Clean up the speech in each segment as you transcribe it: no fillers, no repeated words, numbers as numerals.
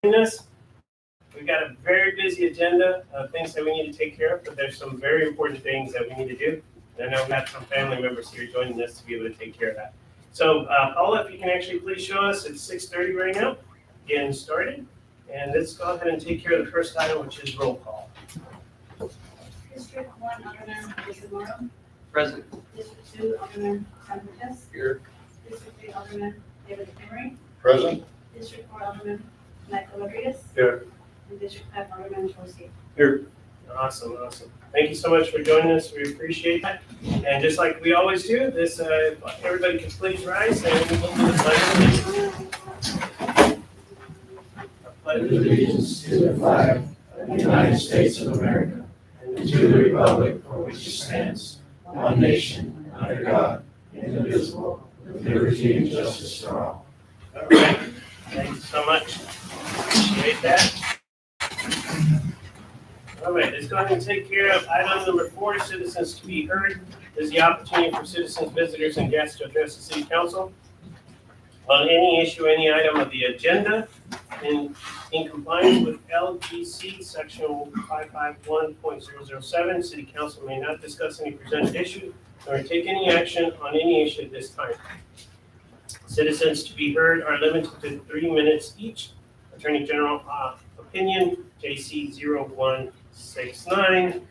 us. We've got a very busy agenda of things that we need to take care of, but there's some very important things that we need to do. And I know we have some family members here joining us to be able to take care of that. So Paula, if you can actually please show us, it's 6:30 right now, getting started. And let's go ahead and take care of the first item, which is roll call. District 1, Alderman Jason Morrow. Present. District 2, Alderman Sanchez. Here. District 3, Alderman David Emery. Present. District 4, Alderman Michael Rodriguez. Here. And District 5, Alderman Josie. Here. Awesome. Thank you so much for joining us. We appreciate that. And just like we always do, this everybody can please rise and we'll do the pledge of Allegiance to the flag of the United States of America and to the republic for which it stands, one nation, under God, indivisible, with liberty and justice for all. All right. Thank you so much. Appreciate that. All right, let's go ahead and take care of item number 4, citizens to be heard. This is the opportunity for citizens, visitors, and guests to address the city council on any issue, any item of the agenda in compliance with LGC section 551.007. City council may not discuss any presented issue or take any action on any issue at this time. Citizens to be heard are limited to 3 minutes each. Attorney General opinion, JC 0169. Take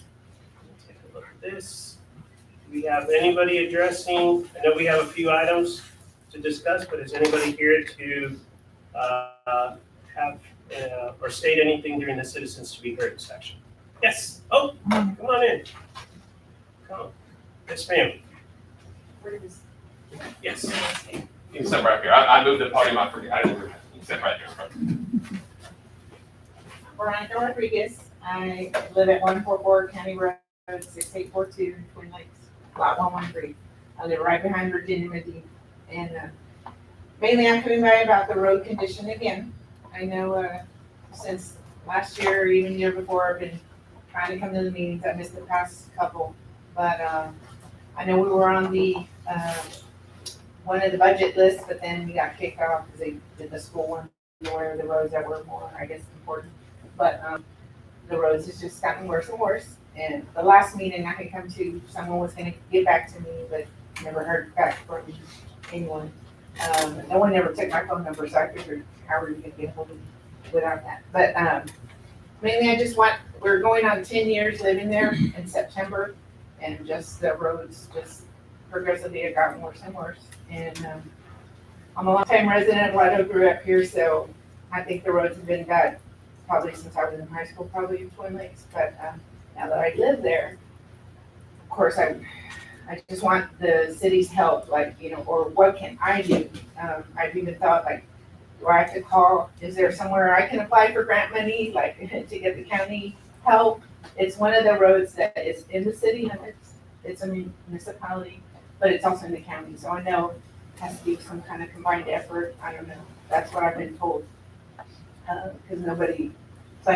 a look at this. Do we have anybody addressing? I know we have a few items to discuss, but is anybody here to have or state anything during the citizens to be heard section? Yes. Oh, come on in. Come on. Yes, ma'am. Yes. You can step right here. I moved the podium. I forget. I didn't move it. You can step right here in front. Veronica Rodriguez. I live at 144 County Road 6842 in Twin Lakes, lot 113. I live right behind Virginia Medina. And mainly I'm coming by about the road condition again. I know since last year or even year before, I've been trying to come to the meetings. I missed the past couple. But I know we were on the one of the budget lists, but then we got kicked off because they did the school one where the roads that were more, I guess, important. But the roads has just gotten worse and worse. And the last meeting I had come to, someone was gonna get back to me, but never heard back from anyone. No one ever took my phone number, so I figured, how are you gonna get hold of me without that? But mainly I just we're going on 10 years living there in September, and just the roads just progressively have gotten worse and worse. And I'm a longtime resident, Wado grew up here, so I think the roads have been bad probably since I was in high school, probably in Twin Lakes. But now that I live there, of course, I just want the city's help, like, or what can I do? I've even thought, like, do I have to call? Is there somewhere I can apply for grant money, like, to get the county help? It's one of the roads that is in the city limits. It's a municipality, but it's also in the county. So I know it has to be some kind of combined effort. I don't know. That's what I've been told. Because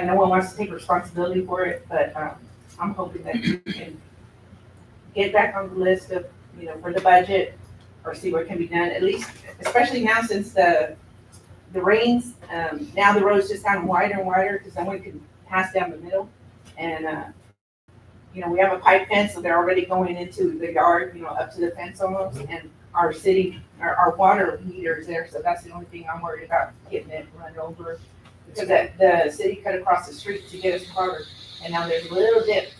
no one wants to take responsibility for it, but I'm hoping that we can get back on the list of, for the budget, or see what can be done, at least, especially now since the rains, now the road's just gotten wider and wider, because then we can pass down the middle. And, we have a pipe fence, so they're already going into the yard, up to the fence almost, and our water meter is there, so that's the only thing I'm worried about, getting it run over. Because the city cut across the street to get us water, and now there's a little bit.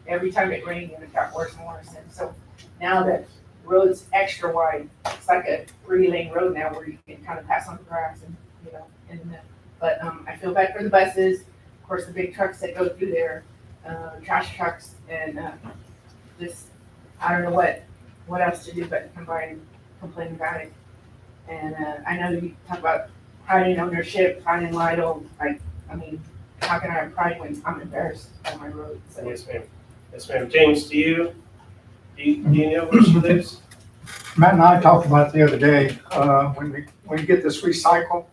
Every time it rained, and it got worse and worse. And so now that road's extra wide, it's like a 3-lane road now where you can kind of pass on the grass but I feel bad for the buses, of course, the big trucks that go through there, trash trucks, and just, I don't know what else to do but complain about it. And I know you talk about pride in ownership, pride in Lidl, how can I have pride when I'm embarrassed on my road? So. Yes, ma'am. James, do you know where she lives? Matt and I talked about it the other day, when we get this recycle,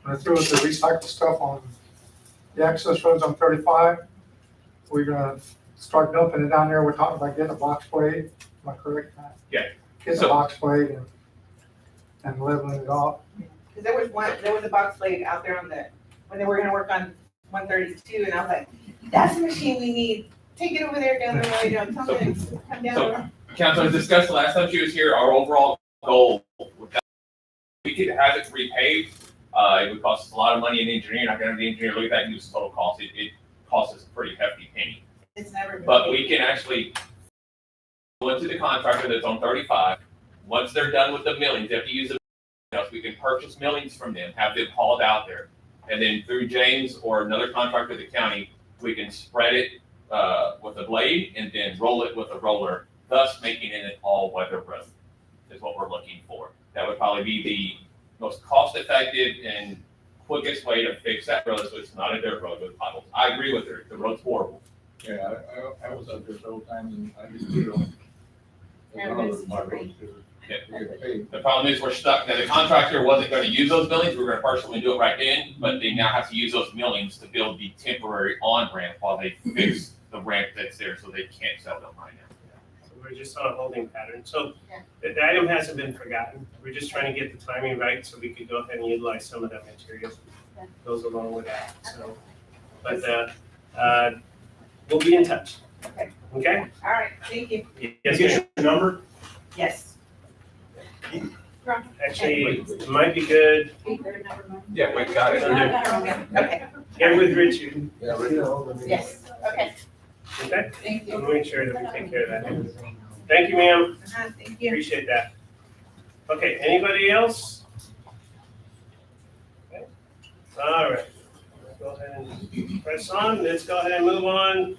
when I throw the recycle stuff on the access roads on 35, we're gonna start dumping it down there. We're talking about getting a box blade. Am I correct, Matt? Yeah. Get a box blade and leveling it off. Cause there was a box blade out there when they were gonna work on 132, and I was like, that's the machine we need. Take it over there down the way, tell them to come down. So- Council, as discussed the last time she was here, our overall goal, with that, we could have it repaved. It would cost us a lot of money in engineering. I can have the engineer look at that and use the total cost. It costs us a pretty hefty penny. It's never been. But we can actually go into the contractor that's on 35. Once they're done with the millings, they have to use the millings. We can purchase millings from them, have them hauled out there. And then through James or another contractor at the county, we can spread it with a blade and then roll it with a roller, thus making it an all-weather road is what we're looking for. That would probably be the most cost-effective and quickest way to fix that road so it's not a dirt road with potholes. I agree with her, the road's horrible. Yeah, I was up there several times and I just feel. The problem is we're stuck. Now, the contractor wasn't gonna use those millings, we were gonna partially do it right then, but they now have to use those millings to build the temporary on-ramp while they fix the ramp that's there, so they can't sell them right now. So we're just on a holding pattern. So Yeah. the item hasn't been forgotten. We're just trying to get the timing right so we could go ahead and utilize some of that material. Yeah. Goes along with that, so. But, we'll be in touch. Okay. Okay? All right, thank you. Yes, ma'am. Number? Yes. Actually, it might be good. Yeah, we got Okay, Get with Richard, yes, okay, okay? thank you. We'll make sure that we take care of that. Thank you, ma'am. Thank you. Appreciate that. Okay, anybody else? Okay. All right. Let's go ahead and press on. Let's go ahead and move on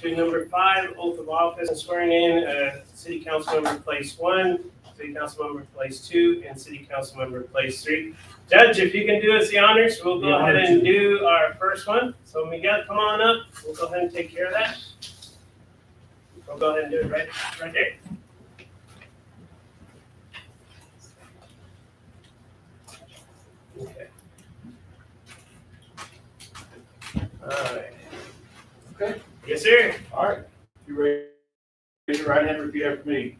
to number 5, oath of office and swearing in city council member place 1, city council member place 2, and city council member place 3. Judge, if you can do us the honors, we'll go ahead and do our first one. So Miguel, come on up. We'll go ahead and take care of that. We'll go ahead and do it right there. Okay. All right. Okay. Yes, sir. All right. You ready? Raise your right hand and repeat after me.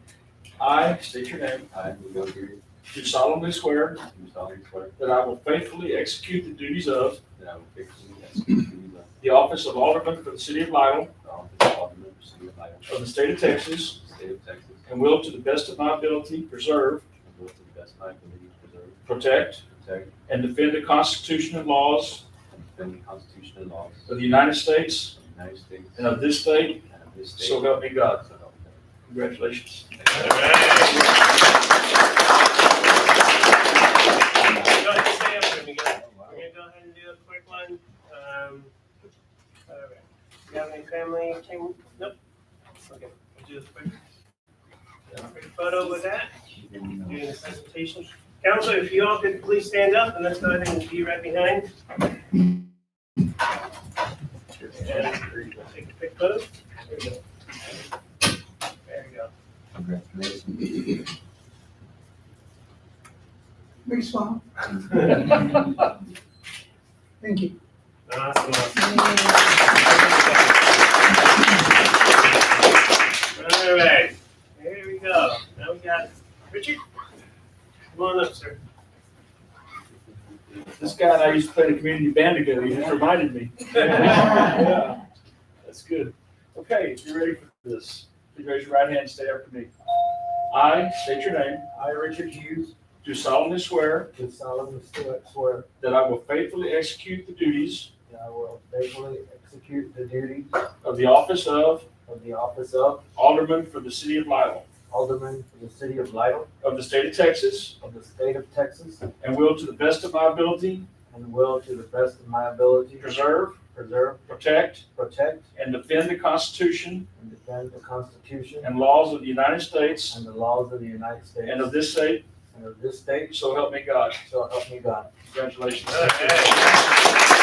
I state your name. I, Miguel Giri, Do solemnly swear do solemnly swear that I will faithfully execute the duties of that I will faithfully execute the duties of the office of Alderman for the city of Lytle the office of Alderman for the city of Lytle, of the state of Texas, state of Texas, and will to the best of my ability preserve, and will to the best of my ability preserve, protect, protect, and defend the Constitution and laws and defend the Constitution and laws of the United States of the United States and of this state, and of this state. so help me God. So help me God. Congratulations. All right. Go ahead and stay up there, Miguel. We're gonna go ahead and do a quick one. All right. You have any family? Nope. Okay, we'll do this quick. Quick photo with that. Doing the presentation. Council, if you all could please stand up and let's go ahead and be right behind. And take a quick photo. There we go. There we go. Congratulations. Big smile. Thank you. Awesome. All right, here we go. Now we got Richard. Come on up, sir. This guy and I used to play the community band together. He just reminded me. Yeah, that's good. Okay, if you're ready for this, please raise your right hand and say after me. I state your name. I, Richard Hughes, Do solemnly swear do solemnly swear that I will faithfully execute the duties that I will faithfully execute the duties of the office of of the office of Alderman for the city of Lytle, Alderman for the city of Lytle of the state of Texas, of the state of Texas, and will to the best of my ability and will to the best of my ability preserve, protect, protect, and defend the Constitution and defend the Constitution and laws of the United States and the laws of the United States and of this state, and of this state, so help me God. so help me God. Congratulations. All right.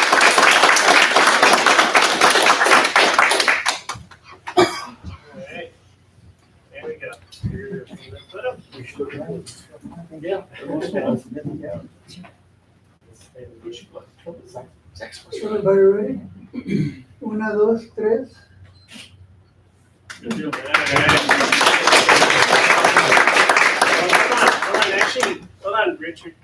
There we go. Your favorite photo. Yeah. Everybody ready? 1, 2, 3. Good deal. Hold on, actually, hold on, Richard.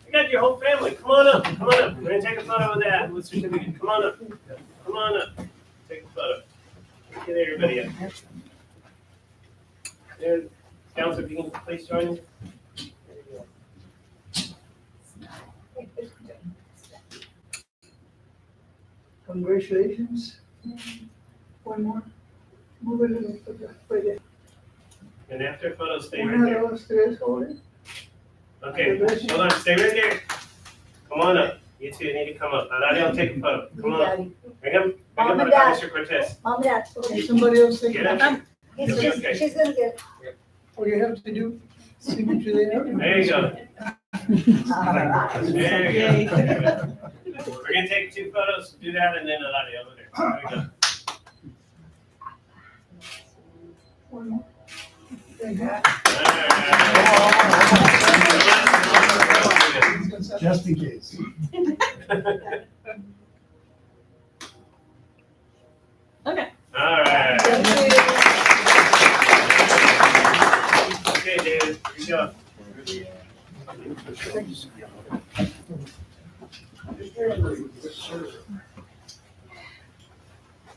I got your whole family. Come on up. Come on up. We're gonna take a photo of that with certificate. Come on up. Come on up. Take a photo. Get everybody up. There, Council, if you can please join me. Congratulations. One more. Move a little further. And after photo, stay right Una, there. dos, tres, hold. Okay, hold on, stay right there. Come on up. You two need to come up. Alario, take a photo. Come on up. Bring him Mom and up, Dad. Mr. Cortez. Mom, Dad, Okay, somebody else take Get it. up. she's gonna get. All you have to do, signature there. There you go. Alright. There you go. We're gonna take 2 photos. Do that and then Alario over there. There we go. One more. Thank you. All right. Just in case. Okay. All right. Thank Okay, David, here you go.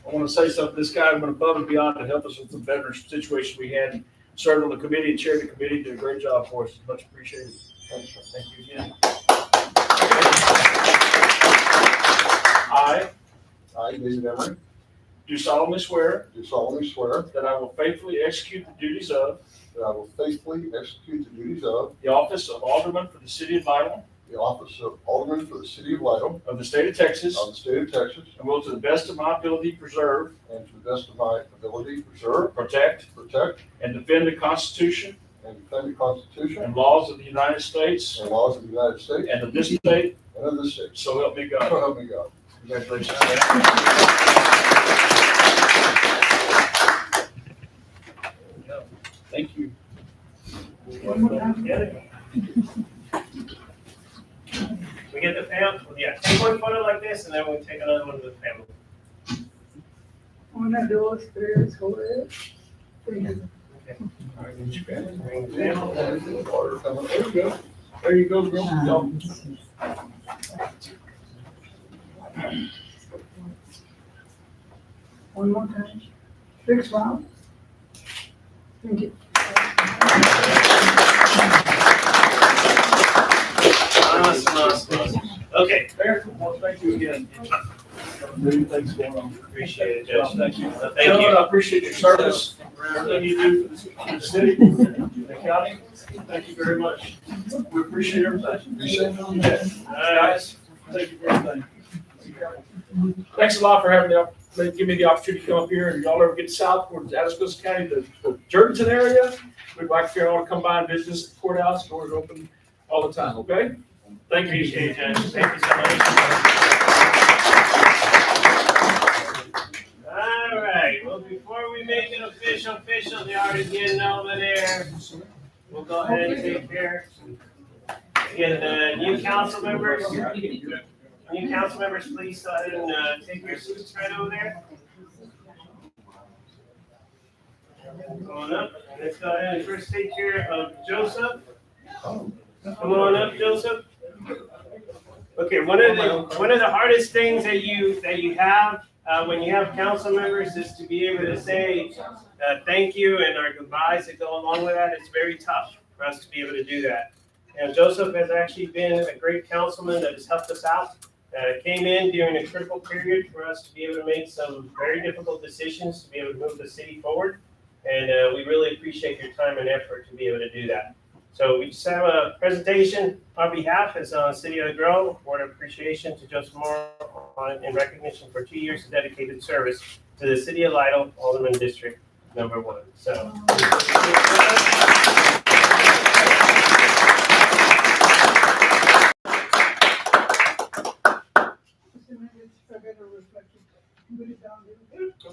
I want to say something. This guy went above and beyond to help us with the veteran situation we had. Served on the committee and chaired the committee. Did a great job for us. Much appreciated. Thank you again. I, David Emery, Do solemnly swear do solemnly swear that I will faithfully execute the duties of that I will faithfully execute the duties of the office of Alderman for the City of Vital the office of Alderman for the City of Lytle of the State of Texas, of the State of Texas, and will to the best of my ability preserve, and to the best of my ability preserve, protect, protect, and defend the Constitution and defend the Constitution and laws of the United States and laws of the United States and of this state, and of this state. so help me So God. help me God. Congratulations. Thank you. One more time. We get the family, yeah, take 1 photo like this and then we'll take another one with the family. Una, dos, tres, hold. Thank you. Bring the family. Order coming. There you go. There you go, girl. Go. One more time. Big smile. Thank you. Awesome. Okay, Mayor, well, thank you again. Many things going on. appreciate it, Judge. Thank you. Thank Gentlemen, you. I appreciate your service, everything you do for the city, the county. Thank you very much. We appreciate everything. Be safe. All right. Guys, thank you for everything. Thanks a lot for having give me the opportunity to come up here, and y'all ever get south towards Atascosa County, the Jordanton area, we'd like for y'all to come by and visit us at the courthouse. Doors open all the time, okay? Thank you. Appreciate it, Judge. Thank you so much. All right, well, before we make it official, they already getting over there. We'll go ahead and take care. Get the new council members. New council members, please go ahead and take your seats right over there. Come on up. Let's go ahead and first take care of Joseph. Come on up, Joseph. Okay, one of the hardest things that you have when you have council members is to be able to say thank you and our goodbyes that go along with that. It's very tough for us to be able to do that. And Joseph has actually been a great councilman that has helped us out. Came in during a critical period for us to be able to make some very difficult decisions to be able to move the city forward. And we really appreciate your time and effort to be able to do that. So we just have a presentation on behalf as City of the Grove, word of appreciation to Joseph Moore in recognition for 2 years of dedicated service to the City of Lytle, Alderman District number 1. So.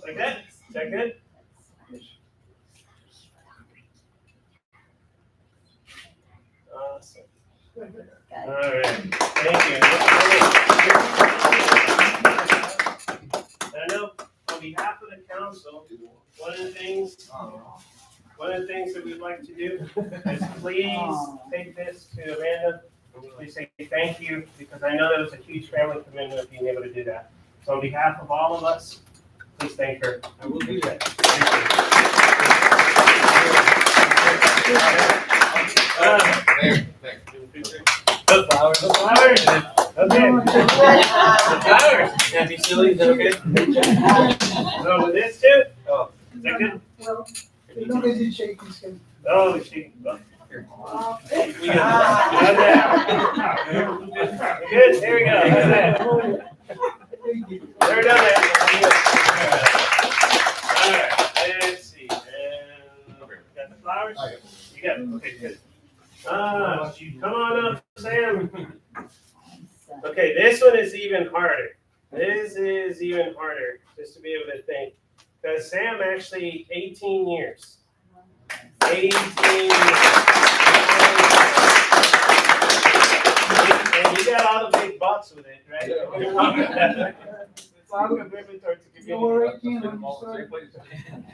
Like that? Is that good? Awesome. All right. Thank you. And I know on behalf of the council, one of the things that we'd like to do is please take this to Amanda We say thank you, because I know that was a huge family commitment of being able to do that. So on behalf of all of us, please thank her. I will do that. Mayor, thank The flowers. The flowers. Okay. The flowers. Can't be silly, is that okay? So with this too? Oh. Is that good? Well, nobody did shake his hand. Oh, she. Well, we got that. Good, there we go. How's that? They're done that. All right, let's see. And got the flowers? You got it, okay, good. Come on up, Sam. Okay, this one is even harder. This is even harder, just to be able to think. Because Sam actually, 18 years. 18 years. And you got all the big bucks with it, right? It's all commitment towards the You were community. 18 when you started.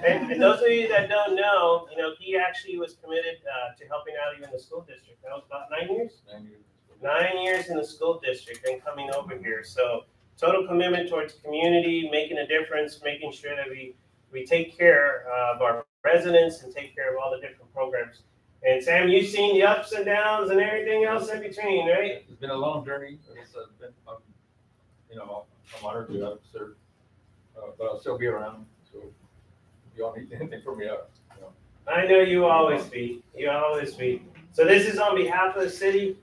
And those of you that don't know, he actually was committed to helping out even the school district. That was about 9 years? 9 years in the school district and coming over here. So total commitment towards the community, making a difference, making sure that we take care of our residents and take care of all the different programs. And Sam, you've seen the ups and downs and everything else in between, right? It's been a long journey. It's been, I'm honored to have served, but I'll still be around. So if you all need anything from me, I know you always be. You always be. So this is on behalf of the city,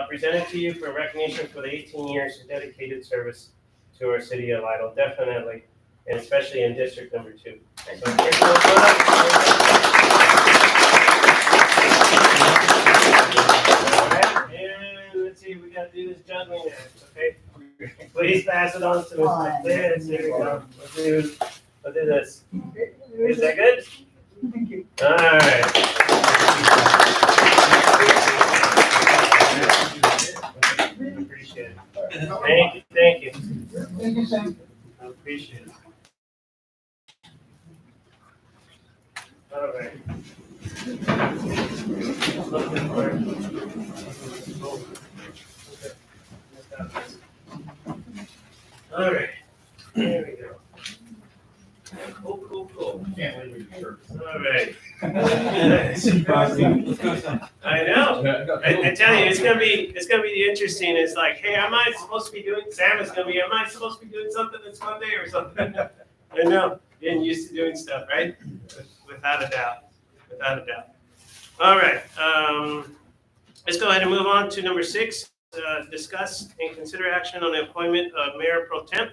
presented to you for recognition for the 18 years of dedicated service to our city of Idle, definitely, and especially in District Number 2. So take a look and let's see, we gotta do this juggling act, okay? Please pass it on to Mr. There we go. Let's do this. Is that good? Thank you. All right. Appreciate it. Thank you. Thank you, Sam. I appreciate it. All right. All right. There we go. Cool. All right. I know. I tell you, it's gonna be interesting. It's like, hey, am I supposed to be doing? Sam is gonna be. Am I supposed to be doing something this Monday or something? I know. Getting used to doing stuff, right? Without a doubt. All right. Let's go ahead and move on to number 6. Discuss and consider action on the appointment of Mayor Pro Temp.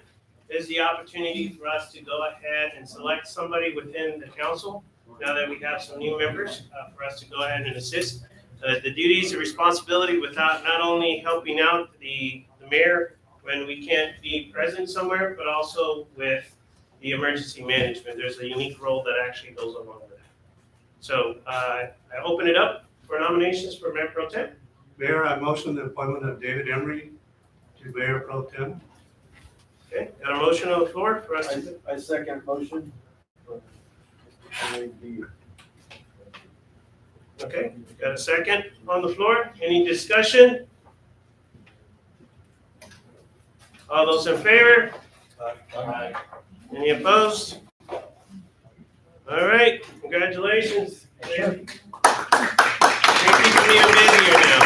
This is the opportunity for us to go ahead and select somebody within the council. Now that we have some new members, for us to go ahead and assist. The duties and responsibility without not only helping out the mayor when we can't be present somewhere, but also with the emergency management. There's a unique role that actually goes along with that. So I open it up for nominations for Mayor Pro Tem. Mayor, I motion the appointment of David Emery to Mayor Pro Tem. Okay, got a motion on the floor for us to. I second motion. Okay, got a second on the floor. Any discussion? All those in favor? Any opposed? All right, congratulations. You're keeping me busier now.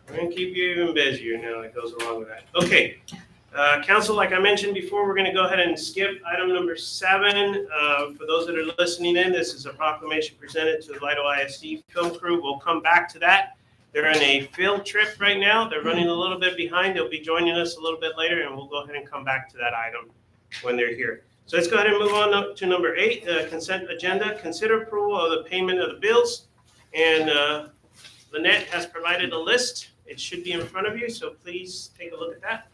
We're gonna keep you even busier now that goes along with that. Okay, council, like I mentioned before, we're gonna go ahead and skip item number 7. For those that are listening in, this is a proclamation presented to the Lido ISD film crew. We'll come back to that. They're on a field trip right now. They're running a little bit behind. They'll be joining us a little bit later, and we'll go ahead and come back to that item when they're here. So let's go ahead and move on up to number 8, the consent agenda. Consider approval of the payment of the bills. And Lynette has provided a list. It should be in front of you, so please take a look at that.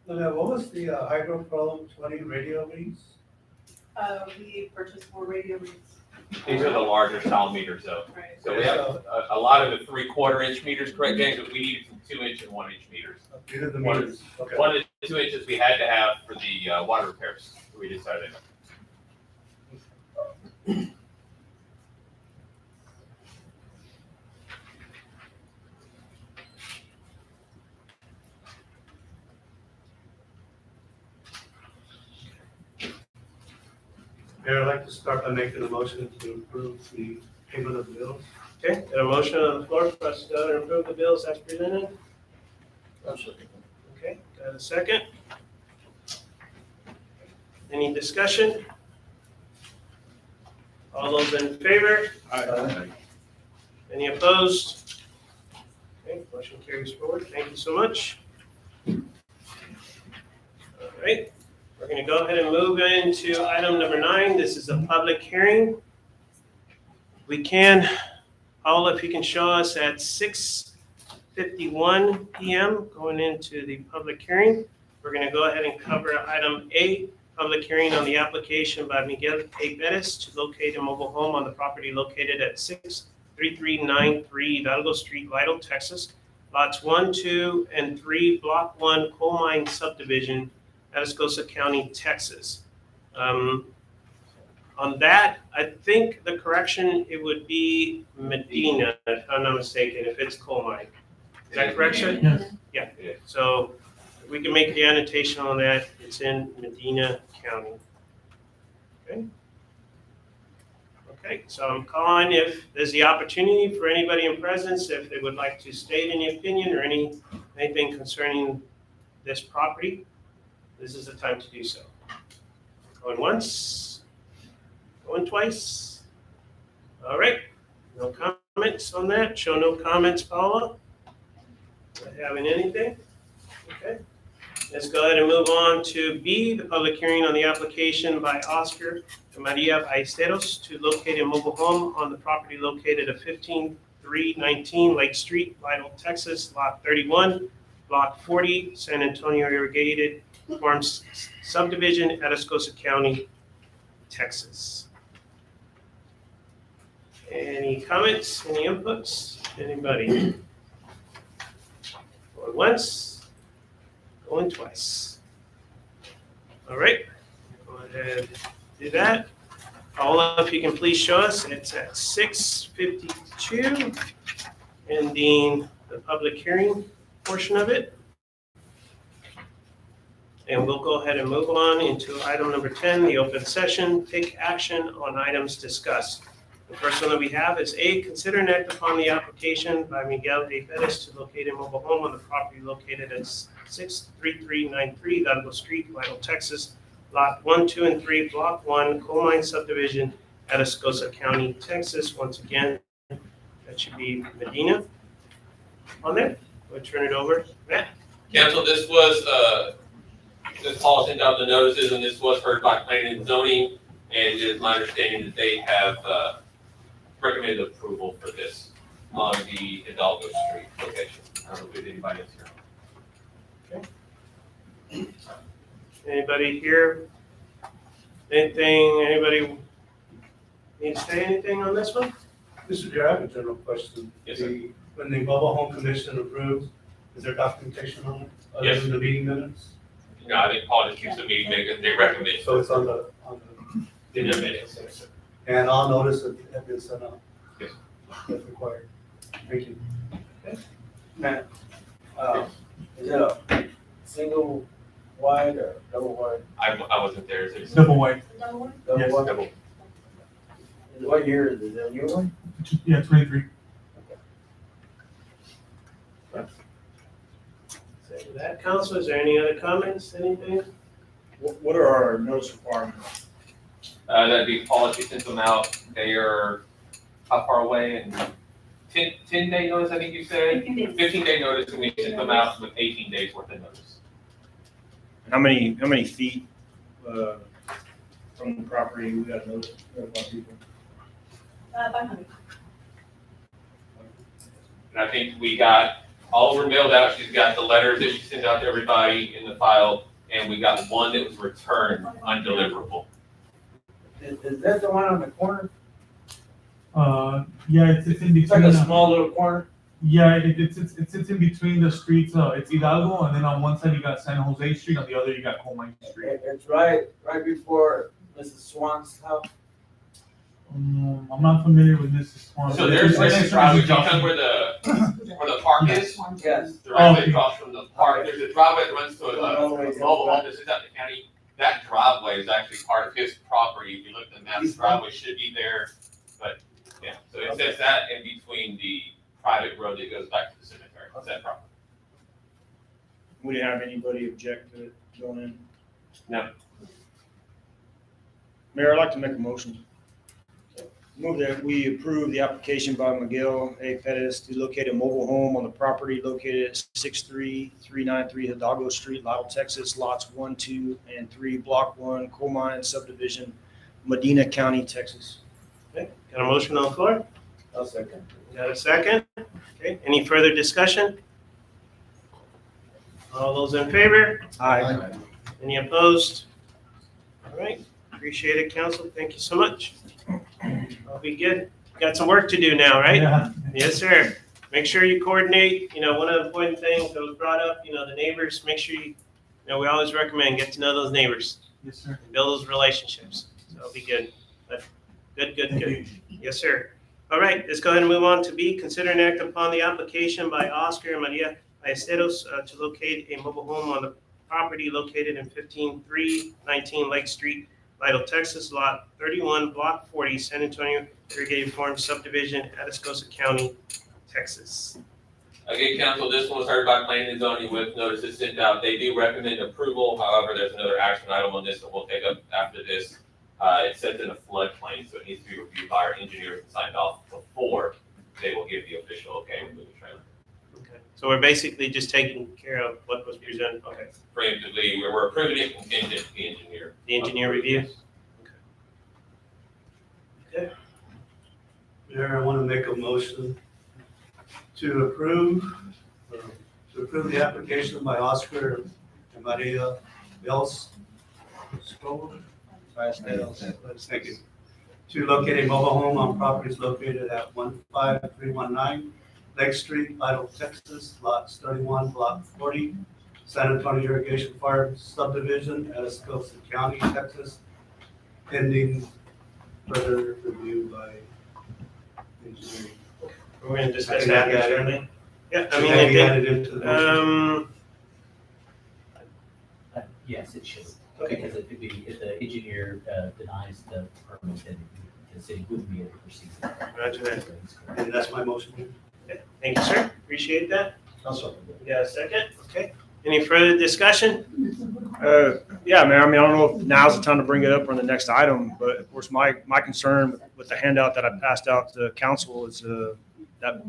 What was the Hydro Pro 20 radio lease? We purchased 4 radio reads. These are the larger style meters though. Right. So we have a lot of the 3/4 inch meters, correct, James, but we needed some 2 inch and 1 inch meters. These are the meters. Okay. 1 to 2 inches we had to have for the water repairs, so we decided. Mayor, I'd like to start by making a motion to approve the payment of the bills. Okay, got a motion on the floor for us to go and approve the bills as presented. Okay, got a second? Any discussion? All those in favor? Any opposed? Okay, motion carries forward. Thank you so much. All right, we're gonna go ahead and move into item number 9. This is a public hearing. We can, Paula, if you can show us at 6:51 PM, going into the public hearing. We're gonna go ahead and cover item A, public hearing on the application by Miguel A. Bettis to locate a mobile home on the property located at 63393 Hidalgo Street, Lytle, Texas. Lots 1, 2, and 3, Block 1, Coal Mine Subdivision, Atascosa County, Texas. On that, I think the correction, it would be Medina, if I'm not mistaken, if it's coal mine. Is that correct, sir? Yes. Yeah, so we can make the annotation on that. It's in Medina County. Okay. Okay, so I'm calling if there's the opportunity for anybody in presence, if they would like to state any opinion or anything concerning this property, this is the time to do so. Going once, going twice. All right, no comments on that. Show no comments, Paula. Not having anything? Okay. Let's go ahead and move on to B, the public hearing on the application by Oscar Maria Ballesteros to locate a mobile home on the property located at 15319 Lake Street, Lytle, Texas, Lot 31, Block 40, San Antonio Irrigated Farms Subdivision, Atascosa County, Texas. Any comments, any inputs, anybody? Going once, going twice. All right, go ahead, do that. Paula, if you can please show us, it's at 6:52, ending the public hearing portion of it. And we'll go ahead and move on into item number 10, the open session, take action on items discussed. The first one that we have is A, consider and act upon the application by Miguel A. Bettis to locate a mobile home on the property located at 63393 Hidalgo Street, Lytle, Texas, Lot 1, 2, and 3, Block 1, Coal Mine Subdivision, Atascosa County, Texas. Once again, that should be Medina on there. We'll turn it over. Matt? Council, this was, this Paul sent out the notices, and this was heard by planning and zoning, and it is my understanding that they have recommended approval for this on the Hidalgo Street location. I don't know if there's anybody else here. Anybody here? Anything, anybody need to say anything on this one? Mr. Chair, I have a general question. Yes, sir. When the mobile home commission approves, is there documentation on it? Yes. Other than the meeting minutes? No, I think Paul just keeps the meeting minutes, they recommend. So it's on the In the minutes. and all notice that have been sent out? Yes. That's required. Thank you. Matt, is it a single wide or double wide? I wasn't there, so it's Double white. Double one? Double Yes. wide? double. What year is it? A new one? Yeah, 23. So with that, council, is there any other comments, anything? What are our notice requirements? That'd be Paul, if you sent them out, they are how far away, and 10-day notice, I think you said? 15-day notice, and we sent them out with 18 days worth of notice. How many feet from the property we got notice about people? 500. And I think we got, all were mailed out, she's got the letters that she sent out to everybody in the file, and we got one that was returned undeliverable. Is that the one on the corner? Yeah, it's in It's like between. a small little corner. Yeah, it's in between the streets. It's Hidalgo, and then on one side you got San Jose Street, on the other you got Coal Mine Street. It's right before Mrs. Swan's house. I'm not familiar with Mrs. Swan. So there's this driveway, if you come where the park is, Yes. directly across from the park, there's a driveway that runs to a mobile home, this is out in the county. That driveway is actually part of his property, if you look at the map, the driveway should be there, but, yeah, so it says that in between the private road that goes back to the cemetery, it's that property. We didn't have anybody object to it going in? No. Mayor, I'd like to make a motion. Move that we approve the application by Miguel A. Pettis to locate a mobile home on the property located at 63393 Hidalgo Street, Lyle, Texas, lots 1, 2, and 3, Block 1, Coal Mine Subdivision, Medina County, Texas. Okay, got a motion on the floor? I'll second. Got a second? Okay, any further discussion? All those in favor? Aye. Any opposed? All right, appreciate it, council. Thank you so much. I'll be good. Got some work to do now, right? Yeah. Yes, sir. Make sure you coordinate. One of the important things that was brought up, the neighbors, make sure we always recommend get to know those neighbors, Yes, sir. build those relationships. So it'll be good. But good. Thank you. Yes, sir. All right, let's go ahead and move on to B. Consider and act upon the application by Oscar and Maria Ballesteros to locate a mobile home on the property located in 15319 Lake Street, Lytle, Texas, lot 31, block 40, San Antonio Irrigated Farm Subdivision, Atascosa County, Texas. Again, council, this one was heard by planning and zoning with notices sent out. They do recommend approval. However, there's another action item on this that we'll take up after this. It sits in a floodplain, so it needs to be reviewed by our engineers and signed off before they will give the official okay to move the trailer. Okay. So we're basically just taking care of what was presented. Okay. Preemptively, we're approving it contingent to the engineer. The engineer review. Mayor, I want to make a motion to approve the application by Oscar and Maria Bells. Thank you. To locate a mobile home on properties located at 15319 Lake Street, Lytle, Texas, lots 31, block 40, San Antonio Irrigation Farm Subdivision, Atascosa County, Texas, pending further review by engineering. We're going to discuss Can I that add that in? shortly. Yeah, I Should mean, that I be think, added into the motion? Yes, it should, Okay. because it could be, if the engineer denies the permit, then the city wouldn't be able to proceed. Roger that. And that's my motion. Thank you, sir. Appreciate that. Also. You got a second? Okay. Any further discussion? Yeah, Mayor, I mean, I don't know if now's the time to bring it up on the next item, but of course, my concern with the handout that I passed out to council is that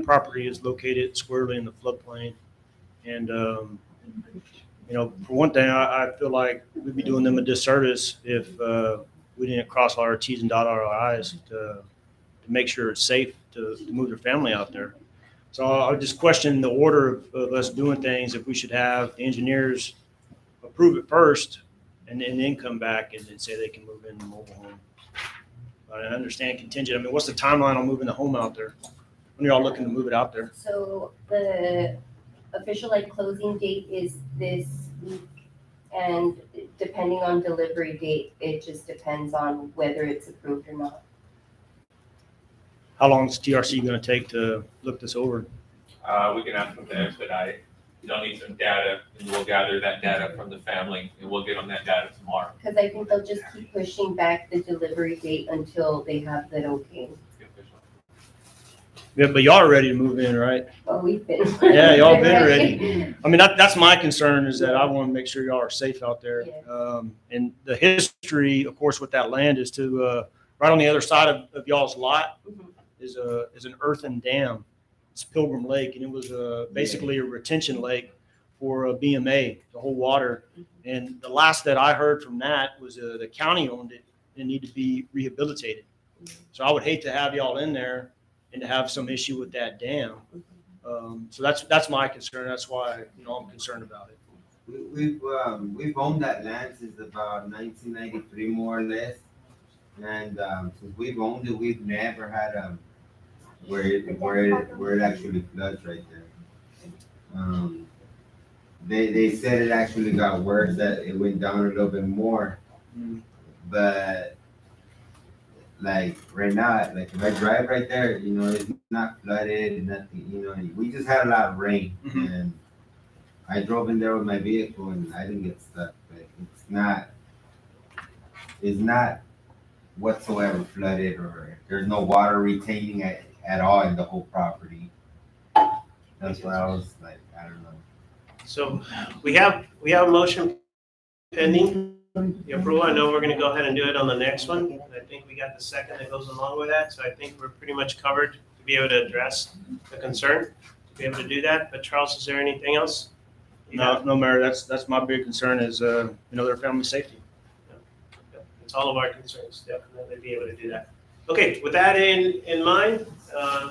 property is located squarely in the floodplain. And, for one thing, I feel like we'd be doing them a disservice if we didn't cross all our Ts and dot all our Is to make sure it's safe to move their family out there. So I would just question the order of us doing things, if we should have the engineers approve it first and then come back and say they can move in the mobile home. But I understand contingent. I mean, what's the timeline on moving the home out there? When are y'all looking to move it out there? So the official closing date is this week, and depending on delivery date, it just depends on whether it's approved or not. How long is TRC going to take to look this over? We can ask them to expedite it. They'll need some data, and we'll gather that data from the family, and we'll get on that data tomorrow. Because I think they'll just keep pushing back the delivery date until they have that okay. Yeah, but y'all are ready to move in, right? Well, we've been. Yeah, y'all been ready. I mean, that's my concern, is that I want to make sure y'all are safe out there. And the history, of course, with that land is to, right on the other side of y'all's lot is an earthen dam. It's Pilgrim Lake, and it was basically a retention lake for BMA to hold water. And the last that I heard from that was the county owned it and needed to be rehabilitated. So I would hate to have y'all in there and to have some issue with that dam. So that's my concern. That's why I'm concerned about it. We've owned that land since about 1993, more or less. And, since we've owned it, we've never had, where it actually floods right there. They said it actually got worse, that it went down a little bit more. But like right now, like if I drive right there, you know, it's not flooded and nothing, you know, we just had a lot of rain and I drove in there with my vehicle and I didn't get stuck, but it's not whatsoever flooded or there's no water retaining at all in the whole property. That's why I was like, I don't know. So we have a motion pending. The approval, I know we're gonna go ahead and do it on the next one. I think we got the second that goes along with that, so I think we're pretty much covered to be able to address the concern, to be able to do that. But Charles, is there anything else? No, Mayor, that's my big concern is, their family safety. It's all of our concerns, definitely be able to do that. Okay, with that in mind, all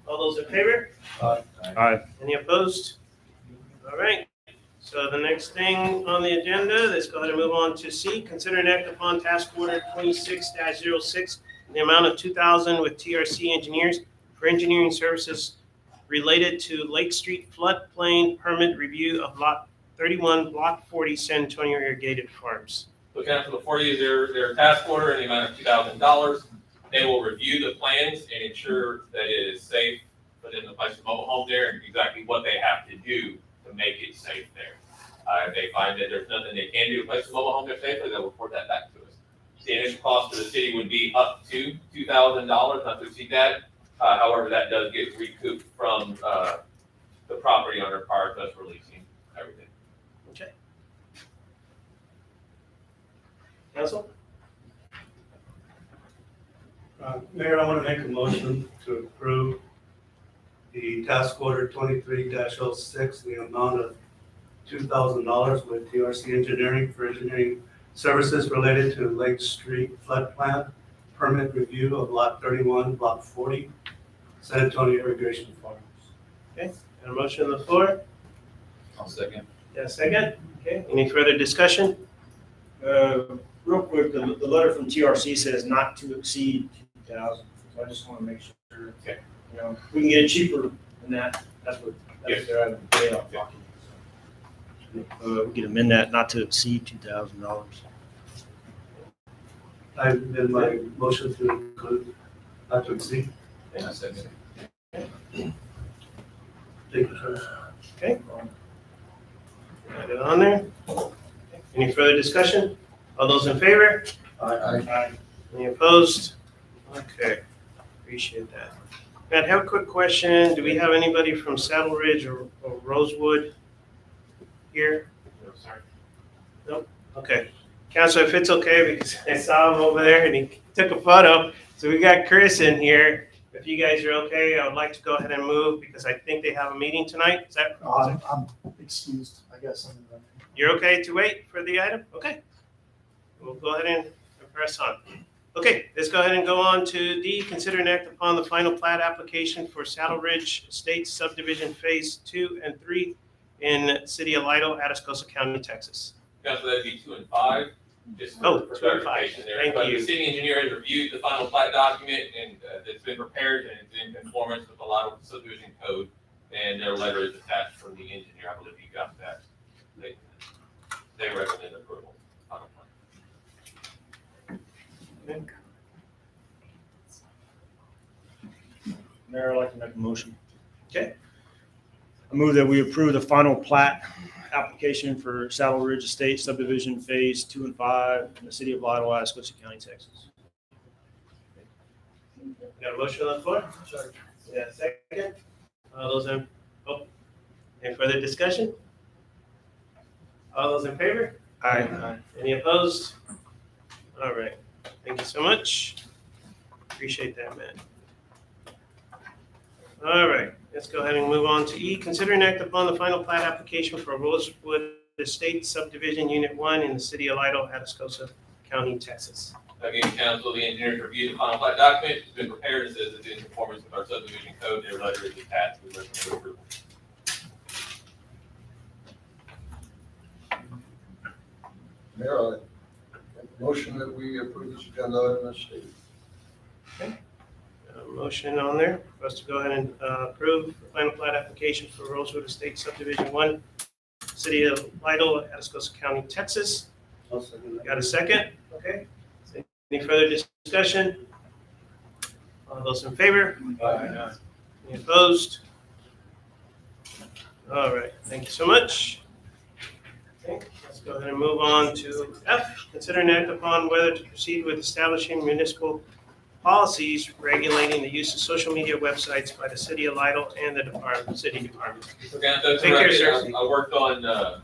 those in favor? Aye. Any opposed? All right, so the next thing on the agenda, let's go ahead and move on to C. Consider and act upon task order 26-06, in the amount of $2,000 with TRC Engineers for engineering services related to Lake Street floodplain permit review of Lot 31, Block 40, San Antonio Irrigated Farms. So council, before you, their task order in the amount of $2,000. They will review the plans and ensure that it is safe for them to place a mobile home there and exactly what they have to do to make it safe there. If they find that there's nothing they can do to place a mobile home there safely, they'll report that back to us. The initial cost to the city would be up to $2,000, not to exceed that. However, that does get recouped from the property owner prior to us releasing everything. Okay. Council? Mayor, I want to make a motion to approve the task order 23-06, the amount of $2,000 with TRC Engineering for engineering services related to Lake Street flood plan permit review of Lot 31, Block 40, San Antonio Irrigation Farms. Okay, got a motion on the floor? I'll second. Got a second? Okay, any further discussion? Real quick, the letter from TRC says not to exceed 2,000. So I just want to make sure, Okay. We can get it cheaper than that. That's Yes. they're having to pay off document. We can amend that not to exceed $2,000. I amend my motion to include not to exceed. I second. Thank you, sir. Okay. Got it on there. Any further discussion? All those in favor? Aye. Any opposed? Okay, appreciate that. Matt, I have a quick question. Do we have anybody from Saddle Ridge or Rosewood here? No, sorry. Nope, okay. Council, if it's okay, because I saw him over there and he took a photo. So we got Chris in here. If you guys are okay, I would like to go ahead and move because I think they have a meeting tonight. Is that? I'm excused, I guess. You're okay to wait for the item? Okay. We'll go ahead and press on. Okay, let's go ahead and go on to D, consider and act upon the final plat application for Saddle Ridge Estates subdivision phase 2 and 3 in City of Lido, Atascosa County, Texas. Council, that'd be 2 and 5. Just Oh, for 2 and 5. clarification there. Thank But you. the city engineer has reviewed the final plat document and it's been prepared and it's in conformance with the Lido subdivision code. And their letter is attached from the engineer. I believe you got that. They recommend approval. Final plan. Mayor, I'd like to make a motion. Okay. I move that we approve the final plat application for Saddle Ridge Estate subdivision phase 2 and 5 in the city of Lido, Atascosa County, Texas. Got a motion on the floor? Yeah, second. All those in, any further discussion? All those in favor? Aye. Any opposed? All right, thank you so much. Appreciate that, man. All right, let's go ahead and move on to E. Consider and act upon the final plat application for Rosewood Estate Subdivision Unit 1 in the city of Lido, Atascosa County, Texas. Again, council, the engineers reviewed the final plat document. It's been prepared. It says it's in conformance with our subdivision code. Their letter is attached. We recommend approval. Mayor, Motion that we approve this agenda item as stated. Motion on there for us to go ahead and approve the final plat application for Rosewood Estates Subdivision 1, City of Lytle, Atascosa County, Texas. I'll second that. Got a second? Okay. Any further discussion? All those in favor? Aye. Any opposed? All right, thank you so much. Okay, let's go ahead and move on to F. Consider and act upon whether to proceed with establishing municipal policies regulating the use of social media websites by the City of Lytle and the city department. Okay, that's Take care, correct. sir. I worked on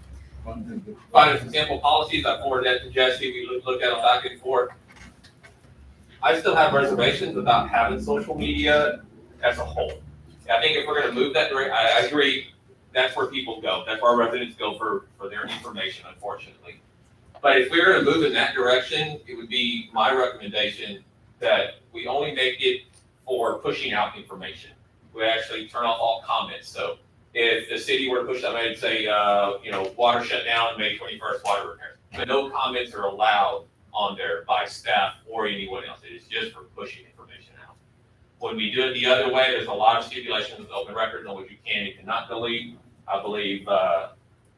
finding some sample policies. I forwarded that to Jesse. We looked at them back and forth. I still have reservations about having social media as a whole. I think if we're gonna move that direction, I agree, that's where people go. That's where our residents go for their information, unfortunately. But if we're gonna move in that direction, it would be my recommendation that we only make it for pushing out information. We actually turn off all comments. So if the city were to push something and say, water shut down, May 21st, water repair, but no comments are allowed on there by staff or anyone else. It is just for pushing information out. When we do it the other way, there's a lot of stipulations with open records on what you can and cannot delete. I believe a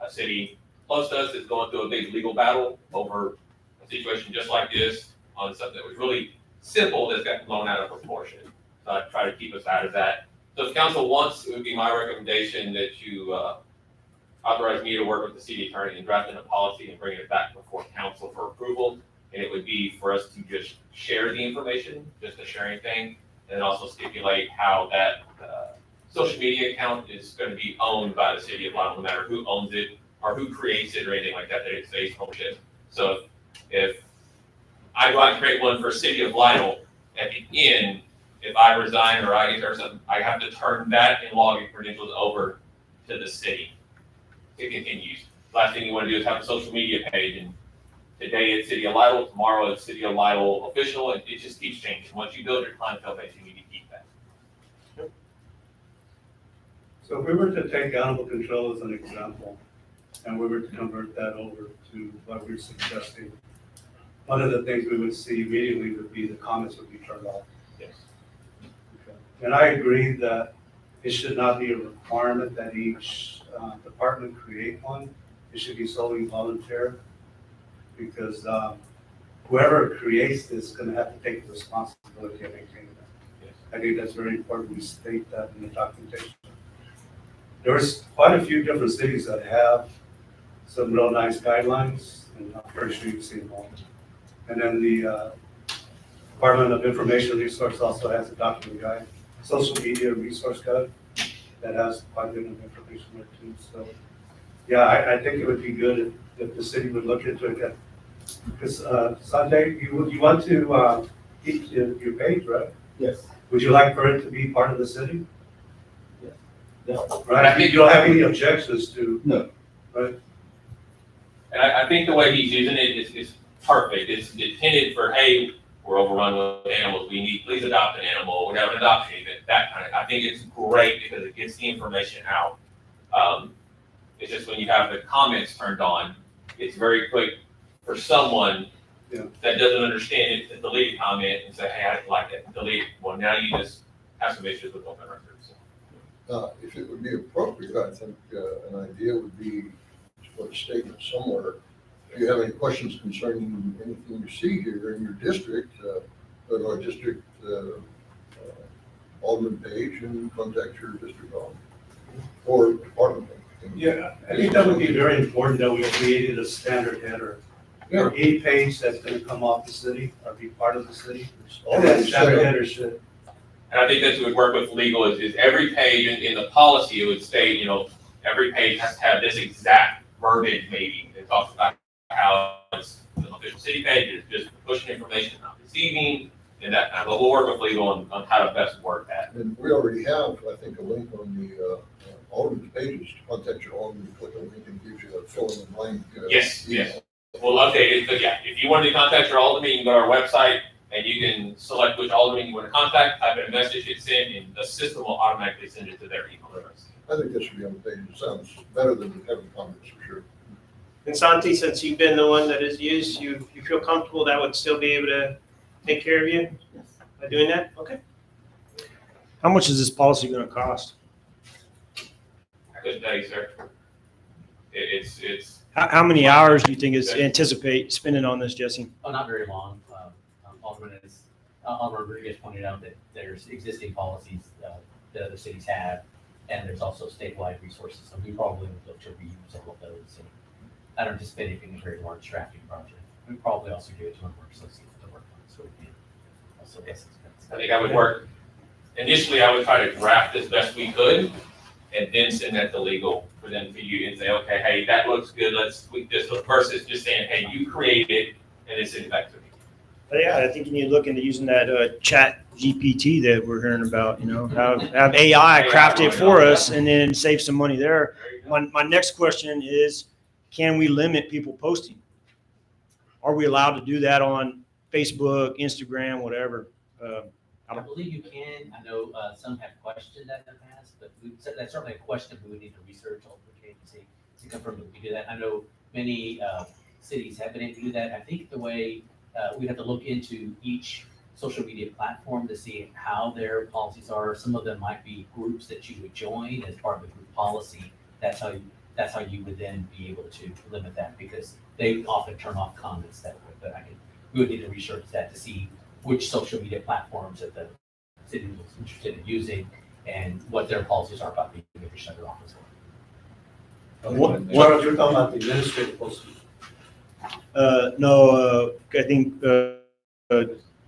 city close to us is going through a big legal battle over a situation just like this on something that was really simple that's got blown out of proportion. So I try to keep us out of that. So if council wants, it would be my recommendation that you authorize me to work with the city attorney in drafting a policy and bringing it back before council for approval. And it would be for us to just share the information, just a sharing thing, and then also stipulate how that social media account is going to be owned by the city of Lytle, no matter who owns it or who creates it or anything like that, that it stays ownership. So if I go out and create one for city of Lytle, at the end, if I resign or I get or something, I have to turn that and login credentials over to the city to continue. Last thing you want to do is have a social media page, and today it's City of Lytle, tomorrow it's City of Lytle official, and it just keeps changing. Once you build your clientele base, you need to keep that. So if we were to take animal control as an example, and we were to convert that over to what we're suggesting, one of the things we would see immediately would be the comments would be turned off. Yes. And I agree that it should not be a requirement that each department create one. It should be solely voluntary, because whoever creates this is gonna have to take the responsibility of maintaining that. Yes. I think that's very important we state that in the documentation. There's quite a few different cities that have some real nice guidelines, and I'm pretty sure you've seen them all. And then the Department of Information Resource also has a document guide, social media resource guide, that has quite a bit of information there too. So, yeah, I think it would be good if the city would look into it. Because Sunday, you want to keep your page, right? Yes. Would you like for it to be part of the city? Yeah. Right, you don't have any objections to? No. Right? And I think the way he's using it is perfect. It's intended for, hey, we're overrun with animals. Please adopt an animal. We have an adoption event, that kind of, I think it's great because it gets the information out. It's just when you have the comments turned on, it's very quick for someone that doesn't understand it to delete a comment and say, hey, I didn't like that, delete it. Well, now you just have some issues with open records. If it would be appropriate, I think an idea would be to put a statement somewhere. If you have any questions concerning anything you see here in your district, go to our district alderman page and contact your district alderman or department. Yeah, I think that would be very important that we created a standard header. Or a page that's gonna come off the city or be part of the city. And that standard header should. And I think that's what would work with legal is every page in the policy, it would state, every page has to have this exact verbiage maybe. It talks about how it's an official city page, it's just pushing information, not receiving, and that kind of, but we'll work with legal on how to best work that. And we already have, I think, a link on the alderman's pages to contact your alderman, you click a link and gives you a fill in the blank. Yes. We'll update it, but yeah, if you wanted to contact your alderman, you can go to our website and you can select which alderman you want to contact, type in a message, hit send, and the system will automatically send it to their email address. I think that should be on the page. It sounds better than having comments for sure. And Santi, since you've been the one that has used, you feel comfortable that would still be able to take care of you by doing that? Okay. How much is this policy gonna cost? I couldn't tell you, sir. It's, How many hours do you think is anticipate spending on this, Jesse? Oh, not very long. Alderman Rodriguez pointed out that there's existing policies that other cities have, and there's also statewide resources, so we probably would look to reuse all of those. And I don't anticipate anything a very large drafting project. We probably also do it to one work associate to work on, so we can also guess expense. I think I would work, initially I would try to draft as best we could, and then send that to legal for them to you and say, okay, hey, that looks good, let's tweak this, versus just saying, hey, you created it, and then send it back to me. But yeah, I think you need to look into using that chat GPT that we're hearing about, have AI craft it for us and then save some money there. My next question is, can we limit people posting? Are we allowed to do that on Facebook, Instagram, whatever? I believe you can. I know some have questioned that in the past, but that's certainly a question we would need to research all the agency to confirm that we can do that. I know many cities have been able to do that. I think the way we'd have to look into each social media platform to see how their policies are. Some of them might be groups that you would join as part of the group policy. That's how you would then be able to limit that, because they often turn off comments that way. But we would need to research that to see which social media platforms that the city is interested in using and what their policies are about being able to shut it off as well. Charles, you're talking about the administrative posting. No, I think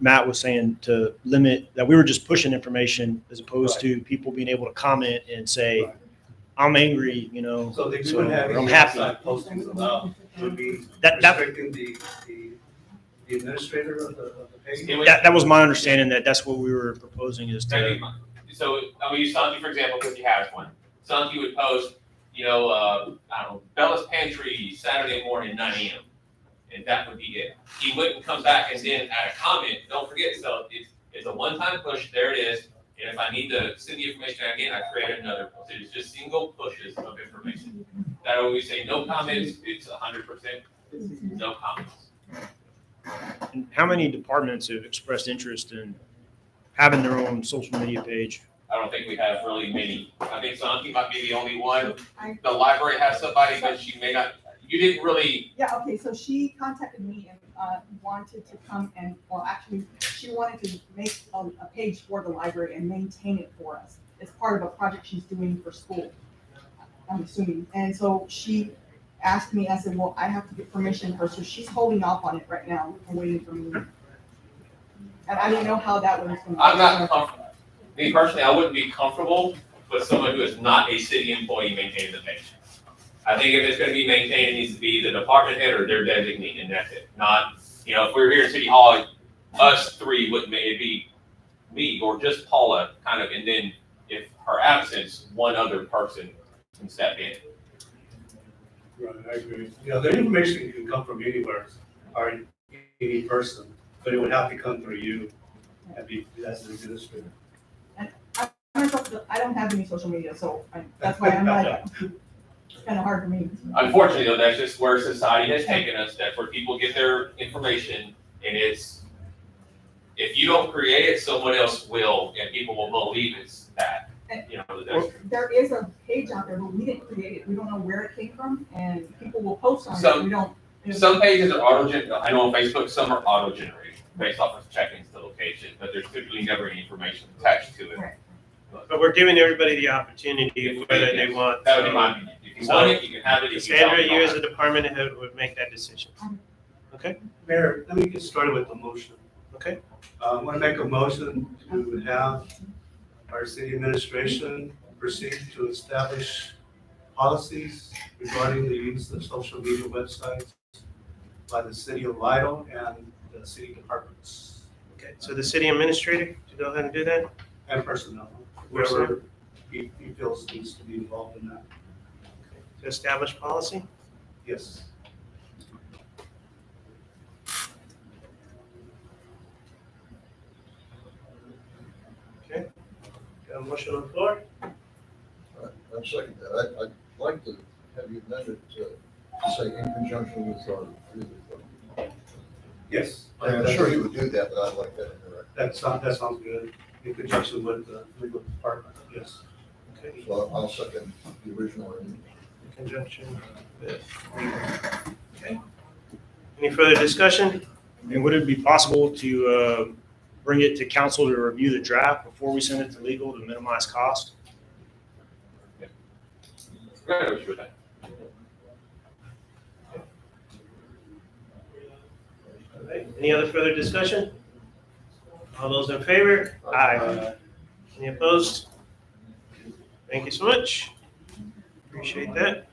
Matt was saying to limit that we were just pushing information as opposed to people being able to comment and say, Right. I'm angry, So they so wouldn't have I'm any happy. outside postings allowed, it would be That- restricting the administrator of the page. It would- That was my understanding, that's what we were proposing is That'd be to, fine. So I'll use Santi, for example, because he has one. Santi would post, I don't know, Bella's Pantry, Saturday morning, 9 a.m. And that would be it. He wouldn't come back and then add a comment. Don't forget, so it's a one-time push, there it is. And if I need to send the information out again, I create another post. It's just single pushes of information. That always say no comments, it's 100% no comments. and how many departments have expressed interest in having their own social media page? I don't think we have really many. I think Santi might be the only one. The library has somebody, but she may not, you didn't really, Yeah, okay, so she contacted me and wanted to come and, well, actually, she wanted to make a page for the library and maintain it for us. It's part of a project she's doing for school, I'm assuming. And so she asked me, I said, well, I have to get permission first, so she's holding off on it right now and waiting for me. And I didn't know how that was gonna. I'm not comfortable. Me personally, I wouldn't be comfortable with someone who is not a city employee maintaining the page. I think if it's gonna be maintained, it needs to be the department head or their designee, and that's it. Not, if we were here at City Hall, us three wouldn't, it'd be me or just Paula, kind of, and then if her absence, one other person can step in. Right, I agree. The information can come from anywhere, or any person, but it would have to come through you and be, as an administrator. I don't have any social media, so that's why I'm like, it's kind of hard for me. Unfortunately, though, that's just where society has taken us. That's where people get their information, and it's, if you don't create it, someone else will, and people will believe it's that. There is a page out there, but we didn't create it. We don't know where it came from, and people will post on it. Some- We don't. Some pages are I know on Facebook, some are auto-generated based off of checking the location, but there's typically never any information attached to it. Right. But we're giving everybody the opportunity whether they want. That would be my opinion. If you want it, you can have it. If you don't, Cassandra, you you don't as have a it. department head would make that decision. Okay, Mayor, let me get started with the motion. okay. I want to make a motion to have our city administration proceed to establish policies regarding the use of social media websites by the city of Lidle and the city departments Okay, so the city administrator, to go ahead and do that? and personnel, whoever he feels needs to be involved in that. To establish policy? Yes. Okay. Got a motion on the floor? I second that. I'd like to have you amend it to say in conjunction with our. Yes. I'm sure he would do that, but I'd like that in there. That sounds good, in conjunction with the legal department, yes. Okay, So I'll second the original. In conjunction with. Okay. Any further discussion? And would it be possible to bring it to council to review the draft before we send it to legal to minimize cost? Right, issue with that. All right, any other further discussion? All those in favor? Aye. Any opposed? Thank you so much. Appreciate that.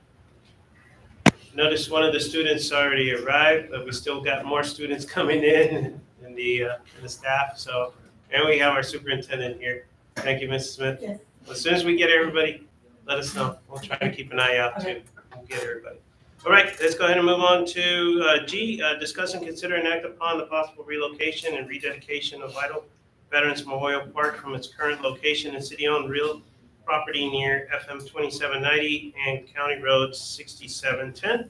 Notice one of the students already arrived, but we still got more students coming in the staff, so, and we have our superintendent here. Thank you, Mrs. Smith. Yes. As soon as we get everybody, let us know. We'll try to keep an eye out too. We'll get everybody. All right, let's go ahead and move on to G, discuss and consider and act upon the possible relocation and rededication of Vital Veterans Memorial Park from its current location in city-owned real property near FM 2790 and County Road 6710.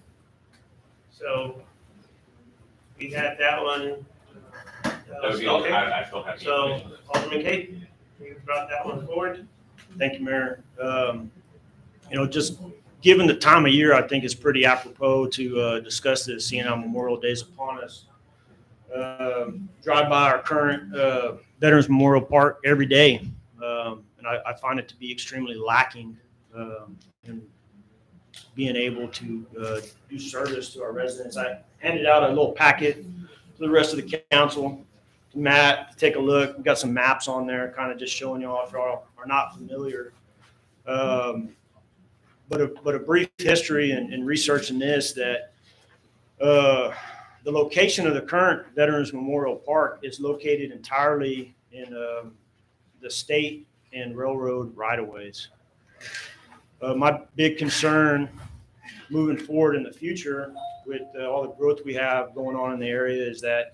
So we had that one. That would be all, Okay. I still have. the So information. Alderman Kate, you brought that one forward. Thank you, Mayor. Just given the time of year, I think it's pretty apropos to discuss this, seeing how Memorial Day is upon us. Drive by our current Veterans Memorial Park every day, and I find it to be extremely lacking in being able to do service to our residents. I handed out a little packet to the rest of the council, to Matt, to take a look. We've got some maps on there, kind of just showing y'all if y'all are not familiar. But a brief history and researching this, that the location of the current Veterans Memorial Park is located entirely in the state and railroad right-of-ways. My big concern moving forward in the future with all the growth we have going on in the area is that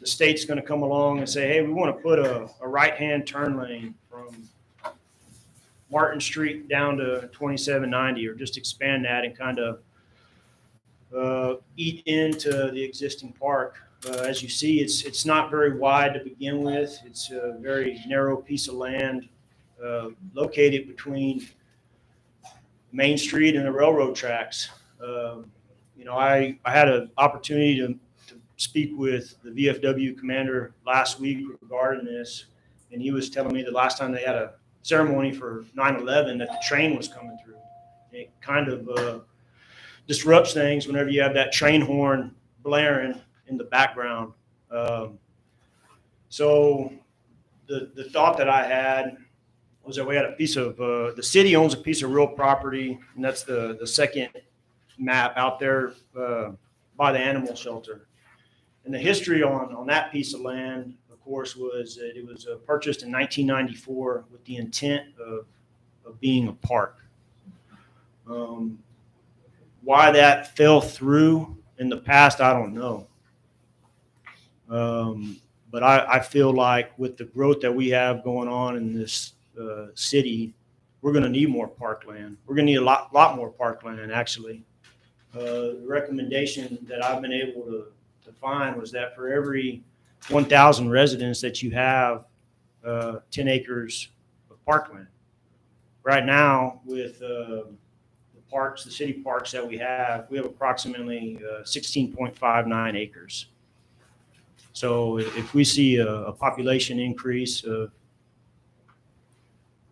the state's going to come along and say, hey, we want to put a right-hand turn lane from Martin Street down to 2790, or just expand that and kind of eat into the existing park. As you see, it's not very wide to begin with. It's a very narrow piece of land located between Main Street and the railroad tracks. I had an opportunity to speak with the VFW commander last week regarding this, and he was telling me the last time they had a ceremony for 9/11 that the train was coming through. It kind of disrupts things whenever you have that train horn blaring in the background. So the thought that I had was that we had a piece of, the city owns a piece of real property, and that's the second map out there by the animal shelter. And the history on that piece of land, of course, was that it was purchased in 1994 with the intent of being a park. Why that fell through in the past, I don't know. But I feel like with the growth that we have going on in this city, we're going to need more parkland. We're going to need a lot more parkland, actually. The recommendation that I've been able to find was that for every 1,000 residents that you have, 10 acres of parkland. Right now, with the city parks that we have approximately 16.59 acres. So if we see a population increase of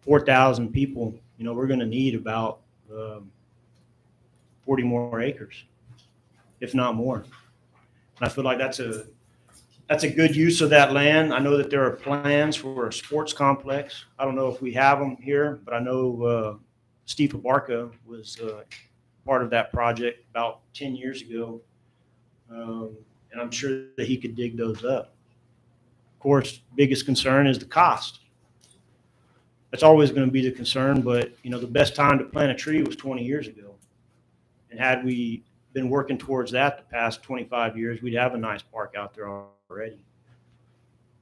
4,000 people, we're going to need about 40 more acres, if not more. And I feel like that's a good use of that land. I know that there are plans for a sports complex. I don't know if we have them here, but I know Steve Abarca was part of that project about 10 years ago. And I'm sure that he could dig those up. Of course, biggest concern is the cost. That's always going to be the concern, but the best time to plant a tree was 20 years ago. And had we been working towards that the past 25 years, we'd have a nice park out there already.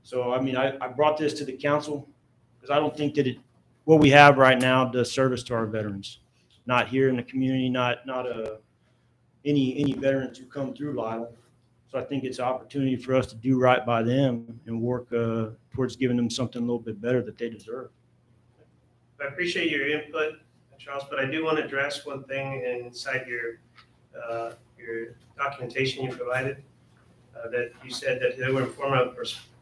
So, I brought this to the council because I don't think that what we have right now does service to our veterans. Not here in the community, not any veterans who come through Lytle. So I think it's an opportunity for us to do right by them and work towards giving them something a little bit better that they deserve. I appreciate your input, Charles, but I do want to address one thing inside your documentation you provided, that you said that they were informed of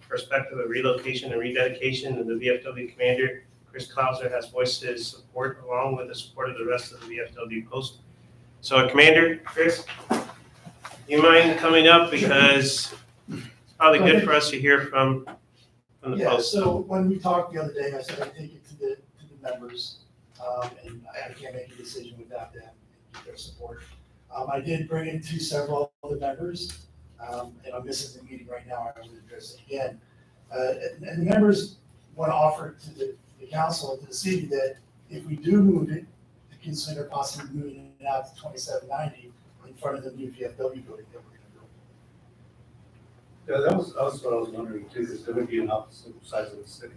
perspective of relocation and rededication, and the VFW commander, Chris Clauser, has voiced his support along with the support of the rest of the VFW post. So Commander Chris, you mind coming up, because it's probably good for us to hear from the Yeah, post. so when we talked the other day, I said I'd take it to the members, and I can't make a decision without them and get their support. I did bring it to several of the members, and I'm missing the meeting right now, I will address it again. And the members want to offer to the council and to the city that if we do move it, to consider possibly moving it out to 2790 in front of the new VFW building that we're gonna build. Yeah, that was what I was wondering too, because there would be an opposite sides of the city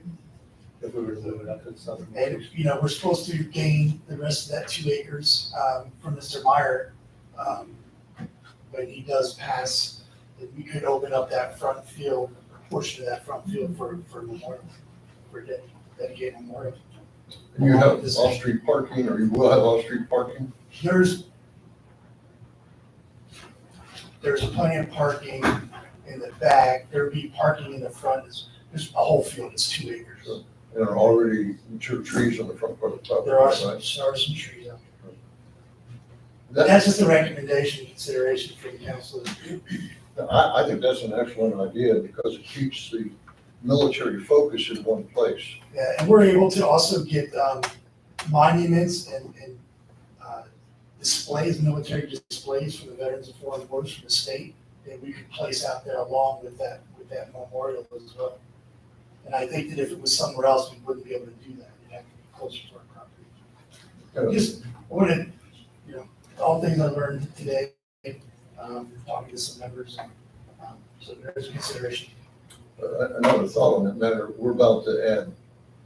if we were to move it up to the southern. And, you know, we're supposed to gain the rest of that 2 acres from Mr. Meyer. When he does pass, that we could open up that front field, portion of that front field for memorial, for dedicated memorial. And you have off-street parking, or you will have off-street parking? There's plenty of parking in the back, there'll be parking in the front, there's a whole field, it's 2 acres. Sure. There are already mature trees on the front part of the property, There are right? some trees out there. That- That's just a recommendation, consideration for the council. I think that's an excellent idea because it keeps the military focus in one place. Yeah, and we're able to also get monuments and displays, military displays for the veterans of foreign wars from the state that we could place out there along with that memorial as well. And I think that if it was somewhere else, we wouldn't be able to do that. It'd have to be closer to our property. Just, I wanted, you know, all things I learned today, talking to some members, so there's a consideration. Another thought on that matter, we're about to add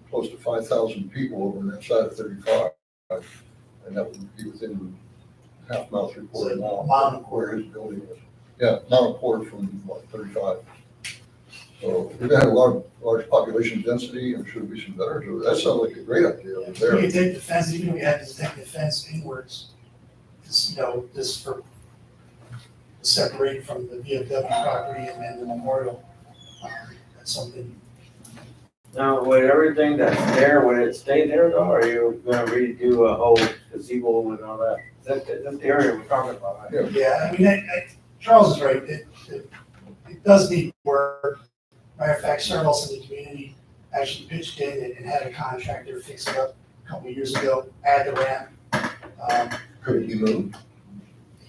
close to 5,000 people over on that side of 35. And that would be within half mile, 3/4 mile of where his building is. Yeah, mile and a quarter from 35. So we're gonna have a large population density, and should be some better. So that sounds like a great idea over We there. could take the fence, even if we had to take the fence inwards, just, you know, just for separate from the VFW property and then the memorial. That's something. Now, would everything that's there, would it stay there though, or are you gonna redo a whole gazebo and all that? That's the area we're talking about, right? Yeah, I mean, Charles is right, it does need work. Matter of fact, several else in the community actually pitched in and had a contractor fix it up a couple of years ago, add the ramp. Could it be moved?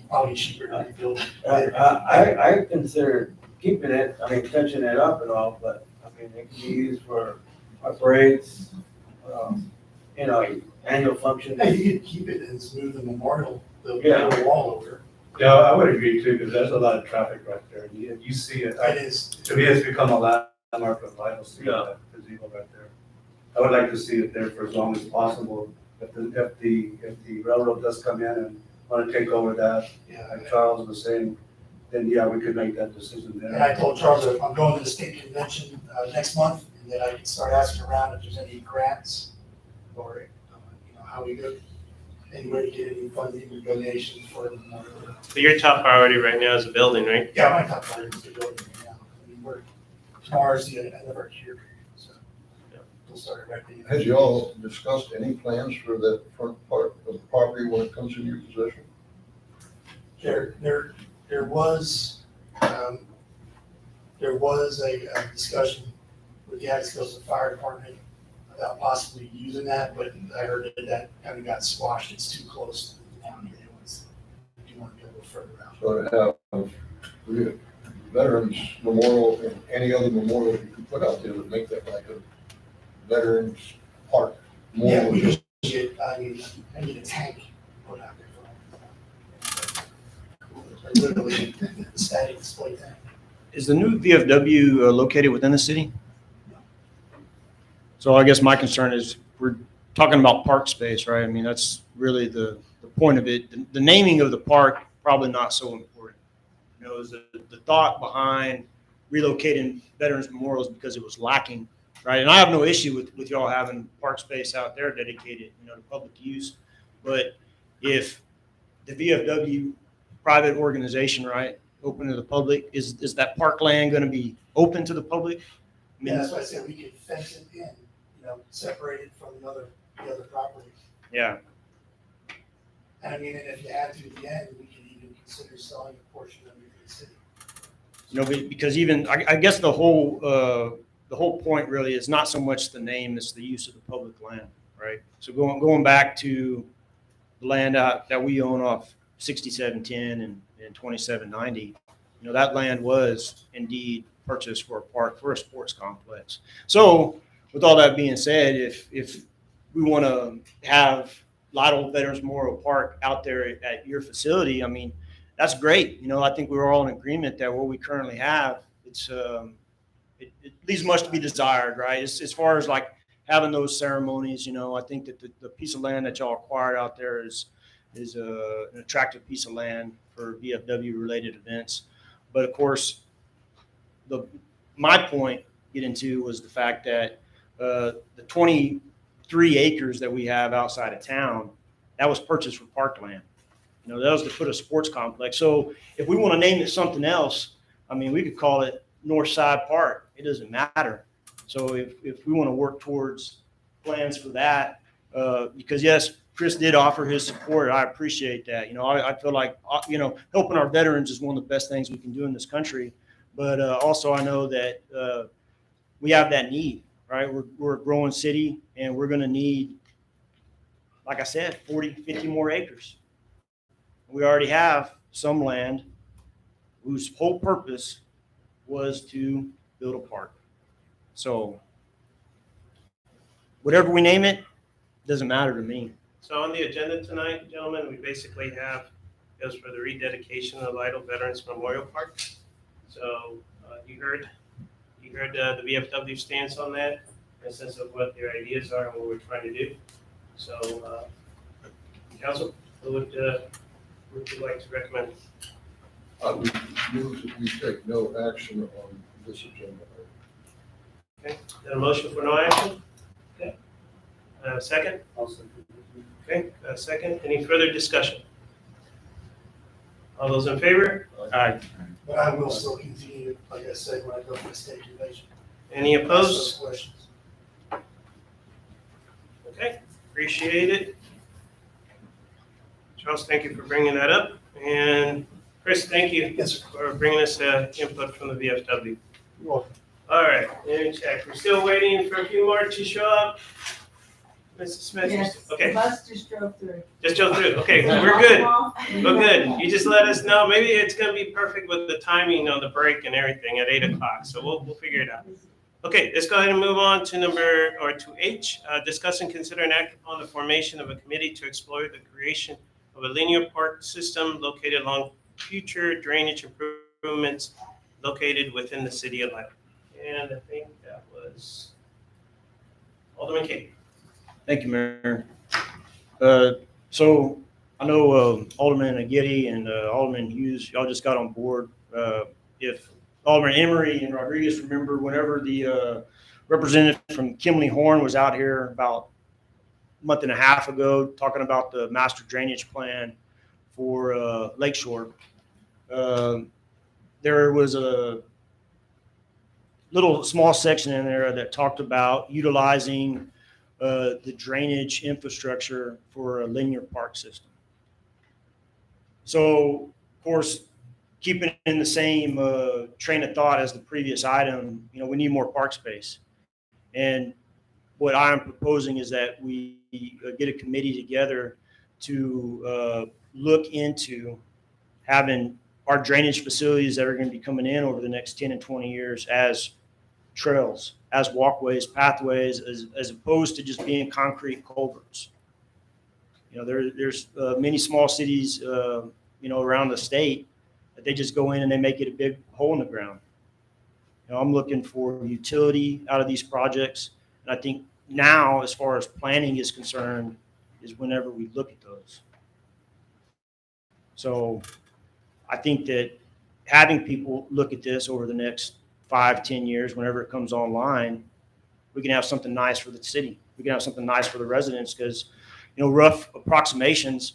Probably cheaper to rebuild. I consider keeping it, I mean, touching it up and all, but, I mean, it can be used for parades, you know, annual function. Yeah, you could keep it and smooth the memorial, the Yeah. wall over. Yeah, I would agree too, because there's a lot of traffic right there. You see it. It is. To me, it's become a landmark of Lytle, seeing Yeah. that gazebo right there. I would like to see it there for as long as possible. If the railroad does come in and want to take over that, Yeah. like Charles was saying, then yeah, we could make that decision And I there. told Charles that I'm going to the state convention next month, and that I can start asking around if there's any grants or, you know, how we go, anywhere to get any funding or donations for the memorial. So your top priority right now is the building, right? Yeah, my top priority is the building right now. I mean, tomorrow's the end of our year, so we'll start erecting. Has you all discussed any plans for that front part of the property when it comes into your possession? There was a discussion with the Atascosa Fire Department about possibly using that, but I heard that kind of got squashed. It's too close to the town here. Do you want to go a little further out? So to have the Veterans Memorial and any other memorial you can put out there would make that like a Veterans Park. More Yeah, than we just- just get, I need a tank put out there for it. Literally, the static display tank. Is the new VFW located within the city? So I guess my concern is we're talking about park space, right? I mean, that's really the point of it. The naming of the park probably not so important. You know, it was the thought behind relocating Veterans Memorials because it was lacking, right? And I have no issue with y'all having park space out there dedicated, you know, to public use. But if the VFW private organization, right, open to the public, is that parkland going to be open to the public? I mean, Yeah, that's why I said we could fence it in, you know, separate it from the other property. yeah. And I mean, and if you add to the end, we could even consider selling a portion of it to the city. You know, because even I guess the whole point really is not so much the name; it's the use of the public land, right? So going back to the land that we own off 6710 and 2790, you know, that land was indeed purchased for a park, for a sports complex. So with all that being said, if we want to have Lytle Veterans Memorial Park out there at your facility, I mean, that's great. You know, I think we're all in agreement that what we currently have, it leaves much to be desired, right? As far as like having those ceremonies, you know, I think that the piece of land that y'all acquired out there is an attractive piece of land for VFW related events. But of course, my point get into was the fact that the 23 acres that we have outside of town, that was purchased for parkland. You know, that was to put a sports complex. So if we want to name it something else, I mean, we could call it Northside Park. It doesn't matter. So if we want to work towards plans for that, because yes, Chris did offer his support. I appreciate that. You know, I feel like, you know, helping our veterans is one of the best things we can do in this country. But also I know that we have that need, right? We're a growing city and we're going to need, like I said, 40, 50 more acres. We already have some land whose whole purpose was to build a park. So whatever we name it, doesn't matter to me. So on the agenda tonight, gentlemen, we basically have goes for the rededication of Lytle Veterans Memorial Park. So you heard the VFW stance on that, in a sense of what their ideas are and what we're trying to do. So council, what would you like to recommend? I would move that we take no action on this agenda. Okay, then a motion for no action? Okay. Second? Okay, second. Any further discussion? All those in favor? Aye. But I will still continue, like I said, when I go for the state convention. Any Ask those opposed? questions. Okay, appreciate it. Charles, thank you for bringing that up. And Chris, thank you for bringing us input from the VFW. You're welcome. All right, let me check. We're still waiting for a few more to show up. Mrs. Smith? Yes, Okay, the bus just drove through. just go through. Okay, we're good. We're good. You just let us know. Maybe it's gonna be perfect with the timing on the break and everything at 8 o'clock. So we'll figure it out. Okay, let's go ahead and move on to H. Discuss and consider an act on the formation of a committee to explore the creation of a linear park system located along future drainage improvements located within the city of Lytle. And I think that was Alderman Kane. Thank you, Mayor. So I know Alderman Aguirre and Alderman Hughes, y'all just got on board. If Alderman Emery and Rodriguez remember, whenever the representative from Kimley Horn was out here about a month and a half ago talking about the master drainage plan for Lakeshore, there was a little small section in there that talked about utilizing the drainage infrastructure for a linear park system. So, of course, keeping in the same train of thought as the previous item, you know, we need more park space. And what I'm proposing is that we get a committee together to look into having our drainage facilities that are going to be coming in over the next 10 and 20 years as trails, as walkways, pathways, as opposed to just being concrete culverts. You know, there's many small cities, you know, around the state that they just go in and they make it a big hole in the ground. You know, I'm looking for utility out of these projects. And I think now, as far as planning is concerned, is whenever we look at those. So I think that having people look at this over the next 5-10 years, whenever it comes online, we can have something nice for the city. We can have something nice for the residents because, rough approximations,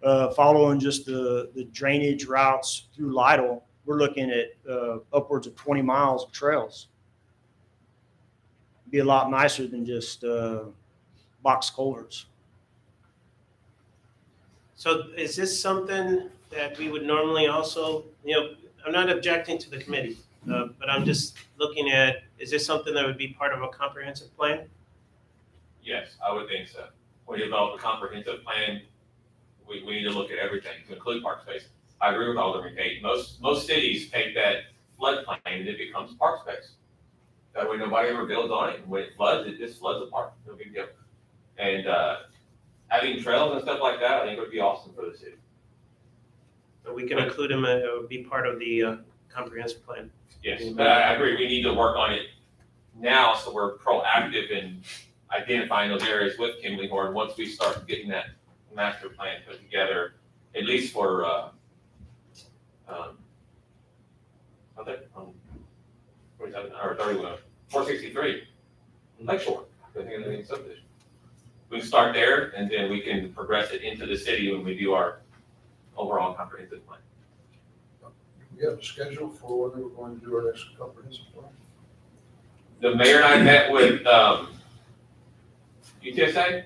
following just the drainage routes through Lytle, we're looking at upwards of 20 miles of trails. It'd be a lot nicer than just box culverts. So is this something that we would normally also, I'm not objecting to the committee, but I'm just looking at, is this something that would be part of a comprehensive plan? Yes, I would think so. When you develop a comprehensive plan, we need to look at everything to include park space. I agree with Alderman Kate. Most cities take that floodplain and it becomes park space. That way nobody ever builds on it. When it floods, it just floods the park. No big deal. And having trails and stuff like that, I think would be awesome for the city. So we can include them, it would be part of the comprehensive plan. Yes, but I agree. We need to work on it now so we're proactive in identifying those areas with Kimley Horn once we start getting that master plan put together, at least for, I think, 47 or 31, 463, Lakeshore, I think of the subdivision. We can start there and then we can progress it into the city when we do our overall comprehensive plan. We have a schedule for when we're going to do our next comprehensive plan. The mayor and I met with UTSA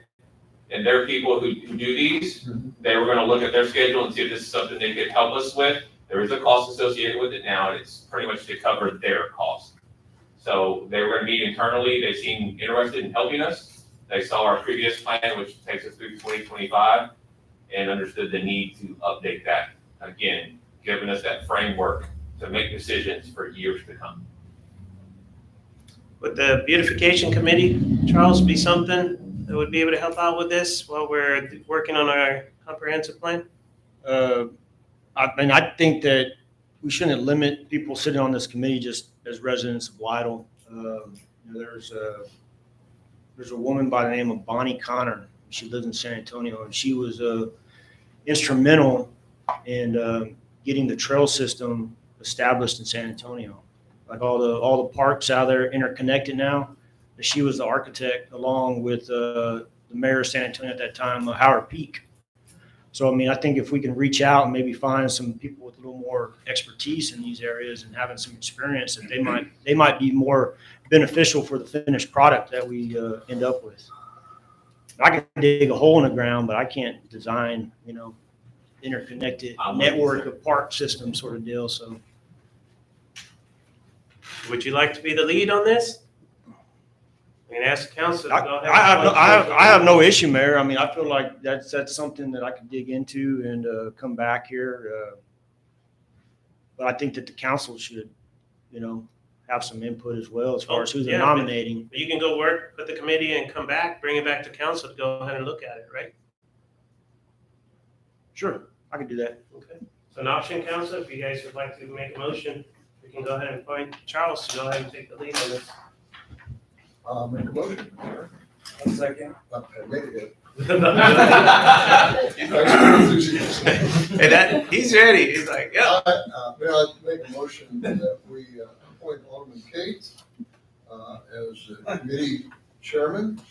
and their people who do these. They were gonna look at their schedule and see if this is something they could help us with. There is a cost associated with it now, and it's pretty much to cover their cost. So they were gonna meet internally. They seemed interested in helping us. They saw our previous plan, which takes us through 2025, and understood the need to update that. Again, giving us that framework to make decisions for years to come. Would the beautification committee, Charles, be something that would be able to help out with this while we're working on our comprehensive plan? I think that we shouldn't limit people sitting on this committee just as residents of Lytle. There's a woman by the name of Bonnie Connor. She lives in San Antonio, and she was instrumental in getting the trail system established in San Antonio. Like all the parks out there interconnected now. She was the architect along with the mayor of San Antonio at that time, Howard Peak. So, I think if we can reach out and maybe find some people with a little more expertise in these areas and having some experience, that they might be more beneficial for the finished product that we end up with. I can dig a hole in the ground, but I can't design, interconnected network of park system sort of deal. So, Would you like to be the lead on this? I can ask council to go ahead. I have no issue, Mayor. I feel like that's something that I could dig into and come back here. But I think that the council should, have some input as well as far as who they're nominating. But you can go work with the committee and come back, bring it back to council to go ahead and look at it, right? Sure, I can do that. Okay. So an option, council, if you guys would like to make a motion, we can go ahead and appoint Charles to go ahead and take the lead on this. Make a motion. A second. I made it. Hey, he's ready. He's like, yeah. May I make a motion that we appoint Alderman Kate as the committee chairman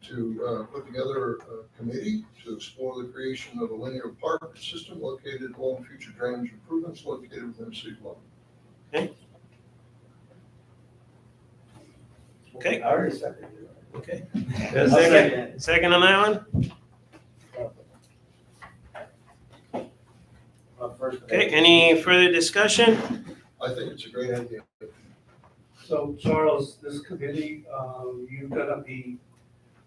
to put together a committee to explore the creation of a linear park system located along future drainage improvements located within city limits. Okay. I already seconded it. Okay. I'll second it. Second on that one? Okay, any further discussion? I think it's a great idea. So Charles, this committee, you're gonna be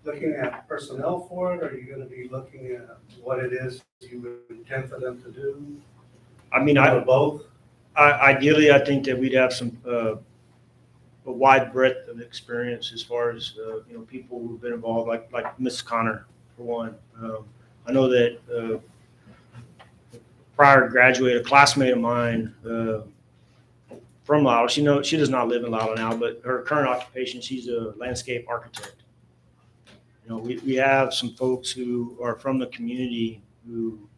looking at personnel for it, or are you gonna be looking at what it is you would intend for them to do? Or both? Ideally, I think that we'd have some a wide breadth of experience as far as people who've been involved, like Miss Connor for one. I know that prior graduate, a classmate of mine from Lytle, she does not live in Lytle now, but her current occupation, she's a landscape architect. We have some folks who are from the community who,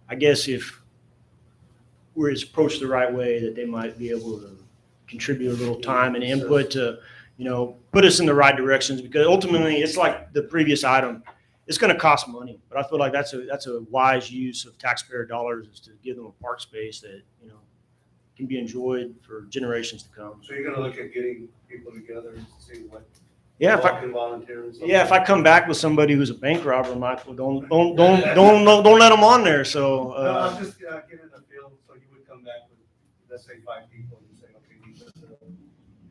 I guess if where it's approached the right way, that they might be able to contribute a little time and input to, put us in the right directions, because ultimately it's like the previous item. It's going to cost money, but I feel like that's a wise use of taxpayer dollars, is to give them a park space that, can be enjoyed for generations to come. So you're gonna look at getting people together and see what. Yeah, Can volunteer and stuff? if I come back with somebody who's a bank robber, Michael, don't let them on there. So, No, I'm just getting a feel, so you would come back with, let's say, 5 people and say, okay, these are the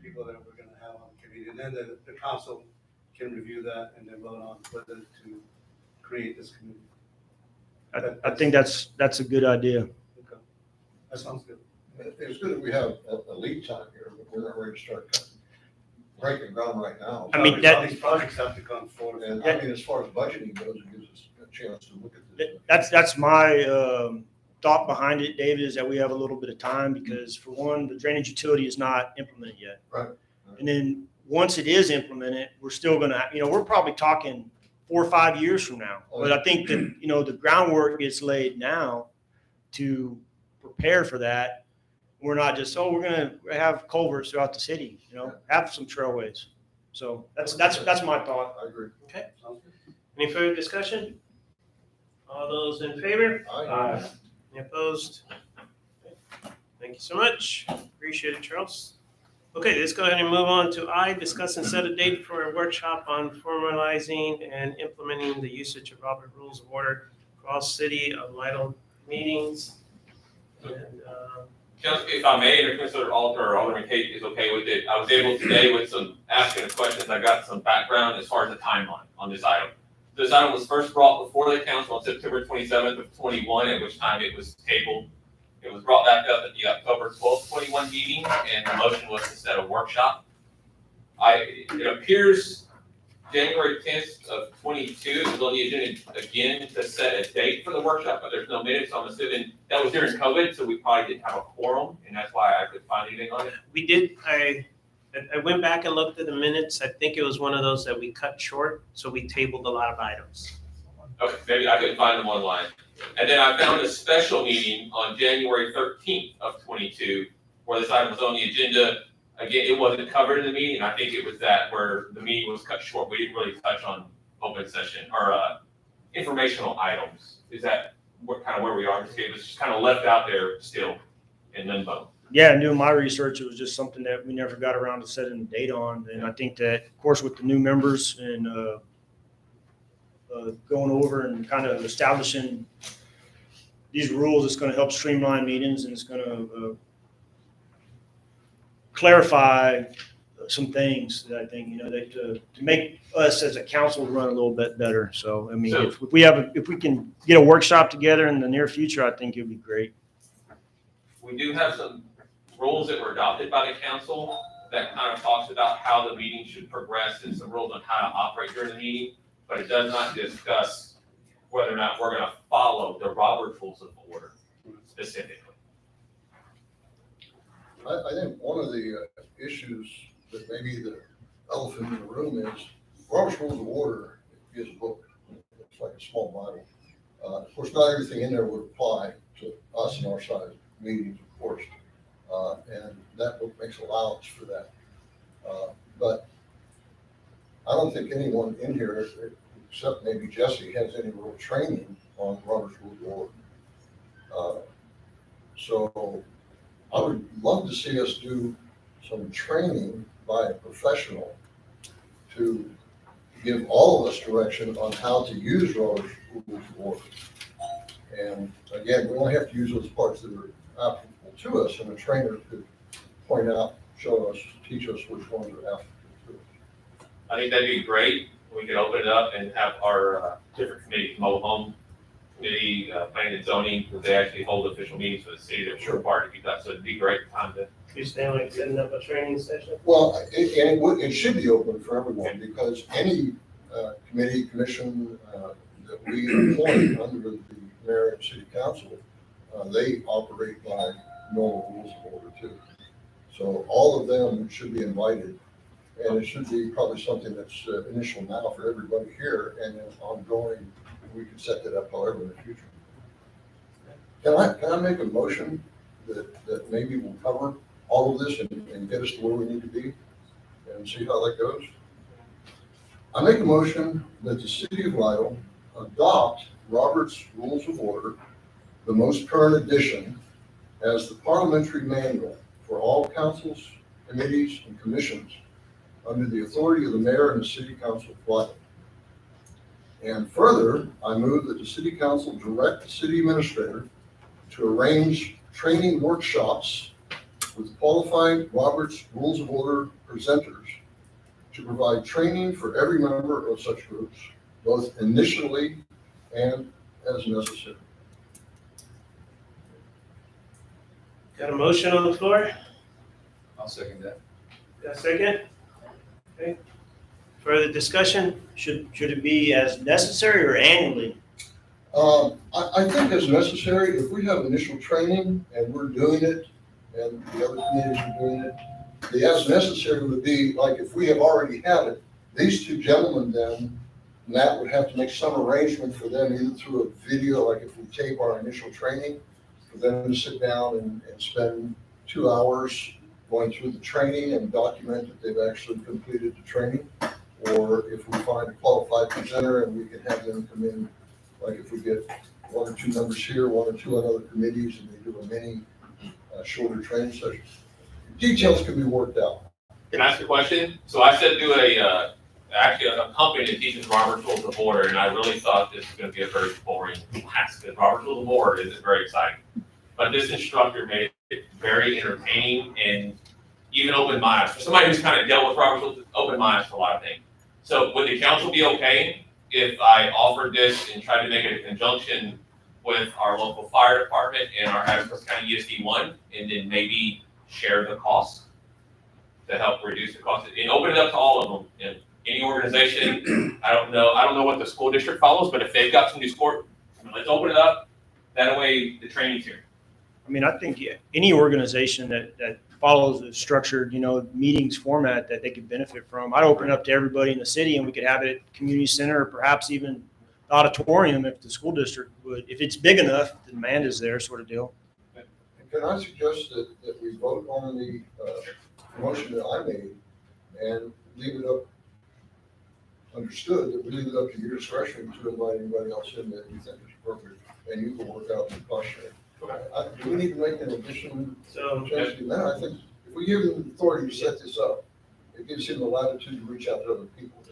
people that we're gonna have on the committee. And then the council can review that and then vote on whether to create this committee. I think that's a good idea. Okay. That sounds good. It's good that we have a lead time here, but we're not ready to start breaking ground right now. I mean, All these projects have to come forward. And I mean, as far as budgeting goes, it gives us a chance to look at this. That's my thought behind it, David, is that we have a little bit of time, because for one, the drainage utility is not implemented yet. Right. And then once it is implemented, we're still going to, we're probably talking 4 or 5 years from now. But I think that, the groundwork gets laid now to prepare for that. We're not just, we're going to have culverts throughout the city, have some trailways. So that's my thought. I agree. Okay. Any further discussion? All those in favor? Aye. Any opposed? Thank you so much. Appreciate it, Charles. Okay, let's go ahead and move on to I, discuss and set a date for a workshop on formalizing and implementing the usage of Robert Rules of Order across city of Lytle meetings. And, Just if I may, or Commissioner Alter or Alderman Tate is okay with it, I was able today with some asking of questions, I got some background as far as the timeline on this item. This item was first brought before the council on September 27th of 21, at which time it was tabled. It was brought back up at the October 12th, 21 meeting, and the motion was to set a workshop. It appears January 10th of 22 is on the agenda again to set a date for the workshop, but there's no minutes, so I'm assuming that was during COVID, so we probably didn't have a quorum, and that's why I couldn't find anything on it. we did, I went back and looked at the minutes. I think it was one of those that we cut short, so we tabled a lot of items. Okay, maybe I couldn't find them online. And then I found a special meeting on January 13th of 22, where this item was on the agenda. Again, it wasn't covered in the meeting. I think it was that where the meeting was cut short. We didn't really touch on open session or informational items. Is that kind of where we are? It was just kind of left out there still in limbo. Yeah, and doing my research, it was just something that we never got around to setting a date on. And I think that, of course, with the new members and going over and kind of establishing these rules, it's going to help streamline meetings, and it's going to clarify some things that I think, that to make us as a council run a little bit better. So, I mean, if we can get a workshop together in the near future, I think it'd be great. We do have some rules that were adopted by the council that kind of talks about how the meeting should progress and some rules on how to operate during the meeting, but it does not discuss whether or not we're going to follow the Robert's Rules of Order specifically. I think one of the issues that maybe the elephant in the room is Robert's Rules of Order is a book. It's like a small Bible. Of course, not everything in there would apply to us and our size meetings, of course. And that book makes allowance for that. But I don't think anyone in here, except maybe Jesse, has any real training on Robert's Rules of Order. So I would love to see us do some training by a professional to give all of us direction on how to use Robert's Rules of Order. And again, we only have to use those parts that are applicable to us, and a trainer could point out, show us, teach us which ones are applicable to us. I think that'd be great. We could open it up and have our different committees, mobile home committee, planning and zoning, because they actually hold official meetings for the city. They're required to keep that, so it'd be a great time to. You stand like setting up a training session? Well, it should be open for everyone, because any committee, commission that we appoint under the mayor and city council, they operate by normal rules of order too. So all of them should be invited, and it should be probably something that's initial now for everybody here, and then ongoing. We can set that up however in the future. Can I make a motion that maybe will cover all of this and get us to where we need to be and see how that goes. I make a motion that the city of Lidle adopt Robert's Rules of Order, the most current edition, as the parliamentary manual for all councils, committees, and commissions under the authority of the mayor and the city council of Lidle. And further, I move that the city council direct the city administrator to arrange training workshops with qualified Robert's Rules of Order presenters to provide training for every member of such groups, both initially and as necessary. Got a motion on the floor? I'll second that. Got a second? Okay. Further discussion? Should it be as necessary or annually? I think as necessary, if we have initial training and we're doing it and the other communities are doing it, the as necessary would be like if we have already had it, these two gentlemen then, Matt would have to make some arrangement for them either through a video, like if we tape our initial training, for them to sit down and spend 2 hours going through the training and document that they've actually completed the training. Or if we find a qualified presenter and we can have them come in, like if we get 1 or 2 members here, 1 or 2 on other committees, and they do a mini shorter training session. Details can be worked out. Can I ask a question? So I said do actually a company that teaches Robert's Rules of Order, and I really thought this was going to be a very boring class, because Robert's Rules of Order isn't very exciting. But this instructor made it very entertaining and even opened my eyes. For somebody who's kind of dealt with Robert's Rules, opened my eyes to a lot of things. So would the council be okay if I offered this and tried to make it a conjunction with our local fire department and our Harrisburg County ESD1, and then maybe share the cost to help reduce the cost and open it up to all of them? And any organization, I don't know what the school district follows, but if they've got some new sport, let's open it up. That way the training's here. I mean, I think any organization that follows a structured, meetings format that they could benefit from, I'd open it up to everybody in the city, and we could have it at community center, or perhaps even the auditorium if the school district would, if it's big enough, the demand is there, sort of deal. Can I suggest that we vote on the motion that I made and leave it up, understood that we leave it up to your discretion to invite anybody else in that you think is appropriate, and you can work out the cost sharing. Do we need to make an addition So, change to that? I think if we give them the authority to set this up, it gives him the latitude to reach out to other people.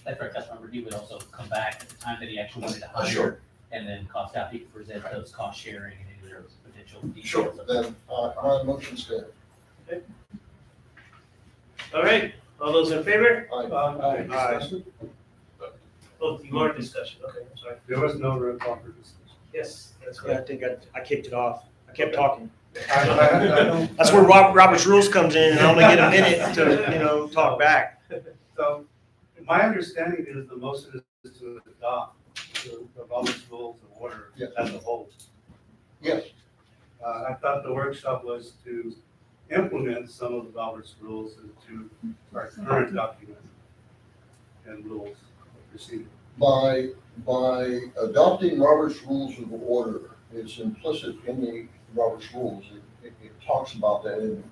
That's right, Councilmember, he would also come back at the time that he actually wanted to hire. Sure. And then cost out, he could present those cost sharing and any of those potential Sure, details. then my motion stands. all right, all those in favor? Discussion? Oh, more discussion, okay, I'm sorry. There was no room for discussion. Yes, that's Yeah, I right. think I kicked it off. I kept talking. I don't- That's where Robert's Rules comes in, and I only get a minute to, talk back. So, my understanding is the motion is to adopt the Robert's Rules of Order Yes. as a whole. Yes. I thought the workshop was to implement some of the Robert's Rules into our current document and rules of procedure. By adopting Robert's Rules of Order, it's implicit in the Robert's Rules. It talks about that, and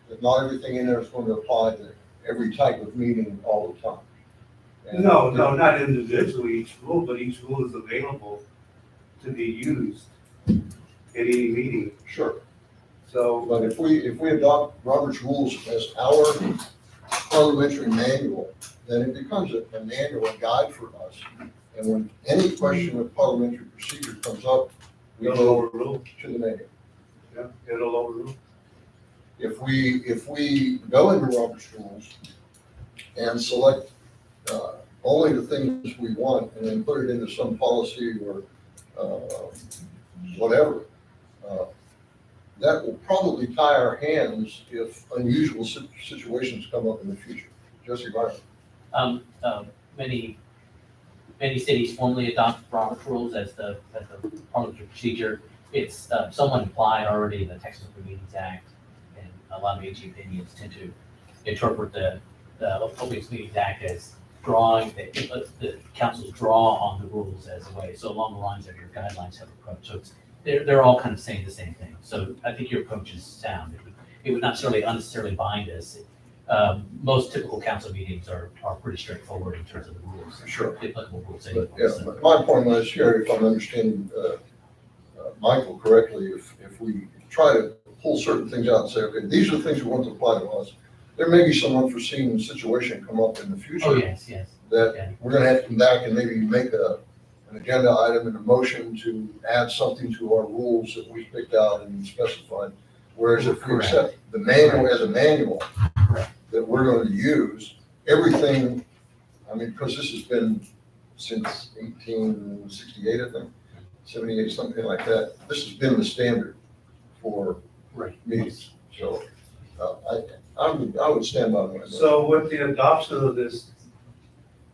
that not everything in there is going to apply to every type of meeting all the time. And No, not individually each rule, but each rule is available to be used in any meeting. Sure. So, But if we adopt Robert's Rules as our parliamentary manual, then it becomes a manual, a guide for us. And when any question of parliamentary procedure comes up, we it'll go overrule. to the manual. Yeah, it'll overrule. If we go into Robert's Rules and select only the things we want and then put it into some policy or whatever, that will probably tie our hands if unusual situations come up in the future. Jesse Byron. Many cities formally adopt Robert's Rules as the parliamentary procedure. It's somewhat implied already in the Texas Open Meetings Act, and a lot of AG opinions tend to interpret the Open Meetings Act as drawing, the councils draw on the rules as a way, so along the lines of your guidelines have approach. So they're all kind of saying the same thing. So I think your approach is sound. It would not unnecessarily bind us. Most typical council meetings are pretty straightforward in terms of the rules. Sure. The applicable rules But, anyway. yeah, So- my point was here, if I'm understanding, Michael correctly, if we try to pull certain things out and say, okay, these are the things we want to apply to us, there may be some unforeseen situation come up in the future. Oh, yes. That we're gonna have to come back and maybe make an agenda item and a motion to add something to our rules that we picked out and specified. Whereas if we accept the manual as a manual that we're going to use, everything, I mean, because this has been since 1868, I think, 78, something like that. This has been the standard for meetings. So I would stand by my. So with the adoption of this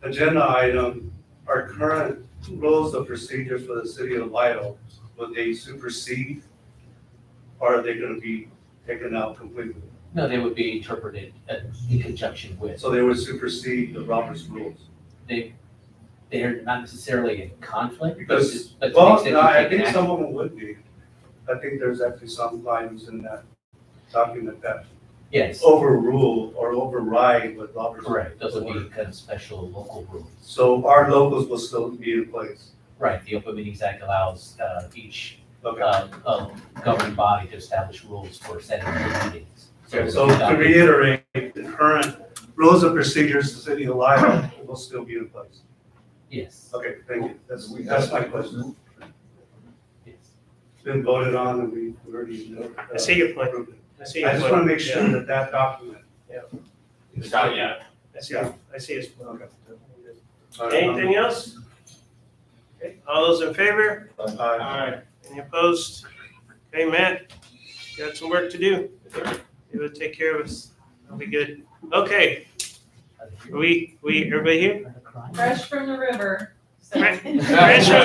agenda item, our current rules of procedures for the city of Lido, would they supersede? Or are they gonna be taken out completely? No, they would be interpreted in conjunction with. So they would supersede the Robert's rules? They're not necessarily in conflict, Because, but to the well, extent no, you I take think an some of them would be. I think there's actually some lines in that document that Yes. overrule or override what Robert's. Correct, those would rules be kind of special local rules. So our locals will still be in place. Right, the Open Meetings Act allows each Okay. governing body to establish rules for setting the meetings. Okay, so to reiterate, the current rules of procedures, the city of Lido will still be in place. Yes. Okay, thank you. That's my question. Yes. It's been voted on and we already. I see your point. approved it. I see your I just point. want to make sure Yeah. that that document. Yeah. is- Yeah. I see his point. Okay. Anything else? Okay, all those in favor? Aye. Alright, any opposed? Okay, Matt, got some work to do. You will take care of us. That'll be good. Okay, everybody here? Fresh from the river. So- Fresh from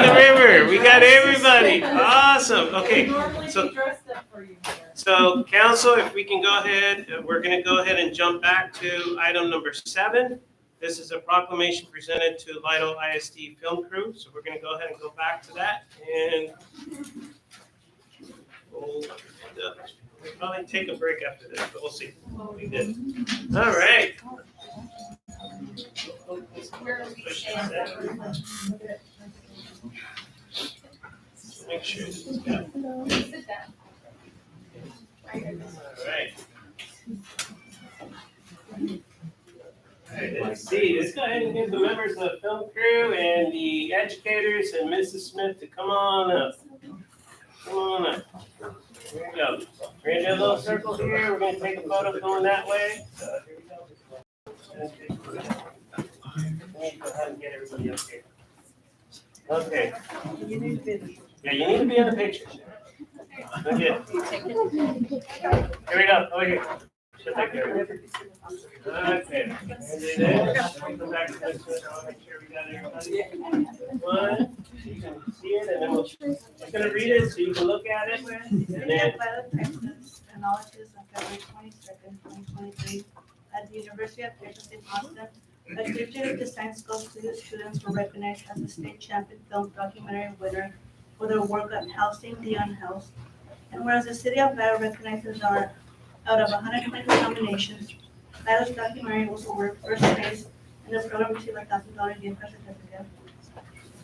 the river, we got everybody. Awesome, okay. Normally So- be dressed up for you. So council, if we can go ahead, we're gonna go ahead and jump back to item number 7. This is a proclamation presented to Lido ISD Film Crew, so we're gonna go ahead and go back to that and we'll probably take a break after this, but we'll see. We did. All right. Make sure this is good. All right. All right, let's see, let's go ahead and get the members of the film crew and the educators and Mrs. Smith to come on up. Come on up. Here we go. We're gonna do a little circle here, we're gonna take a photo going that way. So here we go. Let me go ahead and get everybody up here. Okay. Yeah, you need to be in the picture. Okay. Here we go, over here. Should take care of it. Okay. Come back to this one. I'll make sure we got everybody. One, so you can see it, and then we'll, I'm gonna read it so you can look at it, and then. Acknowledges on February 22nd, 2023, at the University of Texas in Austin, a 50th Design School students were recognized as the state champion film documentary winner for their work on housing the unhoused. And whereas the city of Lido recognizes our, out of 120 nominations, Lido's documentary was awarded first place, and the program received a $1,000 gift card certificate.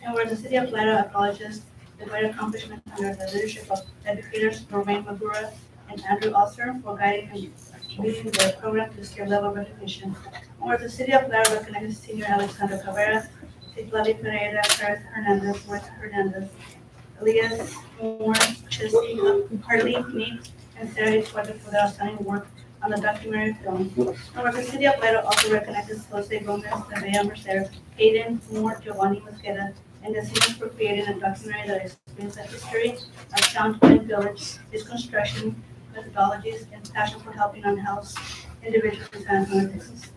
And whereas the city of Lido acknowledges the great accomplishment under the leadership of educators Lorraine Magura and Andrew Osler for guiding and leading the program to this year level of recognition. Whereas the city of Lido recognizes Senior Alexander Cabrera, Citlali Pereira, Paris Hernandez, Rosa Hernandez, Elias Moore, Chesney, Harley, Meek, and Sarah Ecuador for their outstanding work on the documentary film. Whereas the city of Lido also recognizes Jose Gomez, Nevaeh Mercer, Hayden Moore, Giovanni Mosqueda, and the seniors for creating a documentary that explains the history of Sound Point Village, its construction, methodologies, and passion for helping unhoused individuals in San Antonio, Texas.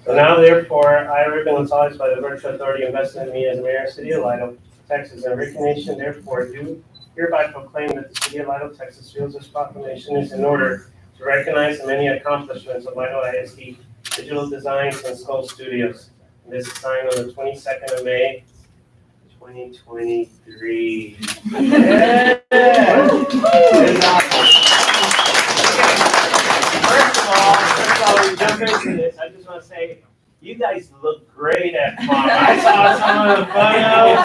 So now therefore, I, Ruben Gonzalez, by the virtue authority invested in me as mayor of the city of Lido, Texas, and Rican Nation, therefore do hereby proclaim that the city of Lido, Texas feels this proclamation is in order to recognize the many accomplishments of Lido ISD Digital Designs and Skull Studios. And this is signed on the 22nd of May, 2023. Yeah. It's awesome. First of all, we jump into this. I just want to say, you guys look great at prom. I saw some of the photos.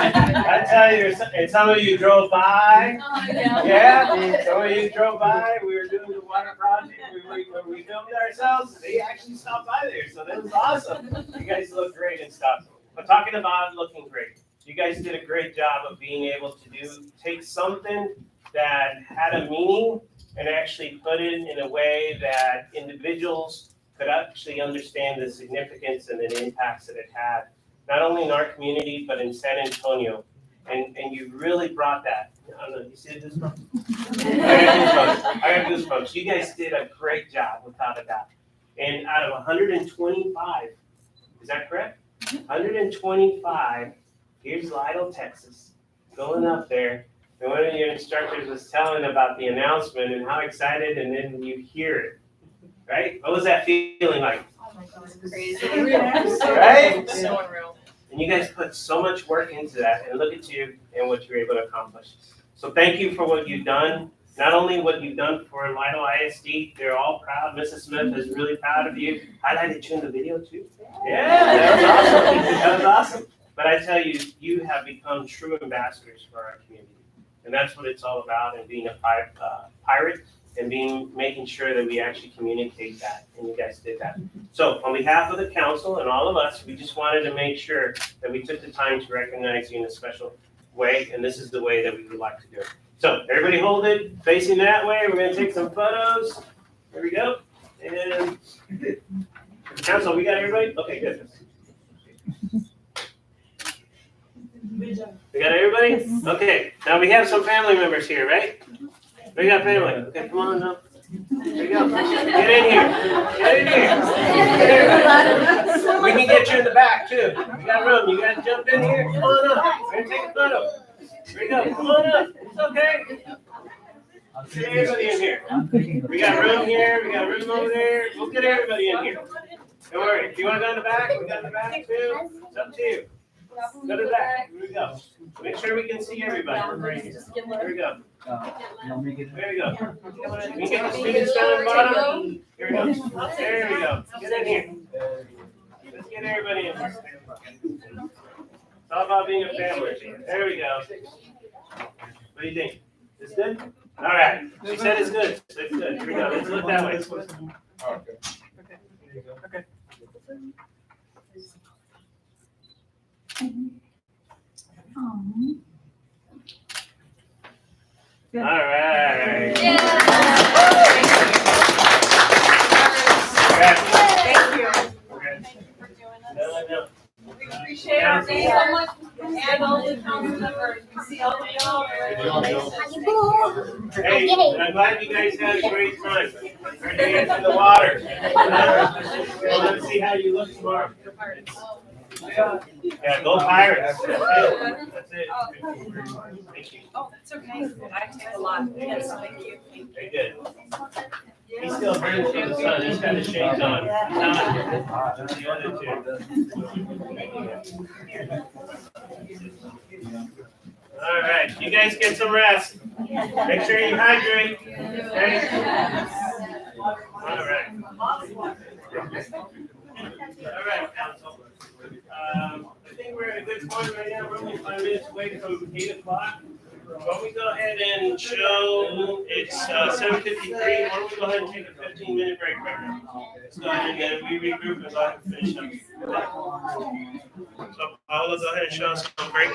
I tell you, and some of you drove by. Yeah, some of you drove by. We were doing the water project. We filmed ourselves. They actually stopped by there, so that was awesome. You guys look great and stuff. But talking about looking great, you guys did a great job of being able to take something that had a meaning and actually put it in a way that individuals could actually understand the significance and the impacts that it had, not only in our community, but in San Antonio. And you really brought that. I don't know, you see this one? I got goosebumps. You guys did a great job, without a doubt. And out of 125, is that correct? 125, here's Lytle, Texas, going up there. And one of your instructors was telling about the announcement and how excited, and then you hear it, right? What was that feeling like? Oh my God, it's crazy. Right? So unreal. And you guys put so much work into that, and look at you and what you're able to accomplish. So thank you for what you've done. Not only what you've done for Lytle ISD, they're all proud. Mrs. Smith is really proud of you. Highlighted you in the video too. Yeah, that was awesome. That was awesome. But I tell you, you have become true ambassadors for our community. And that's what it's all about, and being a pirate and making sure that we actually communicate that, and you guys did that. So on behalf of the council and all of us, we just wanted to make sure that we took the time to recognize you in a special way, and this is the way that we would like to do it. So everybody hold it, facing that way. We're gonna take some photos. There we go. And council, we got everybody? Okay, good. We got everybody? Okay, now we have some family members here, right? We got family. Okay, come on up. There you go. Get in here. Get in here. Get in here. We can get you in the back too. We got room. You guys jump in here. Come on up. We're gonna take a photo. Here we go. Come on up. It's okay. Get everybody in here. We got room here. We got room over there. We'll get everybody in here. Don't worry. If you want to go in the back, we got in the back too. It's up to you. Go to the back. Here we go. Make sure we can see everybody. Here we go. There we go. Can you get the students down at the bottom? Here we go. There we go. Get in here. Let's get everybody in here. It's all about being a family. There we go. What do you think? It's good? All right. She said it's good. It's good. Here we go. Let's look that way. Okay. All right. Thank you. No. We appreciate it. Thank you so much. And all the council members. We see all of y'all. Hey, I'm glad you guys had a great time. Turn your hands in the water. Let's see how you look tomorrow. Yeah, go Pirates. That's it. Thank you. Oh, that's okay. I take a lot. Yes, thank you. Very good. He still burns through the sun. He's got his shades on. Not the other two. All right, you guys get some rest. Make sure you hydrate. Okay? All right. All right, council. I think we're at a good point right now. We're only 5 minutes away from 8 o'clock. Why don't we go ahead and show it's 7:53. Why don't we go ahead and take a 15-minute break right now? Let's go ahead and then we regroup and go ahead and finish up. So Paula, go ahead and show us some break.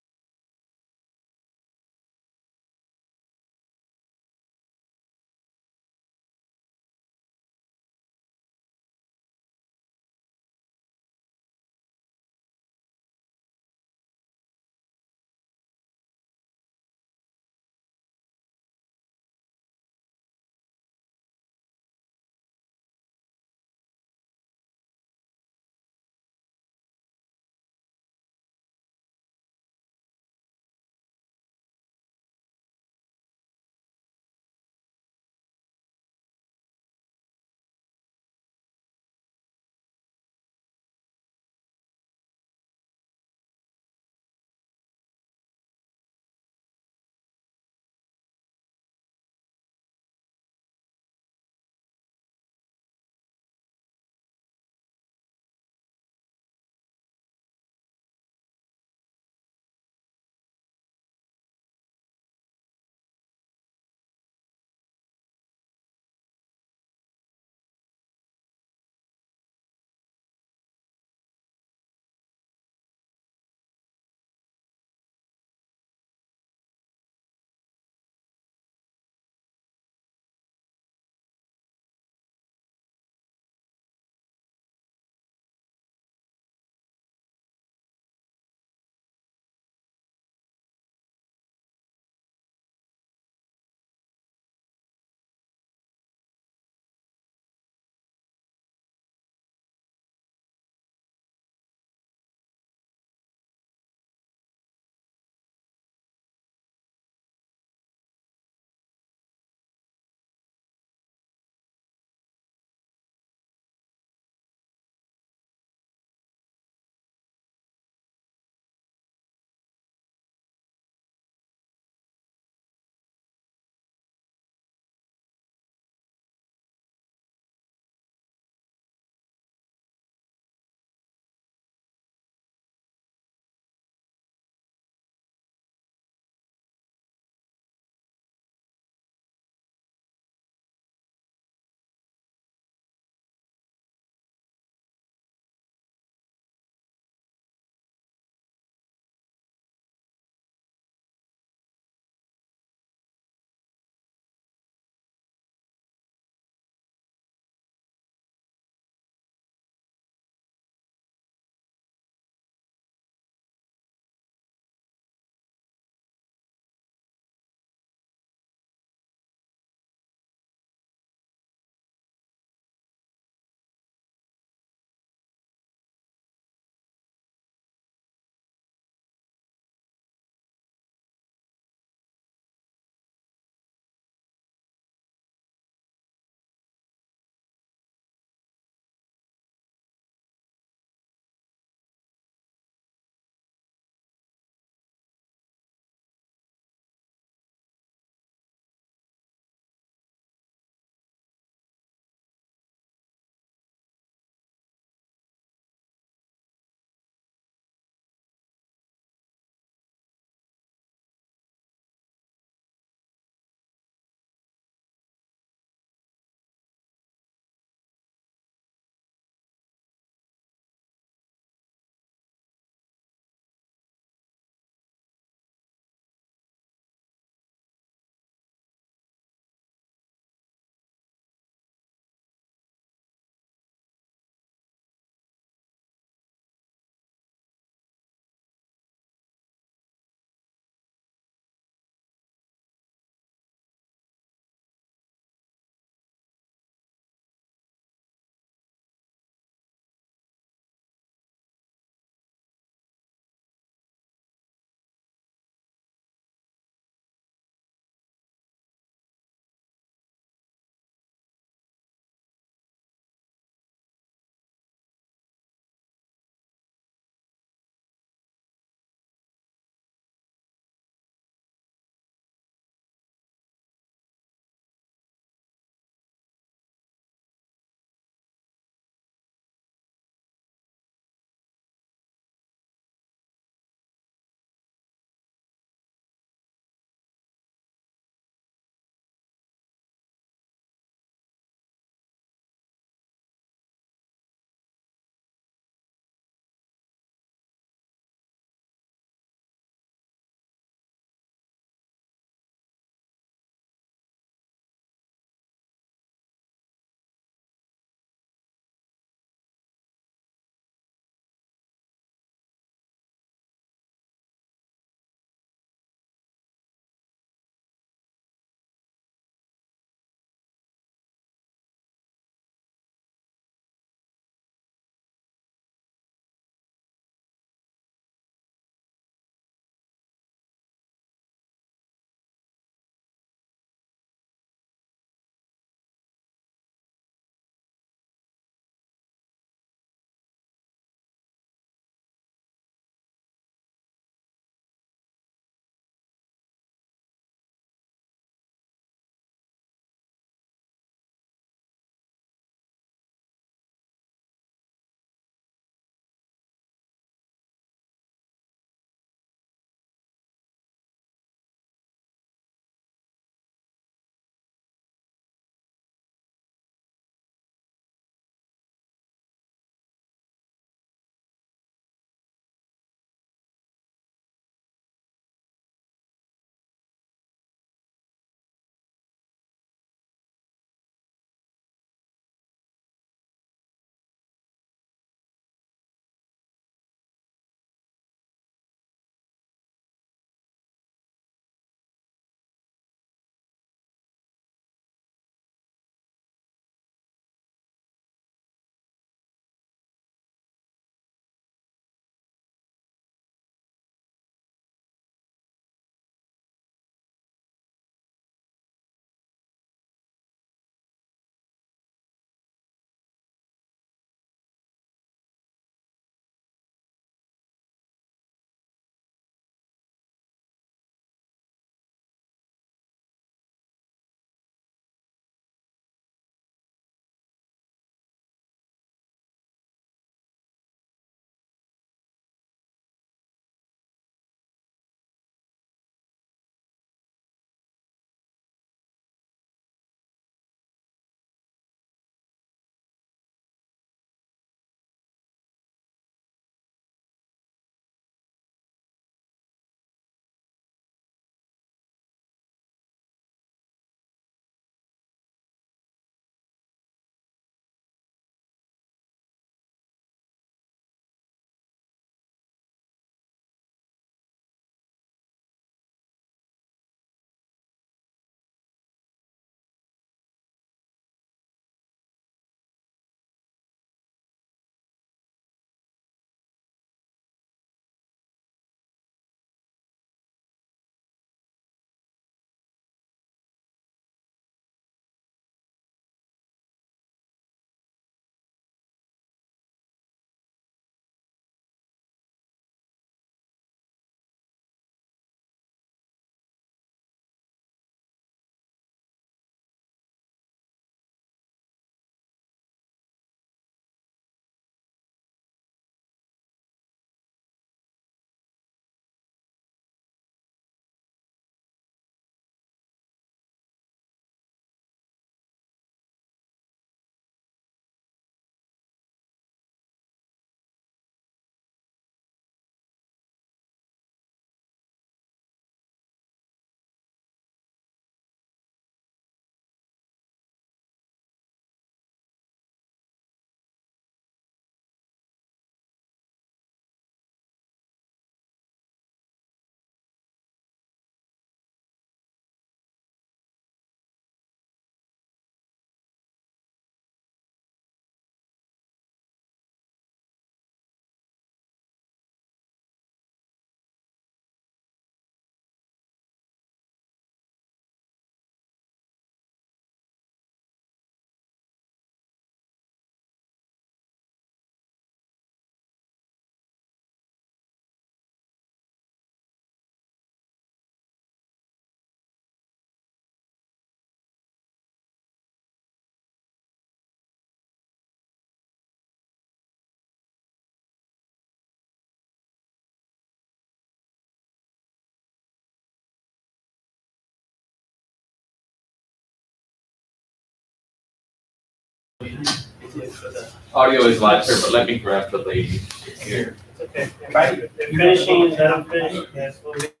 Audio is live here, but let me grab the lady here. Okay. They're finishing, let them finish. Yes, we'll get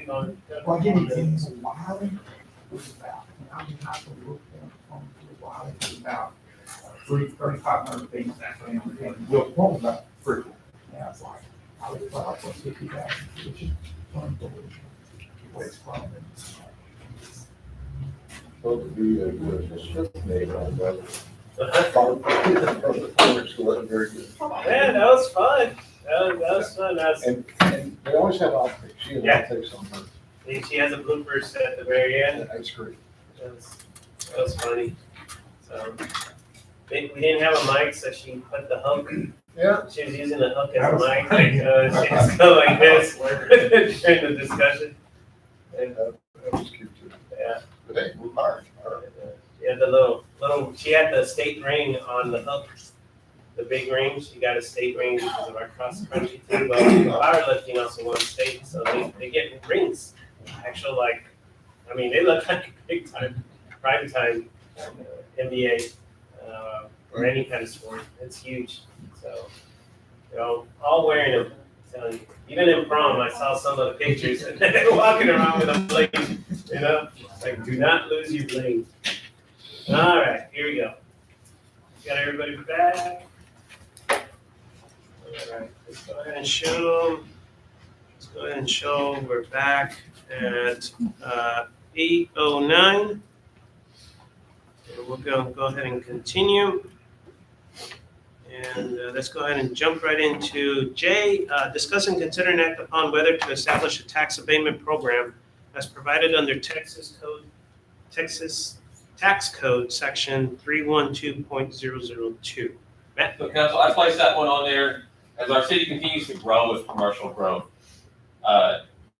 going. Well, again, it's Wiley was about, I mean, I can look on Wiley was about 3,500 feet. And Will Point was about 3. Now it's like, I was about 50,000, which is unbelievable. Where it's from. Well, to be a good name on that. Very good. Man, that was fun. That was fun. And they always have outtakes. She has Yeah. outtakes on her. She has a blooper set at the very end. That's great. That was funny. So, we didn't have a mic, so she put the hook. Yeah. She was using the hook as That a was mic. funny. So she just go like this during the discussion. And, That was cute too. yeah. But hey, we're hard. Yeah, the little, she had the state ring on the hook, the big ring. She got a state ring because of our cross country team. But powerlifting also won state, so they get rings. Actual, like, I mean, they look like big time, prime time NBA or any kind of sport. It's huge. So, you know, all wearing them. I'm telling you. Even in prom, I saw some of the pictures and they're walking around with a bling. You know, like, do not lose your bling. All right, here we go. Got everybody back. All right, let's go ahead and show. Let's go ahead and show we're back at 8:09. We'll go ahead and continue. And let's go ahead and jump right into J, discuss and consider and act upon whether to establish a tax abatement program as provided under Texas Tax Code Section 312.002. Matt? So council, I placed that one on there. As our city continues to grow with commercial growth,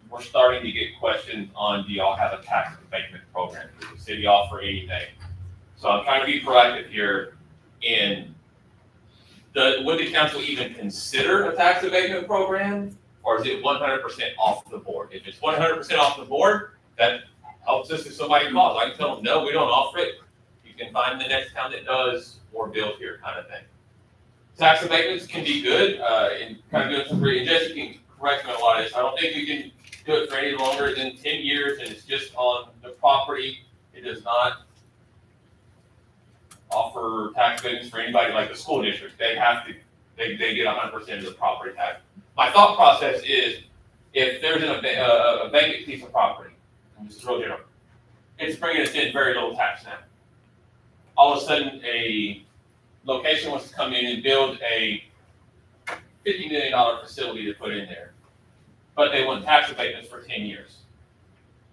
we're starting to get questions on, do y'all have a tax abatement program? Does the city offer anything? So I'm trying to be proactive here in would the council even consider a tax abatement program? Or is it 100% off the board? If it's 100% off the board, that helps us if somebody calls. I can tell them, no, we don't offer it. You can find the next town that does or build here kind of thing. Tax abatements can be good and kind of doing some and Jesse can correct me on a lot of this. I don't think we can do it for any longer than 10 years and it's just on the property. It does not offer tax abatements for anybody like the school district. They have to, they get 100% of the property tax. My thought process is if there's a vacant piece of property, and this is real general, it's bringing us in very little tax now. All of a sudden, a location wants to come in and build a $50 million facility to put in there, but they want tax abatements for 10 years.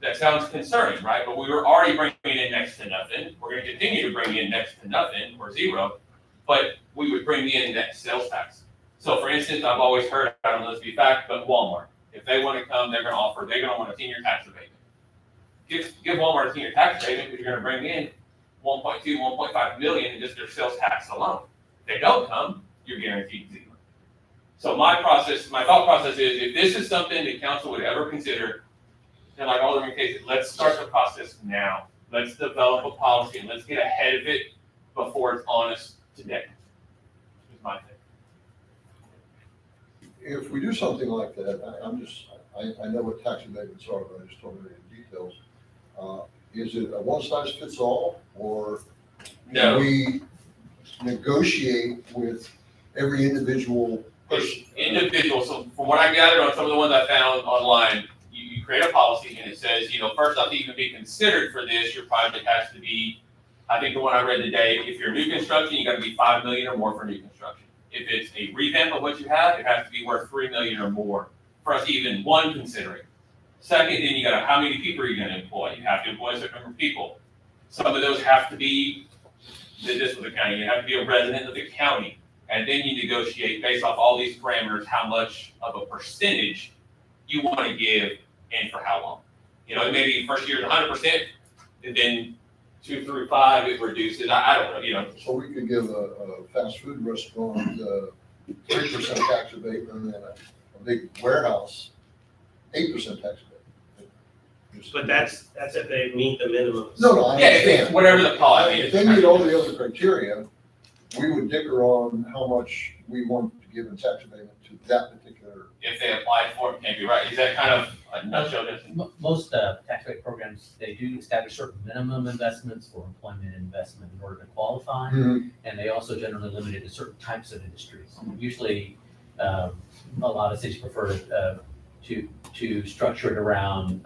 That sounds concerning, right? But we were already bringing in next to nothing. We're going to continue to bring in next to nothing or zero, but we would bring in net sales tax. So for instance, I've always heard, I don't know this to be fact, but Walmart, if they want to come, they're going to want a 10-year tax abatement. Give Walmart a 10-year tax abatement because you're going to bring in 1.2, 1.5 million in just their sales tax alone. If they don't come, you're guaranteed zero. So my thought process is, if this is something the council would ever consider, then like Alderman Case, let's start the process now. Let's develop a policy and let's get ahead of it before it's on us today. Is my thing. If we do something like that, I know what tax abatements are, but I just don't know any details. Is it a one size fits all, or No. do we negotiate with every individual person? Individual, so from what I gathered on some of the ones I found online, you create a policy and it says, first off, to even be considered for this, your project has to be, I think the one I read today, if you're new construction, you gotta be 5 million or more for new construction. If it's a revamp of what you have, it has to be worth 3 million or more for us to even consider it. Second, then you gotta, how many people are you gonna employ? You have to employ a certain number of people. Some of those have to be, this was the county, you have to be a resident of the county. And then you negotiate based off all these parameters, how much of a percentage you wanna give and for how long. Maybe first year is 100%, and then 2 through 5, it reduces, I don't know, So we could give a fast food restaurant 3% tax abatement and a big warehouse 8% tax abatement. just. But that's if they meet the minimums. No, I Yeah, if understand. it's whatever the policy If is. they meet all the other criteria, we would dicker on how much we want to give in tax abatement to that particular. If they applied for it, maybe, right? Is that kind of a nutshell? Most tax rate programs, they do establish certain minimum investments for employment investment in order to qualify. And they also generally limit it to certain types of industries. Usually, a lot of cities prefer to structure it around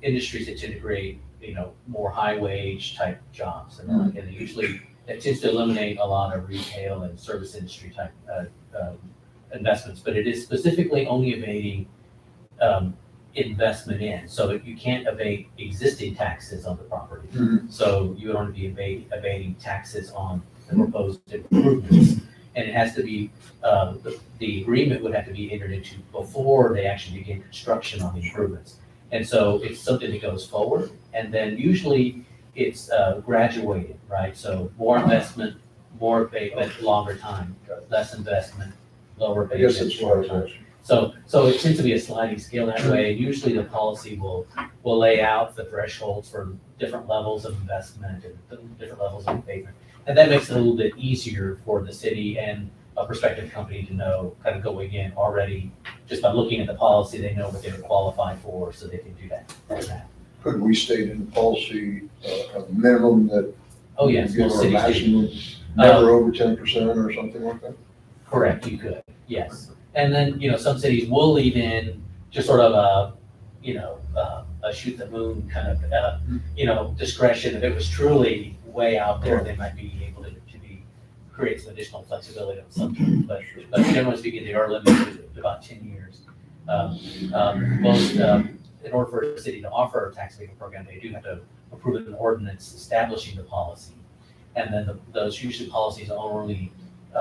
industries that tend to create, more high wage type jobs. And they usually, it tends to eliminate a lot of retail and service industry type investments, but it is specifically only abating investment in. So you can't abate existing taxes on the property. So you would only be abating taxes on the proposed improvements. And it has to be, the agreement would have to be entered into before they actually begin construction on the improvements. And so it's something that goes forward, and then usually it's graduated, right? So more investment, more abatement, longer time, less investment, lower I guess abatement, that's what I was shorter time. asking. So it tends to be a sliding scale that way. Usually the policy will lay out the thresholds for different levels of investment and different levels of abatement. And that makes it a little bit easier for the city and a prospective company to know, kind of going in already, just by looking at the policy, they know what they would qualify for, so they can do that. Could we state in the policy a minimum that? Oh, yes, we give most our cities do. maximum, never over 10% or something like that? Correct, you could, yes. And then, some cities will leave in just sort of a shoot the moon kind of, discretion. If it was truly way out there, they might be able to create some additional flexibility on something. But generally speaking, they are limited to about 10 years. In order for a city to offer a tax abatement program, they do have to approve an ordinance establishing the policy. And then those usually policies are only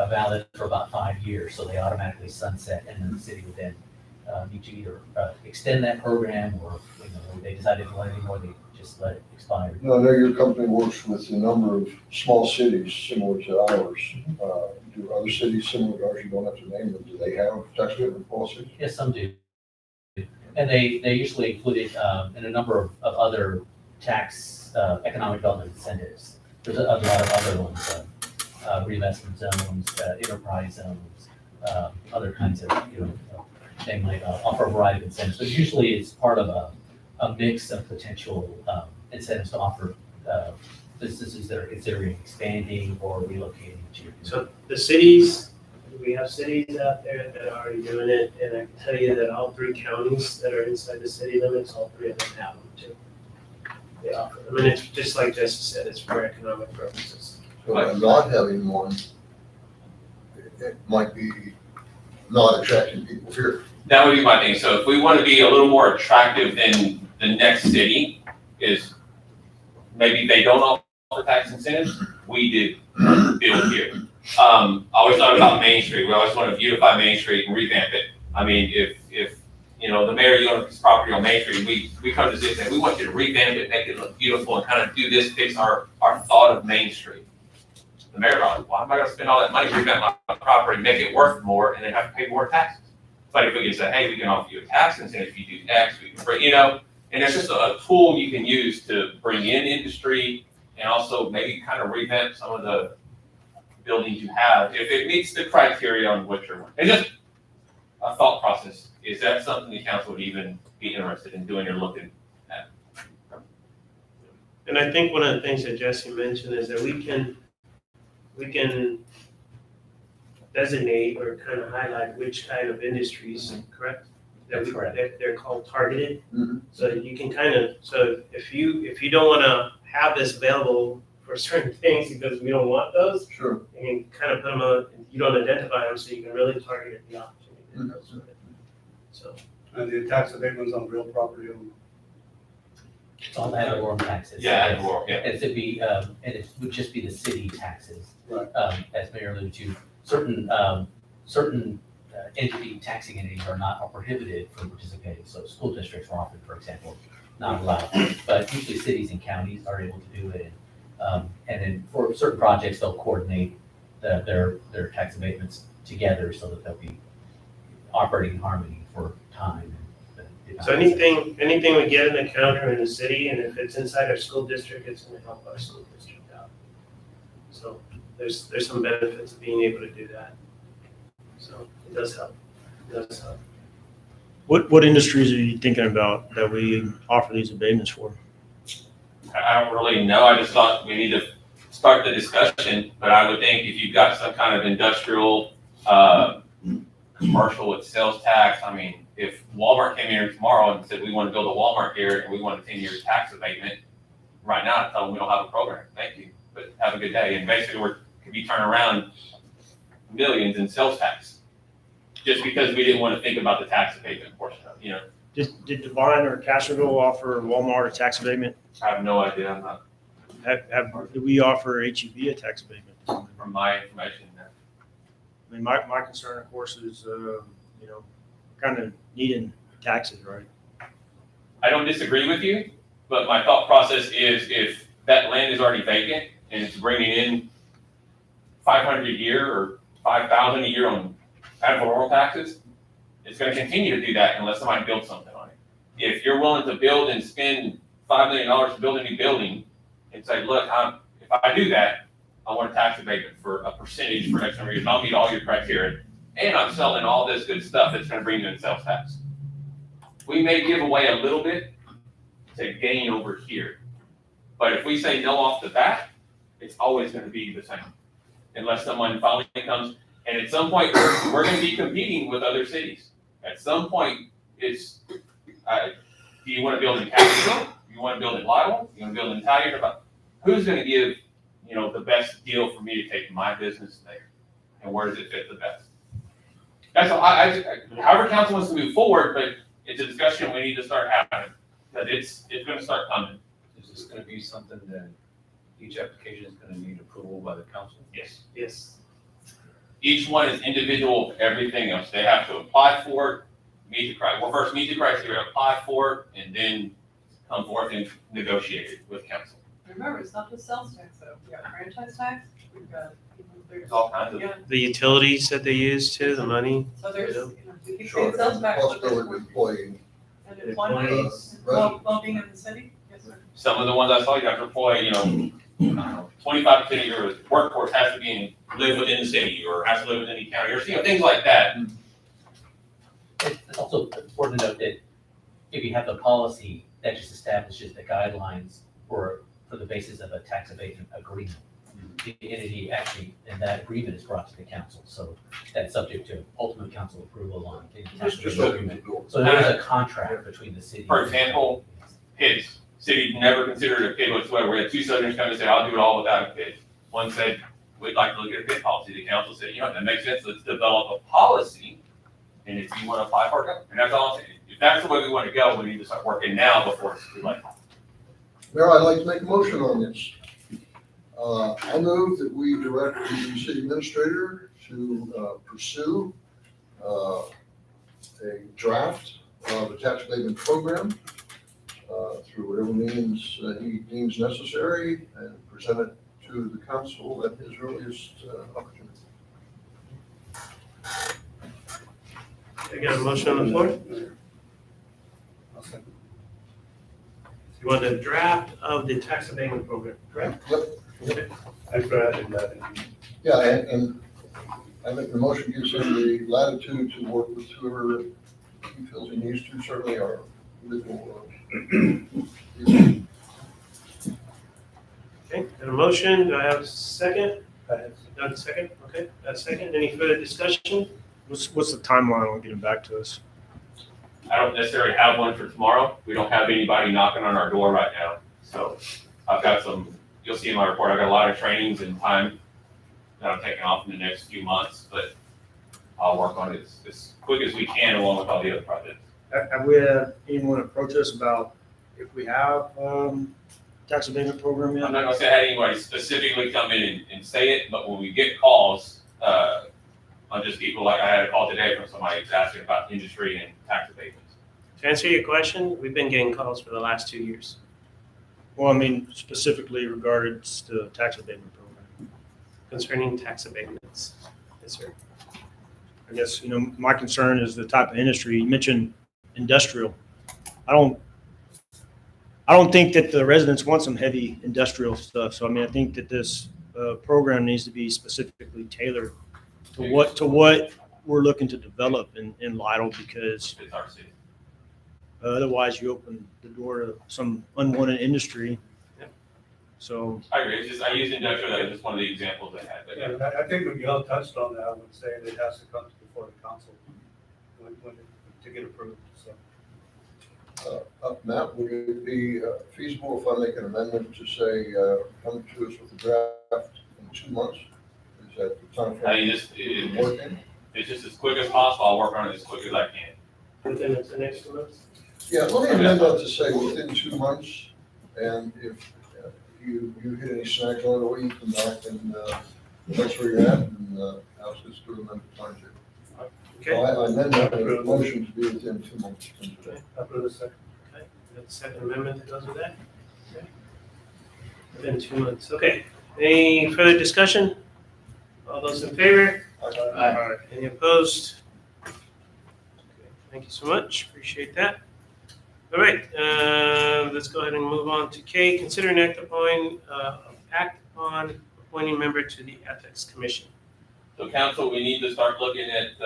valid for about 5 years, so they automatically sunset, and then the city would then need to either extend that program, or if they decided to let it anymore, they just let it expire. Now, I know your company works with a number of small cities similar to ours. Do other cities similar to ours, you don't have to name them, do they have tax abatement policies? Yes, some do. And they usually include it in a number of other tax economic development incentives. There's a lot of other ones, reinvestment zones, enterprise zones, other kinds of, they might offer a variety of incentives. But usually it's part of a mix of potential incentives to offer businesses that are considering expanding or relocating to your. So the cities, we have cities out there that are already doing it, and I can tell you that all 3 counties that are inside the city limits, all 3 of them have them too. They offer them, and it's just like Jesse said, it's for economic purposes. So by not having one, it might be not attracting people here. That would be my thing. So if we want to be a little more attractive than the next city, is maybe they don't offer tax incentives, we did build here. I always thought about Main Street. We always want to beautify Main Street and revamp it. I mean, if the mayor, you own this property on Main Street, we come to this and we want you to revamp it, make it look beautiful, and kind of do this, fix our thought of Main Street. The mayor, why am I going to spend all that money to revamp my property, make it worth more, and then have to pay more taxes? But if we can say, hey, we can offer you a tax incentive if you do X, we can bring, and it's just a tool you can use to bring in industry and also maybe kind of revamp some of the buildings you have, if it meets the criteria on what you're, it's just a thought process. Is that something the council would even be interested in doing or looking at? And I think one of the things that Jesse mentioned is that we can designate or kind of highlight which kind of industries, correct? That's correct. That they're called targeted. Mhm. So you can kind of, so if you don't want to have this available for certain things because we don't want those, Sure. you can kind of put them on, you don't identify them, so you can really target the opportunity that goes with it. So. And the tax abatements on real property owned. It's all ad valorem taxes. Yeah, ad valorem, yeah. And it'd be, and it would just be the city taxes. Right. As Mayor alluded to, certain taxing entities are prohibited from participating. So school districts are often, for example, not allowed. But usually cities and counties are able to do it. And then for certain projects, they'll coordinate their tax abatements together so that they'll be operating in harmony for time. And So anything we get in the county or in the city, and if it's inside our school district, it's gonna help our school district out. So there's some benefits of being able to do that. So it does help. It does help. What industries are you thinking about that we offer these abatements for? I don't really know. I just thought we need to start the discussion, but I would think if you've got some kind of industrial, commercial with sales tax, I mean, if Walmart came here tomorrow and said, we want to build a Walmart here and we want a 10-year tax abatement, right now, I tell them we don't have a program. Thank you, but have a good day. And basically, could be turning around millions in sales tax just because we didn't want to think about the tax abatement portion of it, you know? Did Divine or Castroville offer Walmart a tax abatement? I have no idea. I'm not, Do we offer HEB a tax abatement? from my information, no. I mean, my concern, of course, is, kind of needing taxes, right? I don't disagree with you, but my thought process is if that land is already vacant and it's bringing in 500 a year or 5,000 a year on ad valorem taxes, it's going to continue to do that unless somebody builds something on it. If you're willing to build and spend $5 million to build a new building and say, look, if I do that, I want a tax abatement for a percentage for X number of years, I'll meet all your criteria, and I'm selling all this good stuff that's going to bring you in sales tax. We may give away a little bit to gain over here. But if we say no off the bat, it's always going to be the same. Unless someone finally comes, and at some point, we're going to be competing with other cities. At some point, it's, do you want to build in Castroville? You want to build in Lytle? You want to build in Talley? Who's going to give, the best deal for me to take my business there? And where does it fit the best? That's all, however council wants to move forward, but it's a discussion we need to start having, because it's going to start coming. Is this gonna be something that each application is gonna need approval by the council? Yes. Yes. Each one is individual of everything else. They have to apply for it, meet the criteria. Well, first meet the criteria, apply for it, and then come forth and negotiate it with council. Remember, it's not just sales tax though. We got franchise tax, we've got, There's all kinds of. yeah, The utilities that they use too, the money. so there's, Yeah. we can Sure, pay sales tax, but there's possibility of employing, and employment, Employees. well, being in the city, yes, sir. Some of the ones I saw, you have to employ, 25% of your workforce has to live within the city or has to live within the county or, things like that. It's also important to note that if you have a policy that just establishes the guidelines for the basis of a tax abatement agreement, the entity actually, and that agreement is brought to the council, so that's subject to ultimate council approval on the tax just abatement open the door. So there's a contract between the city. For example, PIDs. City never considered a PID whatsoever. We had two Southerners come and say, I'll do it all without a PID. One said, we'd like to look at a PID policy. The council said, that makes sense. Let's develop a policy. And if you want to apply for it, go. And that's all I'm saying. If that's the way we want to go, we need to start working now before it's too late. Mayor, I'd like to make a motion on this. I move that we direct the city administrator to pursue a draft of a tax abatement program through whatever means he deems necessary and present it to the council at his earliest opportunity. I got a motion on the floor? You want the draft of the tax abatement program, correct? Yep. Okay. I drafted that. Yeah, and I think the motion gives him the latitude to work with whoever he feels he needs to, certainly our legal. Okay, got a motion, do I have a second? Got a second, okay, got a second, any further discussion? What's the timeline on getting back to us? I don't necessarily have one for tomorrow. We don't have anybody knocking on our door right now. So I've got you'll see in my report, I've got a lot of trainings and time that I'm taking off in the next few months, but I'll work on it as quick as we can along with all the other projects. Have we had anyone approach us about if we have tax abatement program yet? I'm not gonna say I had anybody specifically come in and say it, but when we get calls, on just people, like I had a call today from somebody who's asking about industry and tax abatements. To answer your question, we've been getting calls for the last 2 years. Well, I mean, specifically regards to the tax abatement program. Concerning tax abatements. Yes, sir. I guess, my concern is the type of industry. You mentioned industrial. I don't think that the residents want some heavy industrial stuff. So I mean, I think that this program needs to be specifically tailored to what we're looking to develop in Lytle, because It's our city. otherwise you open the door to some unwanted industry. Yep. So I agree. It's just, I use industrial, that was just one of the examples I had. But Yeah, I think Miguel touched on that, I would say that it has to come before the council to get approved, so. Matt, would it be feasible if I make an amendment to say, come to us with a draft in 2 months? Is that the time I mean, frame working? it's just as quick as possible. I'll work on it as quick as I can. Within the next 2 months? Yeah, let me amend that to say within 2 months, and if you hit any snags along the way, you come back and that's where you're at, and ask us to amend the time table. Okay. So I amend that motion to be within 2 months from today. After the second. Okay, we have the second amendment that goes with that? Okay. Within 2 months, okay. Any further discussion? All those in favor? Aye. Any opposed? Okay, thank you so much, appreciate that. All right, let's go ahead and move on to K, consider an act upon appointing member to the Ethics Commission. So council, we need to start looking at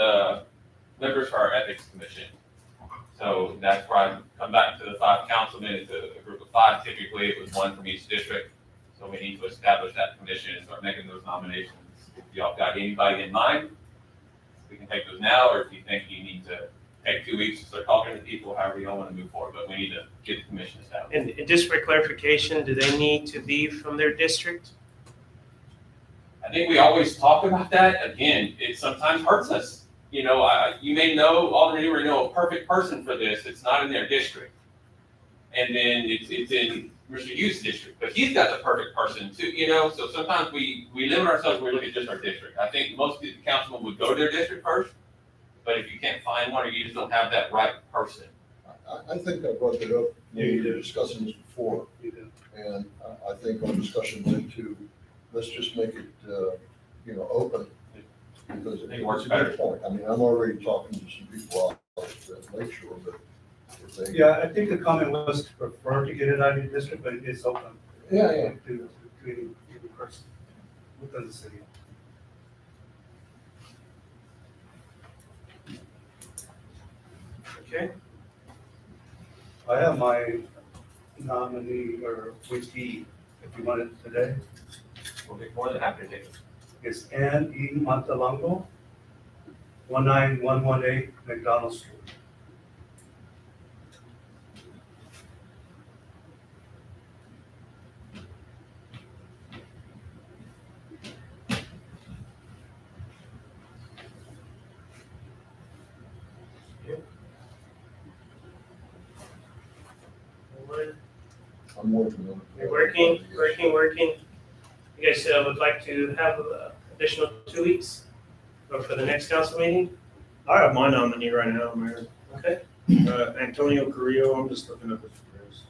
members for our ethics commission. So that's where I come back to the 5 councilmen. It's a group of 5. Typically, it was 1 from each district. So we need to establish that commission and start making those nominations. If y'all got anybody in mind, we can take those now, or if you think you need to take 2 weeks to start talking to people, however y'all want to move forward, but we need to get the commission established. And just for clarification, do they need to be from their district? I think we always talk about that. Again, it sometimes hurts us. You know, you may know, Alderman Newberry know a perfect person for this. It's not in their district. And then it's in Mr. Hughes' district, but he's got the perfect person too, you know? So sometimes we limit ourselves when we look at just our district. I think most of the councilmen would go to their district first, but if you can't find one or you just don't have that right person. I think I brought that up Yeah, when you we were did. discussing this before, You do. and I think our discussion went to, let's just make it, open. Because It works it's a good point. I mean, I'm already talking to some people out at Lake Shore, but if they. Yeah, I think the comment was to prefer to get it out of your district, but it's open. Yeah. To any person within the city. Okay, I have my nominee or appointee, if you want it today. We'll be more than happy to take it. It's Ann E. Montalongo, 19118 McDonald Street. I'm working on it. you're working. You guys would like to have additional 2 weeks for the next council meeting? I have my nominee right now, Mayor. Okay. Antonio Carrillo, I'm just looking up his address.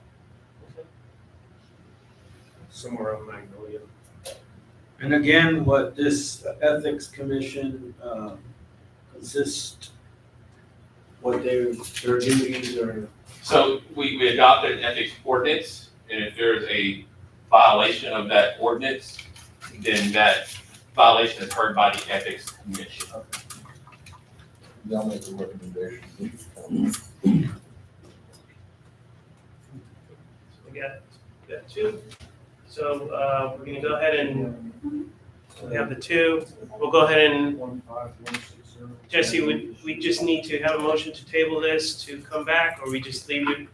Somewhere on Magnolia. And again, what this ethics commission consists, what their duties are. So we adopted an ethics ordinance, and if there's a violation of that ordinance, then that violation is heard by the ethics commission. They'll make a recommendation. We got 2. So we're gonna go ahead and, we have the 2. We'll go ahead and, Jesse, we just need to have a motion to table this to come back, or we just leave it?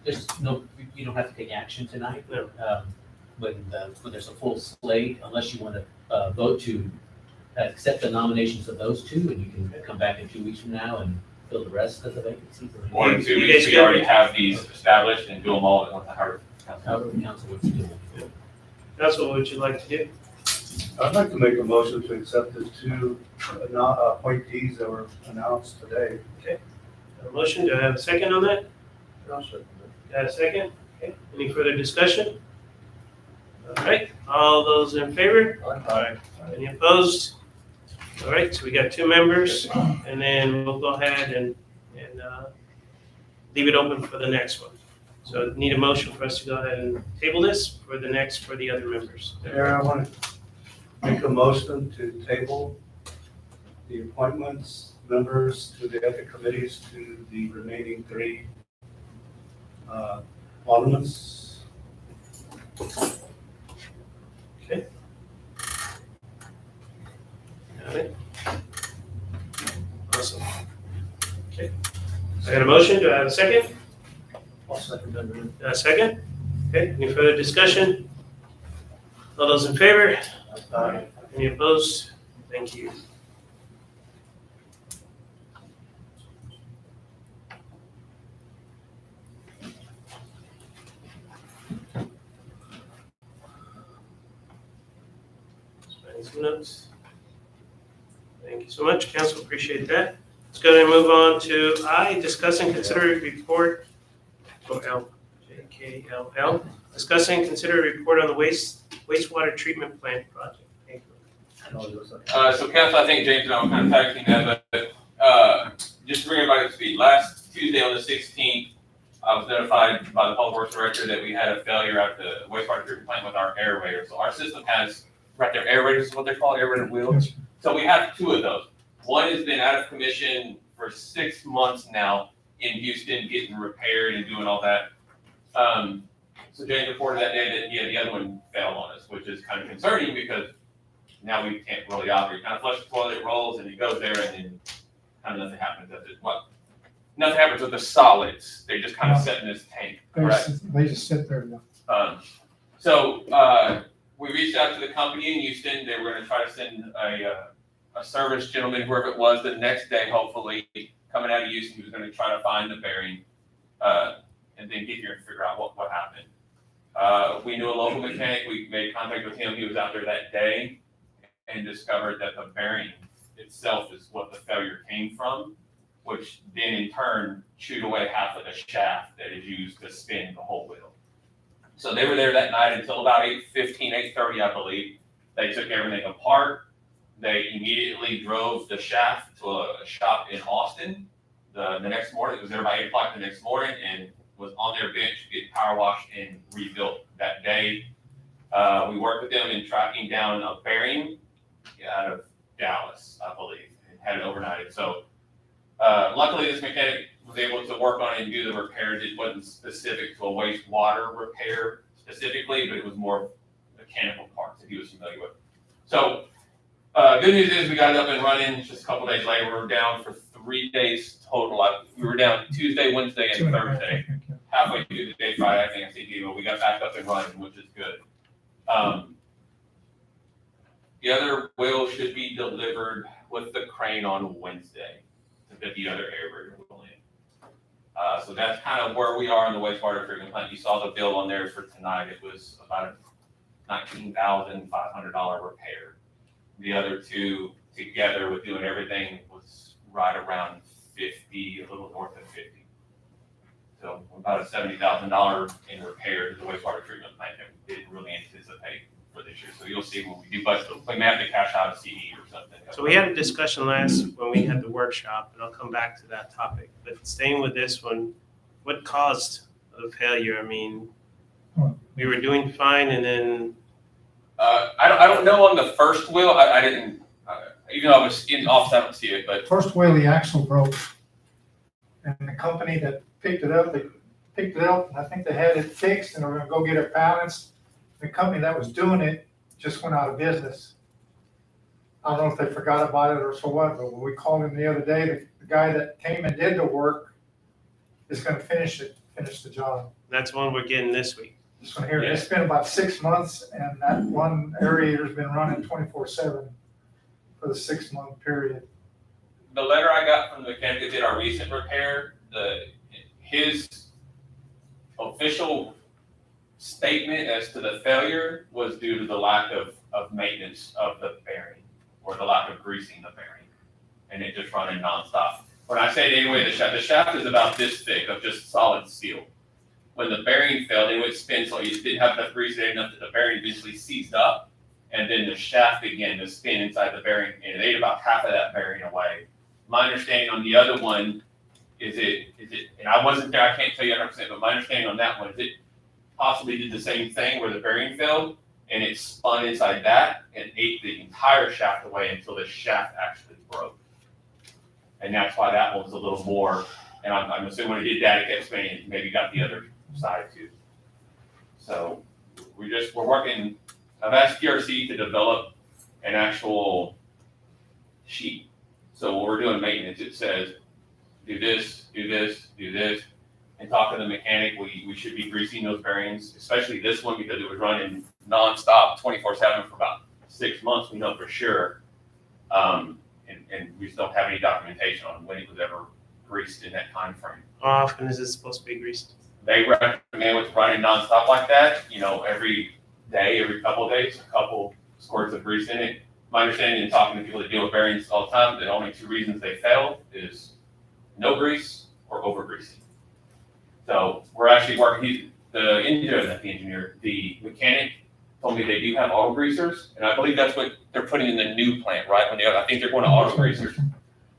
There's no, you don't have to take action tonight. No. When there's a full slate, unless you want to vote to accept the nominations of those 2, and you can come back in 2 weeks from now and fill the rest of the vacancies. Or in 2 weeks, we already have these established and do them all at once. However the council wants to do it. That's what would you like to do? I'd like to make a motion to accept the 2 appointees that were announced today. Okay. A motion, do I have a second on that? I'll second Got a second? Okay, any further discussion? All right, all those in favor? Aye. Any opposed? All right, so we got 2 members, and then we'll go ahead and leave it open for the next one. So need a motion for us to go ahead and table this for the next, for the other members. Mayor, I want to make a motion to table the appointments, members to the ethic committees to the remaining 3 aldermans. Okay. Got it. Awesome. Okay. I got a motion. Do I have a second? I'll second that. A second? Okay, any further discussion? All those in favor? Aye. Any opposed? Thank you. Some notes. Thank you so much, council, appreciate that. Let's go ahead and move on to I, discuss and consider a report, L, JKLL, discuss and consider a report on the wastewater treatment plant project. Thank you. So council, I think James and I were kind of tag team that, but, just to bring everybody up to speed, last Tuesday on the 16th, I was notified by the public works director that we had a failure at the wastewater treatment plant with our aerator. So our system has, right there, aerators is what they call it, aerated wheels. So we have 2 of those. One has been out of commission for 6 months now in Houston, getting repaired and doing all that. So James reported that day that, the other one fell on us, which is kind of concerning because now we can't really operate. Kind of flush the toilet, it rolls, and it goes there, and then kind of nothing happens. Nothing happens with the solids. They just kind of sit in this tank, correct? They just sit there now. We reached out to the company in Houston. They were going to try to send a service gentleman, whoever it was, the next day, hopefully, coming out of Houston. He was going to try to find the bearing and then get here and figure out what happened. We knew a local mechanic. We made contact with him. He was out there that day and discovered that the bearing itself is what the failure came from, which then in turn chewed away half of the shaft that is used to spin the whole wheel. So they were there that night until about 8:15, 8:30, I believe. They took everything apart. They immediately drove the shaft to a shop in Austin. The next morning, it was there by 8 o'clock the next morning, and was on their bench getting power washed and rebuilt that day. We worked with them in tracking down a bearing out of Dallas, I believe, and had it overnighted. So luckily, this mechanic was able to work on it and do the repairs. It wasn't specific to a wastewater repair specifically, but it was more mechanical parts that he was familiar with. So good news is we got it up and running. Just a couple days later, we were down for 3 days total. We were down Tuesday, Wednesday, and Thursday. Halfway through the day Friday, I think I see but we got back up and running, which is good. The other wheel should be delivered with the crane on Wednesday to fit the other aerator wheel in. So that's kind of where we are in the wastewater treatment plant. You saw the bill on there for tonight. It was about a $19,500 repair. The other 2 together with doing everything was right around 50, a little north of 50. So about a $70,000 in repair to the wastewater treatment plant that we didn't really anticipate for this year. So you'll see when we do budget, we may have to cash out a CD or something. So we had a discussion when we had the workshop, and I'll come back to that topic. But staying with this one, what caused the failure? I mean, we were doing fine, and then I don't know on the first wheel. I didn't, even though I was in the office, I don't see it. But First wheel, the axle broke. And the company that picked it up, and I think they had it fixed and they were gonna go get it balanced. The company that was doing it just went out of business. I don't know if they forgot about it or so what, but when we called him the other day, the guy that came and did the work is gonna finish the job. that's one we're getting this week. This one here, it's been about 6 months and that one aerator's been running 24/7 for the 6-month period. the letter I got from the mechanic that did our recent repair, his official statement as to the failure was due to the lack of maintenance of the bearing or the lack of greasing the bearing, and it just running nonstop. When I say anyway, the shaft is about this thick of just solid steel. When the bearing failed, it would spin, so you didn't have enough grease there, enough that the bearing eventually seized up, and then the shaft began to spin inside the bearing, and it ate about half of that bearing away. My understanding on the other one, is it, and I wasn't there, I can't tell you 100%, but my understanding on that one is it possibly did the same thing where the bearing failed and it spun inside that and ate the entire shaft away until the shaft actually broke. And that's why that one's a little more, and I'm assuming when it did that, it kept spinning, and maybe got the other side too. So we're working, I've asked PRC to develop an actual sheet. So when we're doing maintenance, it says, do this, do this, do this. And talking to the mechanic, we should be greasing those bearings, especially this one because it was running nonstop 24/7 for about 6 months, we know for sure. And we just don't have any documentation on when it was ever greased in that time frame. How often is it supposed to be greased? They recommend with running nonstop like that, every day, every couple of days, a couple squirts of grease in it. My understanding in talking to people that deal with bearings all the time, the only 2 reasons they fail is no grease or over greasing. So we're actually working, the mechanic told me they do have auto greasers, and I believe that's what they're putting in the new plant, right? I think they're going to auto greasers. Then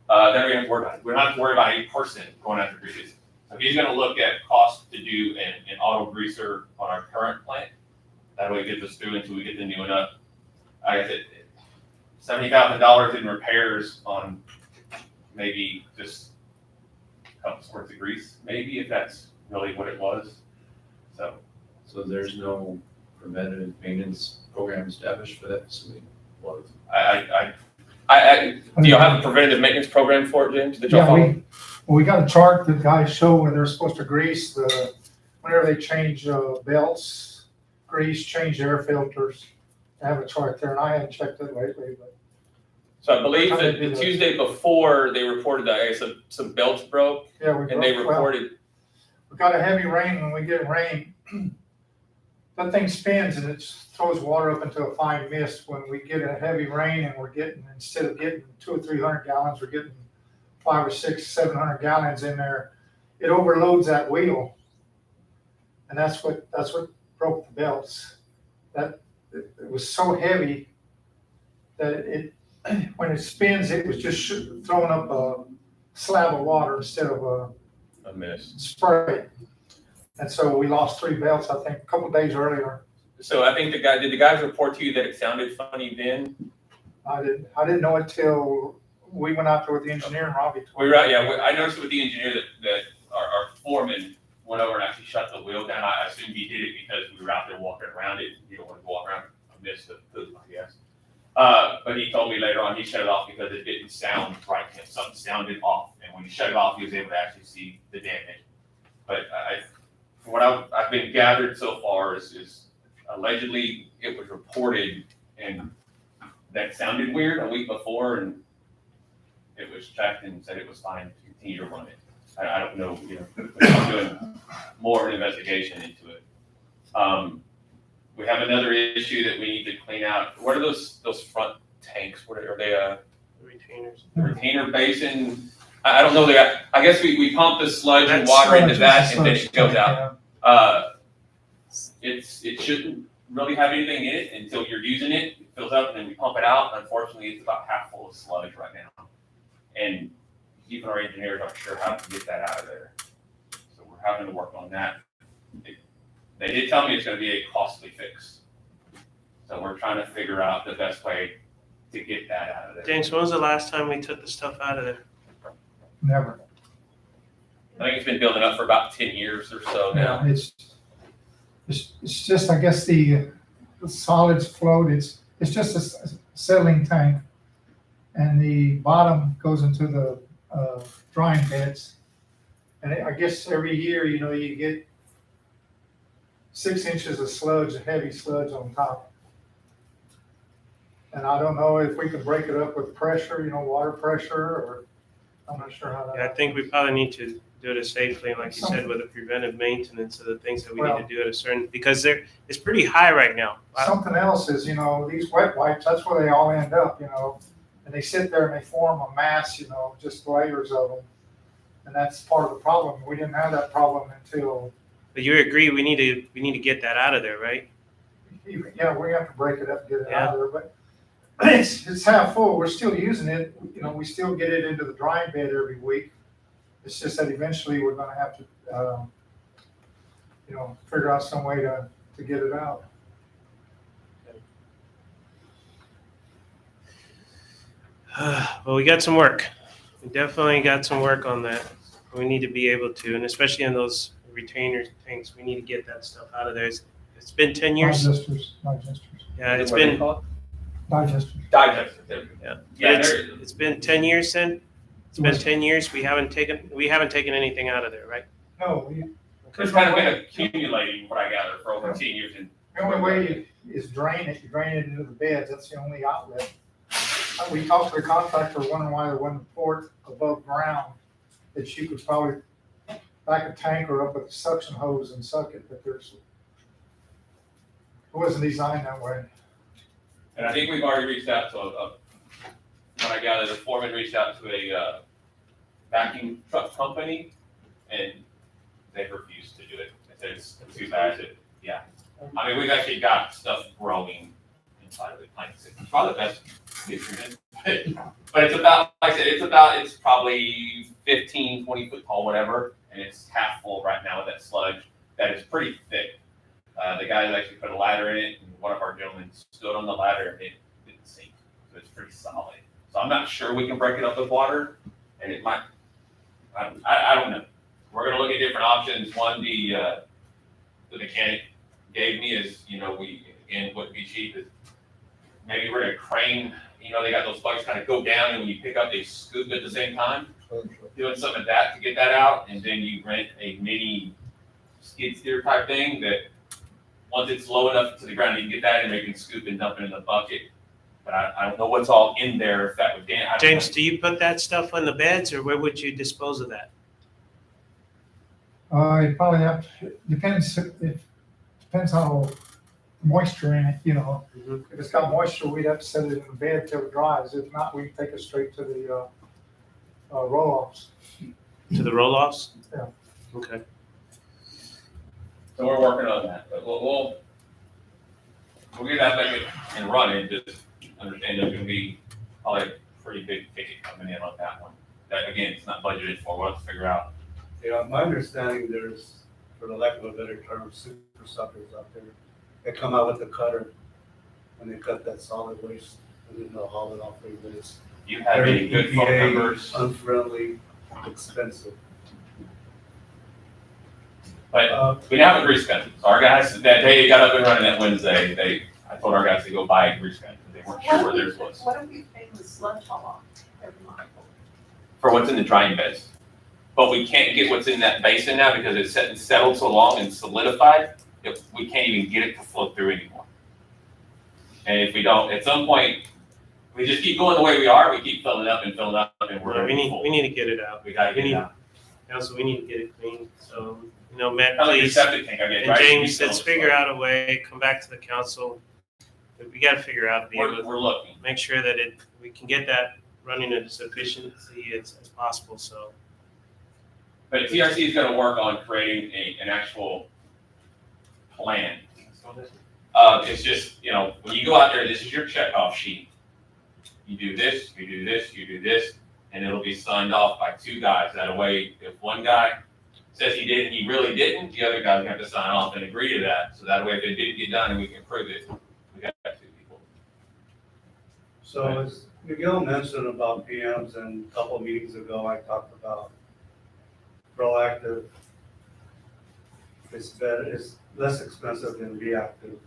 we're gonna have to worry about it. We don't have to worry about a person going after greases. So he's gonna look at cost to do an auto greaser on our current plant. That way it gets us through until we get the new one up. I guess $70,000 in repairs on maybe just a couple squirts of grease, maybe, if that's really what it was. So there's no preventative maintenance program established for that facility? Do you have a preventative maintenance program for it, James? That y'all Yeah, follow? we got a chart that guys show when they're supposed to grease whenever they change belts, grease, change air filters. They have a chart there, and I haven't checked it lately, but. So I believe that the Tuesday before, they reported that some belts broke, Yeah, and they reported. We got a heavy rain. When we get rain, that thing spins and it throws water up into a fine mist. When we get a heavy rain and we're getting, instead of getting 200 or 300 gallons, we're getting 500 or 600, 700 gallons in there. It overloads that wheel, and that's what broke the belts. That it was so heavy that it when it spins, it was just throwing up a slab of water instead of a mist spray. And so we lost 3 belts, I think, a couple of days earlier. So I think did the guys report to you that it sounded funny then? I didn't know it till we went out there with the engineer and Robbie. I noticed with the engineer that our foreman went over and actually shut the wheel down. I assumed he did it because we were out there walking around it. You don't want to walk around a mist of poop, I guess. But he told me later on he shut it off because it didn't sound right. Something sounded off, and when he shut it off, he was able to actually see the damage. But from what I've been gathered so far is allegedly it was reported and that sounded weird a week before, and it was checked and said it was fine to continue to run it. I don't know, I'm doing more of an investigation into it. We have another issue that we need to clean out. What are those front tanks? What are they? Retainers. The retainer basin. I don't know. I guess we pump the sludge and water into that, and then it goes out. It shouldn't really have anything in it until you're using it. It fills up, and then we pump it out. Unfortunately, it's about half full of sludge right now, and even our engineers aren't sure how to get that out of there. So we're having to work on that. They did tell me it's going to be a costly fix, so we're trying to figure out the best way to get that out of there. James, when was the last time we took the stuff out of there? Never. I think it's been building up for about 10 years or so now. Yeah, it's just, I guess the solids float. It's just a settling tank, and the bottom goes into the drying beds. And I guess every year, you get 6 inches of sludge, heavy sludge on top. And I don't know if we can break it up with pressure, water pressure, or I'm not sure how that. Yeah, I think we probably need to do it safely, and like you said, with the preventive maintenance of the things that we need to do at a certain, because it's pretty high right now. Something else is, these wet wipes, that's where they all end up, and they sit there and they form a mass, just layers of them. And that's part of the problem. We didn't have that problem until. But you agree we need to get that out of there, right? Yeah, we have to break it up and get it out of there, but it's half full. We're still using it. We still get it into the drying bed every week. It's just that eventually we're gonna have to, figure out some way to get it out. Well, we got some work. We definitely got some work on that. We need to be able to, and especially in those retainer tanks, we need to get that stuff out of there. It's been 10 years. Digesters. Yeah, it's What do you been, call it? Digesters. Digest. yeah. Yeah, It's, there, it's been 10 years since. It's been 10 years. We haven't taken anything out of there, right? No, it's kind of been accumulating, what I gather, for over 10 years. And the only way is drain it, you drain it into the beds, that's the only outlet. We talked to the contractor, wondering why there wasn't a port above ground, that you could probably back a tanker up with a suction hose and suck it, but it wasn't designed that way. And I think we've already reached out to what I gather, the foreman reached out to a vacuum truck company, and they refused to do it. They said it's too bad. Yeah. I mean, we've actually got stuff growing inside of it. Like I said, it's probably the best nutrient. But it's about, like I said, it's probably 15, 20 foot tall, whatever, and it's half full right now with that sludge that is pretty thick. The guy actually put a ladder in it, and one of our gentlemen stood on the ladder, and it didn't sink. So it's pretty solid. So I'm not sure we can break it up with water, and it might, I don't know. We're gonna look at different options. One, the mechanic gave me is, again, wouldn't be cheap, is maybe we're gonna crane, they got those bugs kind of go down, and when you pick up, they scoop at the same time. Doing some of that to get that out, and then you rent a mini skid steer type thing that once it's low enough to the ground, you can get that and they can scoop and dump it in the bucket. But I don't know what's all in there, if that would damn. James, do you put that stuff on the beds, or where would you dispose of that? You probably have to, depends how moisture in it, Mhm. If it's got moisture, we'd have to set it in the bed till it dries. If not, we can take it straight to the, roll-offs. To the roll-offs? Yeah. Okay. So we're working on that, but we'll get that back and running, just understand there's gonna be probably a pretty big ticket coming in on that one. That, again, it's not budgeted for, we'll have to figure out. Yeah, my understanding, there's, for the lack of a better term, super suckers out there. They come out with a cutter and they cut that solid waste and then they'll haul it off there, but it's You have any good phone EPA, numbers? unfriendly, expensive. But we now have a grease gun. So our guys, that day they got up and running that Wednesday, I told our guys to go buy a grease gun, because they weren't sure where theirs was. What are we paying the sludge haul off every month? For what's in the drying beds. But we can't get what's in that basin now because it's set and settled so long and solidified, we can't even get it to flow through anymore. And if we don't, at some point, we just keep going the way we are, we keep filling up, and we're We full. need to get it out. We gotta get We it need- out. Also, we need to get it clean. So, Matt, Kind of like the please. septic tank, I get, And right? James, We let's fill it. figure out a way, come back to the council. We gotta figure out, be able to We're looking. make sure that we can get that running at as efficiency as possible, so. But TRC is gonna work on creating an actual plan. It's just, when you go out there, this is your checkoff sheet. You do this, you do this, you do this, and it'll be signed off by two guys. That way, if one guy says he really didn't, the other guys have to sign off and agree to that. So that way, if it didn't get done and we can prove it, we got two people. So as Miguel mentioned about PMs, and a couple of meetings ago, I talked about proactive. It's better, it's less expensive than reactive.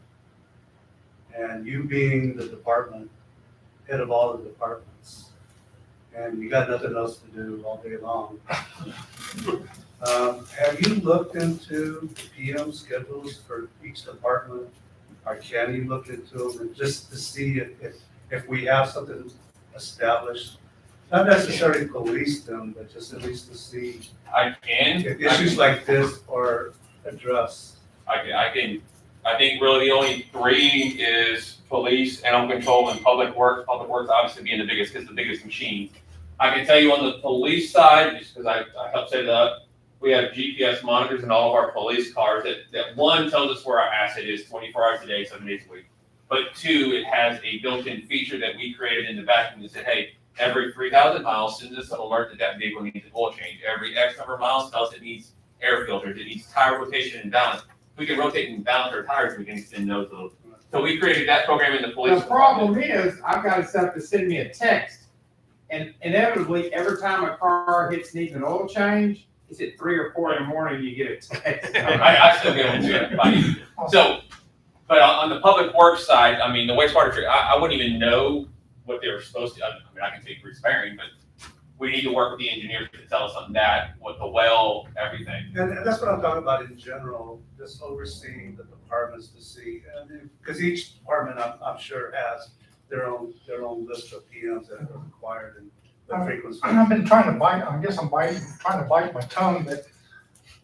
And you being the department, head of all the departments, and you got nothing else to do all day long. Have you looked into PM schedules for each department? Or can you look into them and just to see if we have something established? Not necessarily police them, but just at least to see I can. if issues like this are addressed. I think really the only three is police, animal control, and public works. Public works obviously being the biggest, because the biggest machine. I can tell you on the police side, just because I helped set it up, we have GPS monitors in all of our police cars that one tells us where our asset is 24 hours a day, 7 days a week. But two, it has a built-in feature that we created in the vacuum that said, hey, every 3,000 miles, sends us an alert that that vehicle needs an oil change. Every X number of miles tells it needs air filters, it needs tire rotation and balance. If we can rotate and balance our tires, we can extend those a little. So we created that program in the police The problem is, I've got it set up to send me a text, and inevitably, every time a car needs an oil change, it's at 3 or 4 in the morning, you get a text. I still get them too. So, but on the public works side, I mean, the wastewater treatment, I wouldn't even know what they were supposed to, I mean, I can take for expiring, but we need to work with the engineers to tell us on that, what the well, everything. And that's what I'm talking about in general, just overseeing the departments to see, because each department, I'm sure, has their own list of PMs that are required and the frequency. I've been trying to bite, I guess I'm trying to bite my tongue, but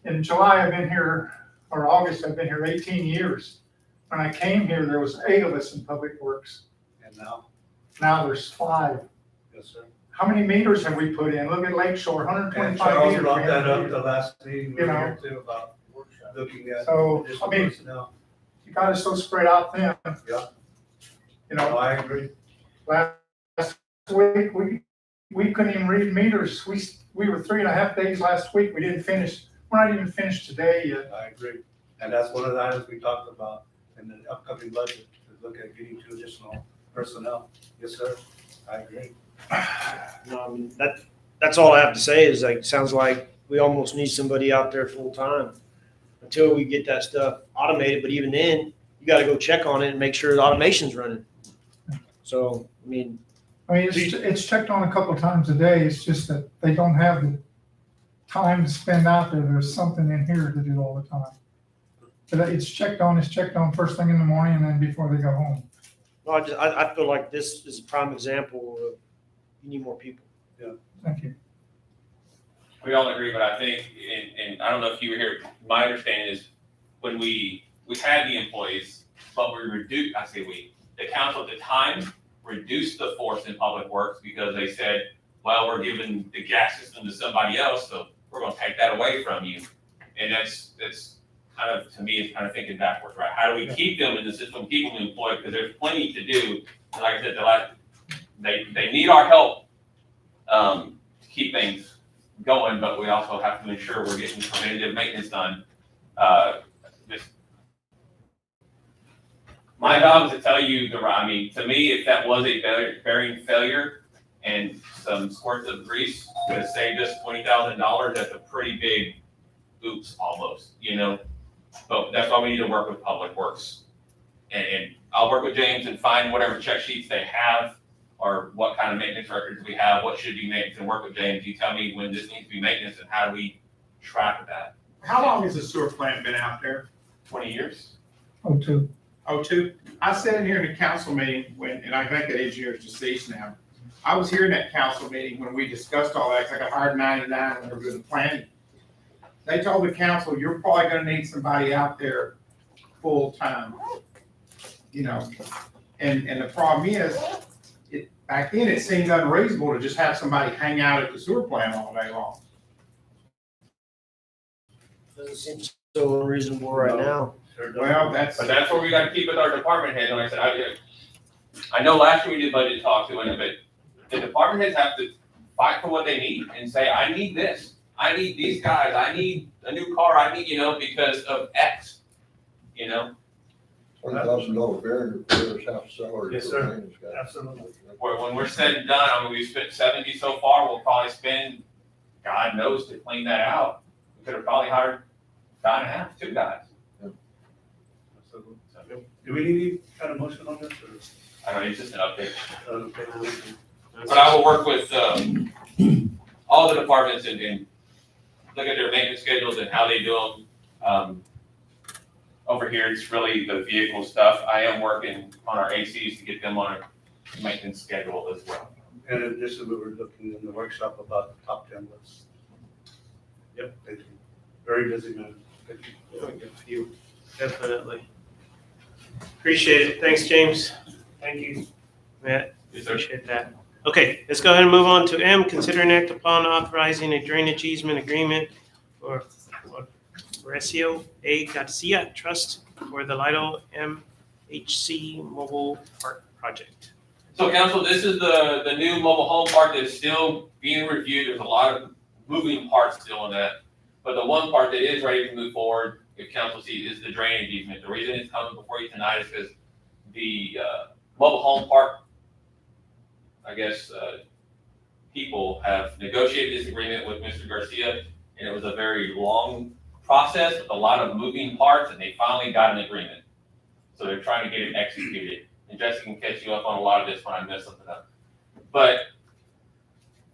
in July, I've been here, or August, I've been here 18 years. When I came here, there was 8 of us in Public Works. And now? Now there's 5. Yes, sir. How many meters have we put in? Look at Lakeshore, And 125 Charles meters. brought that up the last meeting we You were know. here too, about looking at So, additional I mean, personnel. you got us so spread out thin. Yeah. You know, I agree. last week, we couldn't even read meters. We were 3.5 days last week. We didn't finish. We're not even finished today yet. I agree. And that's one of the items we talked about in the upcoming budget, to look at getting 2 additional personnel. Yes, sir. I agree. No, I mean, that's all I have to say is like, sounds like we almost need somebody out there full time until we get that stuff automated. But even then, you got to go check on it and make sure the automation's running. So, I mean, it's checked on a couple of times a day. It's just that they don't have the time to spend out there. There's something in here to do all the time. But it's checked on first thing in the morning and then before they go home. well, I feel like this is a prime example of you need more people. Yeah. Thank you. We all agree, but I think, and I don't know if you were here, my understanding is when we had the employees, but we reduced, the council at the time reduced the force in public works because they said, well, we're giving the gas system to somebody else, so we're gonna take that away from you. And that's kind of, to me, it's kind of thinking backwards, right? How do we keep them in the system, keep them employed? Because there's plenty to do. And like I said, they need our help to keep things going, but we also have to ensure we're getting preventative maintenance done. My job is to tell you to me, if that was a bearing failure and some squirts of grease could have saved us $20,000, that's a pretty big oops almost, But that's why we need to work with Public Works. And I'll work with James and find whatever check sheets they have or what kind of maintenance records we have, what should be maintenance, and work with James. You tell me when this needs to be maintenance and how do we track that? How long has the sewer plant been out there? 20 years? 02. 02? I sat in here in a council meeting and I think that engineer is deceased now. I was here in that council meeting when we discussed all that, 'cause I got hired in 99 when we were doing the planning. They told the council, you're probably gonna need somebody out there full time. And the problem is, back then it seemed unreasonable to just have somebody hang out at the sewer plant all day long. Doesn't seem so unreasonable right now. Well, that's where we gotta keep with our department head. Like I said, I know last year we did budget talks, but the department heads have to fight for what they need and say, I need this. I need these guys. I need a new car. I need, because of X, $20,000 barrier for half salary. Yes, sir. Absolutely. When we're said and done, we've spent 70 so far. We'll probably spend, God knows, to clean that out. We could have probably hired guy and a half, 2 guys. Do we need any kind of motion on this? I don't know, it's just an update. Okay. But I will work with all the departments and look at their maintenance schedules and how they do them. Over here, it's really the vehicle stuff. I am working on our ACs to get them on a maintenance schedule as well. In addition, we were looking in the workshop about the top 10 lists. Yep. Thank you. Very busy man. Thank you. Definitely. Appreciate it. Thanks, James. Thank you, Matt. Appreciate that. Okay, let's go ahead and move on to M, consider an act upon authorizing a drainage easement agreement for Horacio A. Garcia Trust for the Lido MHC Mobile Park Project. So council, this is the new mobile home park that is still being reviewed. There's a lot of moving parts still in that. But the one part that is ready to move forward, if council sees, is the drainage easement. The reason it's coming before you tonight is because the mobile home park, I guess, people have negotiated this agreement with Mr. Garcia, and it was a very long process with a lot of moving parts, and they finally got an agreement. So they're trying to get it executed. And Jessica can catch you up on a lot of this when I mess something up. But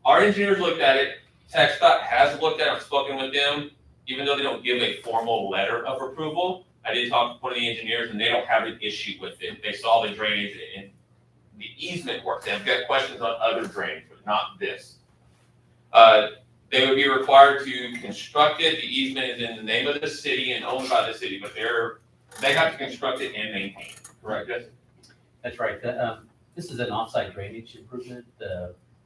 our engineers looked at it. TxDOT has looked at it. I've spoken with them, even though they don't give a formal letter of approval. I did talk to one of the engineers, and they don't have an issue with it. They saw the drainage and the easement work. They've got questions on other drainage, but not this. They would be required to construct it. The easement is in the name of the city and owned by the city, but they have to construct it and maintain it. Correct, Jessica? That's right. This is an offsite drainage improvement.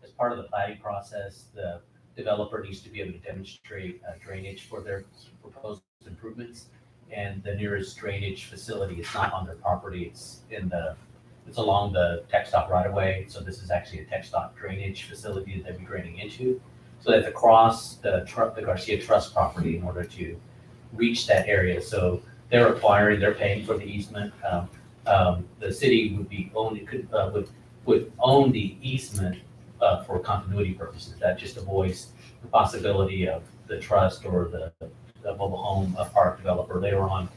As part of the planning process, the developer needs to be able to demonstrate drainage for their proposed improvements. And the nearest drainage facility is not on their property. It's along the TxDOT right of way. So this is actually a TxDOT drainage facility that they'll be draining into. So they have to cross the Garcia Trust property in order to reach that area. So they're paying for the easement. The city would own the easement for continuity purposes. That just avoids the possibility of the trust or the mobile home park developer later on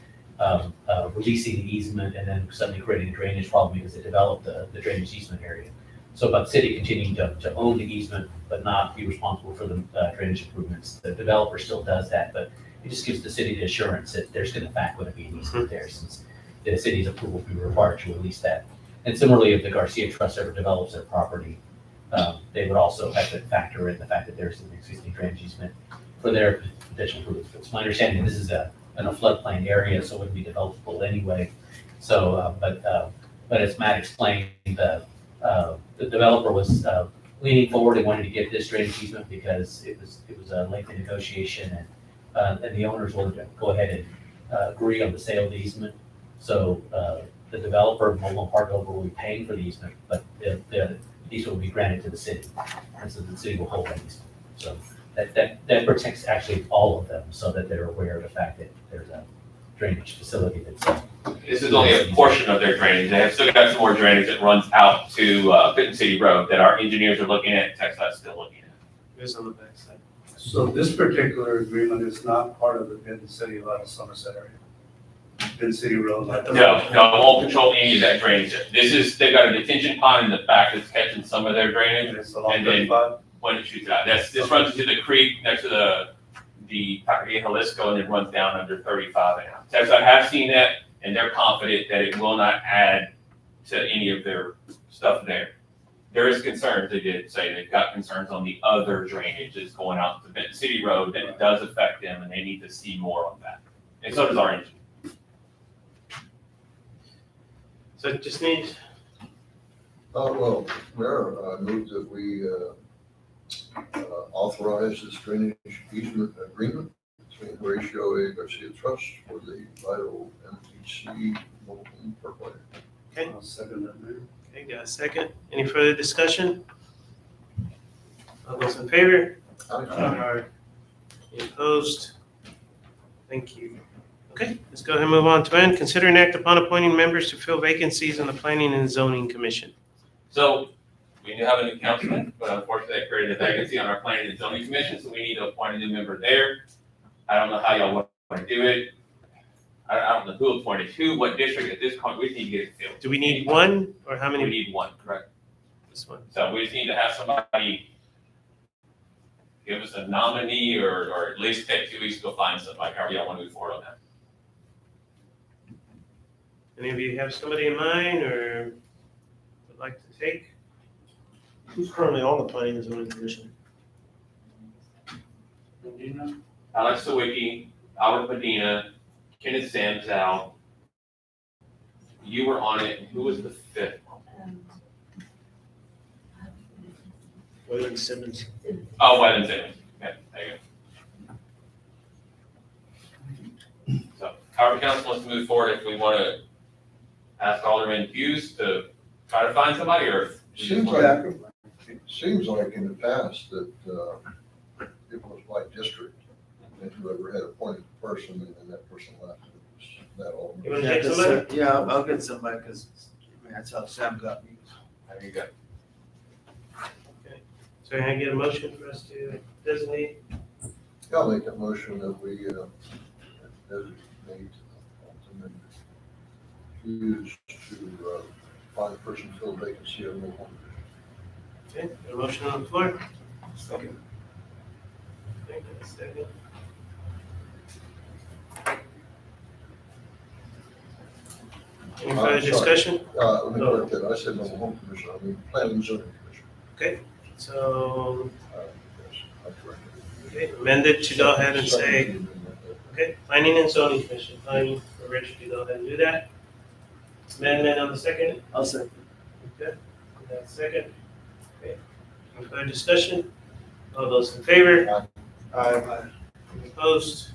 releasing the easement and then suddenly creating a drainage problem because they developed the drainage easement area. So, but the city continuing to own the easement but not be responsible for the drainage improvements. The developer still does that, but it just gives the city the assurance that there's in fact going to be an easement there, since the city's approval will be required to release that. And similarly, if the Garcia Trust ever develops their property, they would also have to factor in the fact that there's an existing drainage easement for their potential improvements. It's my understanding this is in a floodplain area, so it wouldn't be developable anyway. So, but as Matt explained, the developer was leaning forward and wanted to get this drainage easement because it was a lengthy negotiation, and the owners wanted to go ahead and agree on the sale of the easement. So the developer, Mobile Park Developer, will be paying for the easement, but the easement will be granted to the city, and so the city will hold that easement. So that protects actually all of them, so that they're aware of the fact that there's a drainage facility that's. This is only a portion of their drainage. They have still got some more drainage that runs out to Benton City Road that our engineers are looking at, TxDOT's still looking at. It's on the backside. So this particular agreement is not part of the Benton City, Lytle, Somerset area? Benton City Road? No, it won't control any of that drainage. They've got a detention pond in the back that's catching some of their drainage. And it's along And then 35? when it shoots out, this runs into the creek next to the Pacadilla Jalisco, and it runs down under 35 and out. TxDOT has seen that, and they're confident that it will not add to any of their stuff there. There is concerns, they did say they've got concerns on the other drainage that's going out to Benton City Road, that it does affect them, and they need to see more on that. And so does our engineer. So it just needs, Well, Mayor, I move that we authorize this drainage easement agreement between Horatio A. Garcia Trust for the Vital MTC Mobile Home Parkway. okay, I'll second that, Mayor. okay, got a second. Any further discussion? All those in favor? Aye. Any opposed? Thank you. Okay, let's go ahead and move on to N. Consider and act upon appointing members to fill vacancies on the Planning and Zoning Commission. So we do have a new councilman, but unfortunately, I created a vacancy on our planning and zoning commission, so we need to appoint a new member there. I don't know how y'all want to do it. I don't know who appointed who, what district at this point, we just need to get it filled. Do we need one, or how We many? need one, correct? This one. So we just need to have somebody give us a nominee or at least take 2 weeks to go find somebody, however y'all want to move forward on that. Any of you have somebody in mind, or would like to take? Who's currently on the Planning and Zoning Commission? Alex Sawicki, Albert Medina, Kenneth Samzow. You were on it, and who was the fifth? William Simmons. Oh, Wayland Simmons. Okay, there you go. So, however council wants to move forward, if we want to ask Alderman Hughes to try to find somebody, or if Seems like in the past that, it was by district, and whoever had appointed the person, and then that person left, it was that all. You wanna take somebody? Yeah, I'll get somebody, because that's how Sam got me. There you go. So can I get a motion for us to designate? I'll make a motion that we, designate Alderman Hughes to, find a person to fill the vacancy of the home. Okay, got a motion on the floor? Second. Okay, got a second. Any further Sorry. discussion? Let me correct that, I said mobile home commission, I mean planning and zoning commission. Okay, so, Yes, I corrected it. okay, amended to go ahead and say, okay, planning and zoning commission, time for Richard to go ahead and do that. Amendment on the second? I'll second. Okay, got a second. Okay, any further discussion? All those in favor? Any opposed?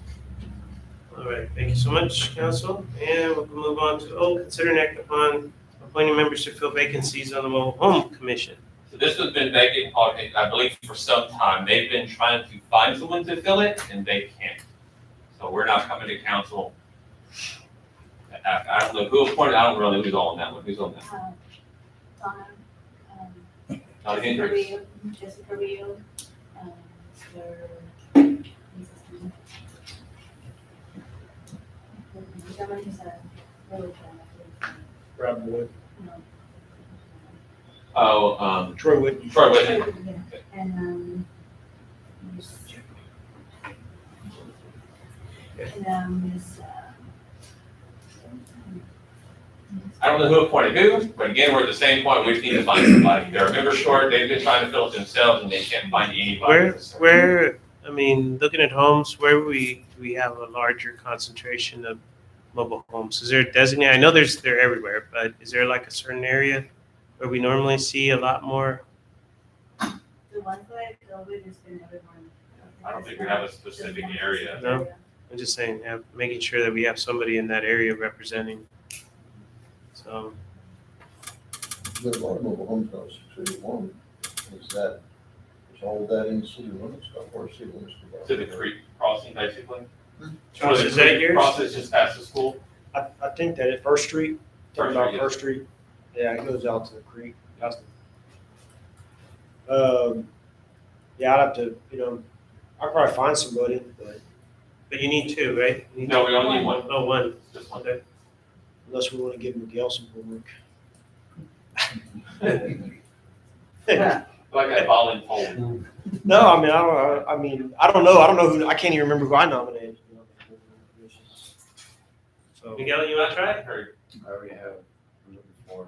All right, thank you so much, council. And we'll move on to, consider and act upon appointing members to fill vacancies on the mobile home commission. So this has been vacant, I believe, for some time. They've been trying to find someone to fill it, and they can't. So we're not coming to council. I don't know who appointed, I don't really know who's on that one. Who's on that? Donna, Donna Hendricks. Jessica Rio, Mr. Someone who's a village Rob Wood, Oh, Troy Wood. Troy Whitney. and, Miss, Miss, I don't know who appointed who, but again, we're at the same point, we just need to find somebody. They're a member short, they've been trying to fill it themselves, and they can't find anybody. Where, I mean, looking at homes, where we have a larger concentration of mobile homes? Is there a designated, I know they're everywhere, but is there like a certain area where we normally see a lot more? the one that I deal with has been everyone. I don't think we have a specific area. No? I'm just saying, making sure that we have somebody in that area representing. So, There's a lot of mobile homes now, city one, is all of that in the city limits, or city limits? To the creek crossing, basically. Charles, is that yours? Crosses just past the school. I think that at First Street, talking First about Street, First Street, yeah, it goes out to the creek. Yeah, I'd have to, I'll probably find somebody, but you need two, right? You need No, two? we only need one. Oh, one. Just one. Okay. unless we want to give Miguel some homework. Like that voluntold. No, I don't know who, I can't even remember who I nominated. So, Miguel, you want to try? I already have, I'm looking for,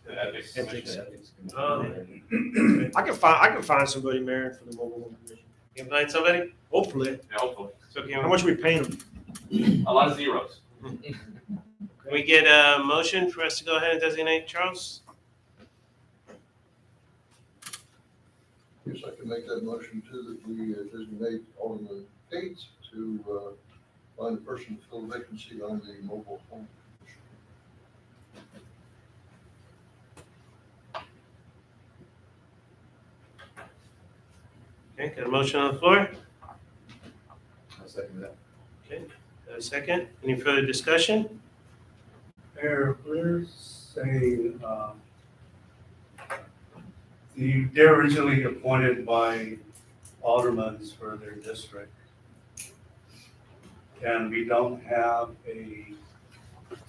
The ethics commission. Oh. I can find somebody, Mayor, for the mobile home commission. You can find somebody? Hopefully. Yeah, hopefully. So How much are we paying them? A lot of zeros. Can we get a motion for us to go ahead and designate Charles? Yes, I can make that motion too, that we designate Alderman Gates to find a person to fill the vacancy on the mobile home. Okay, got a motion on the floor? I'll second that. Okay, got a second? Any further discussion? Mayor, we're saying, they're originally appointed by aldermans for their district. And we don't have a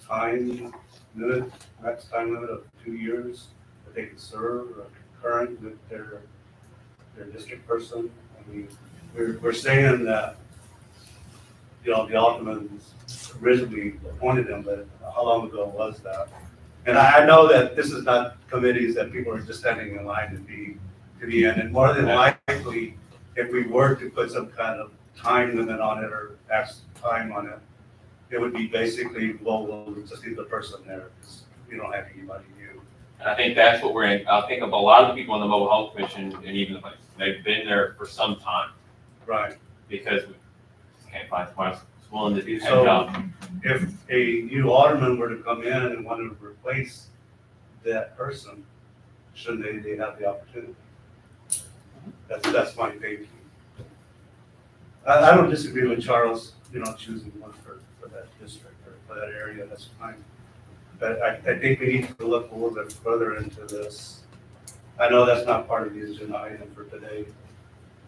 time limit, max time limit of 2 years that they can serve or concurrent with their district person. I mean, we're saying that, the aldermans originally appointed them, but how long ago was that? And I know that this is not committees that people are just standing in line to be in, and more than likely, if we were to put some kind of time limit on it or X time on it, it would be basically, well, we'll just leave the person there, because we don't have anybody new. And I think that's what we're in. I think of a lot of the people on the mobile health commission and even the, they've been there for some time Right. because we can't find someone else who's willing to do that So- job. If a new alderman were to come in and want to replace that person, shouldn't they have the opportunity? That's my thinking. I don't disagree with Charles, choosing one for that district or for that area, that's fine. But I think we need to look a little bit further into this. I know that's not part of the agenda item for today.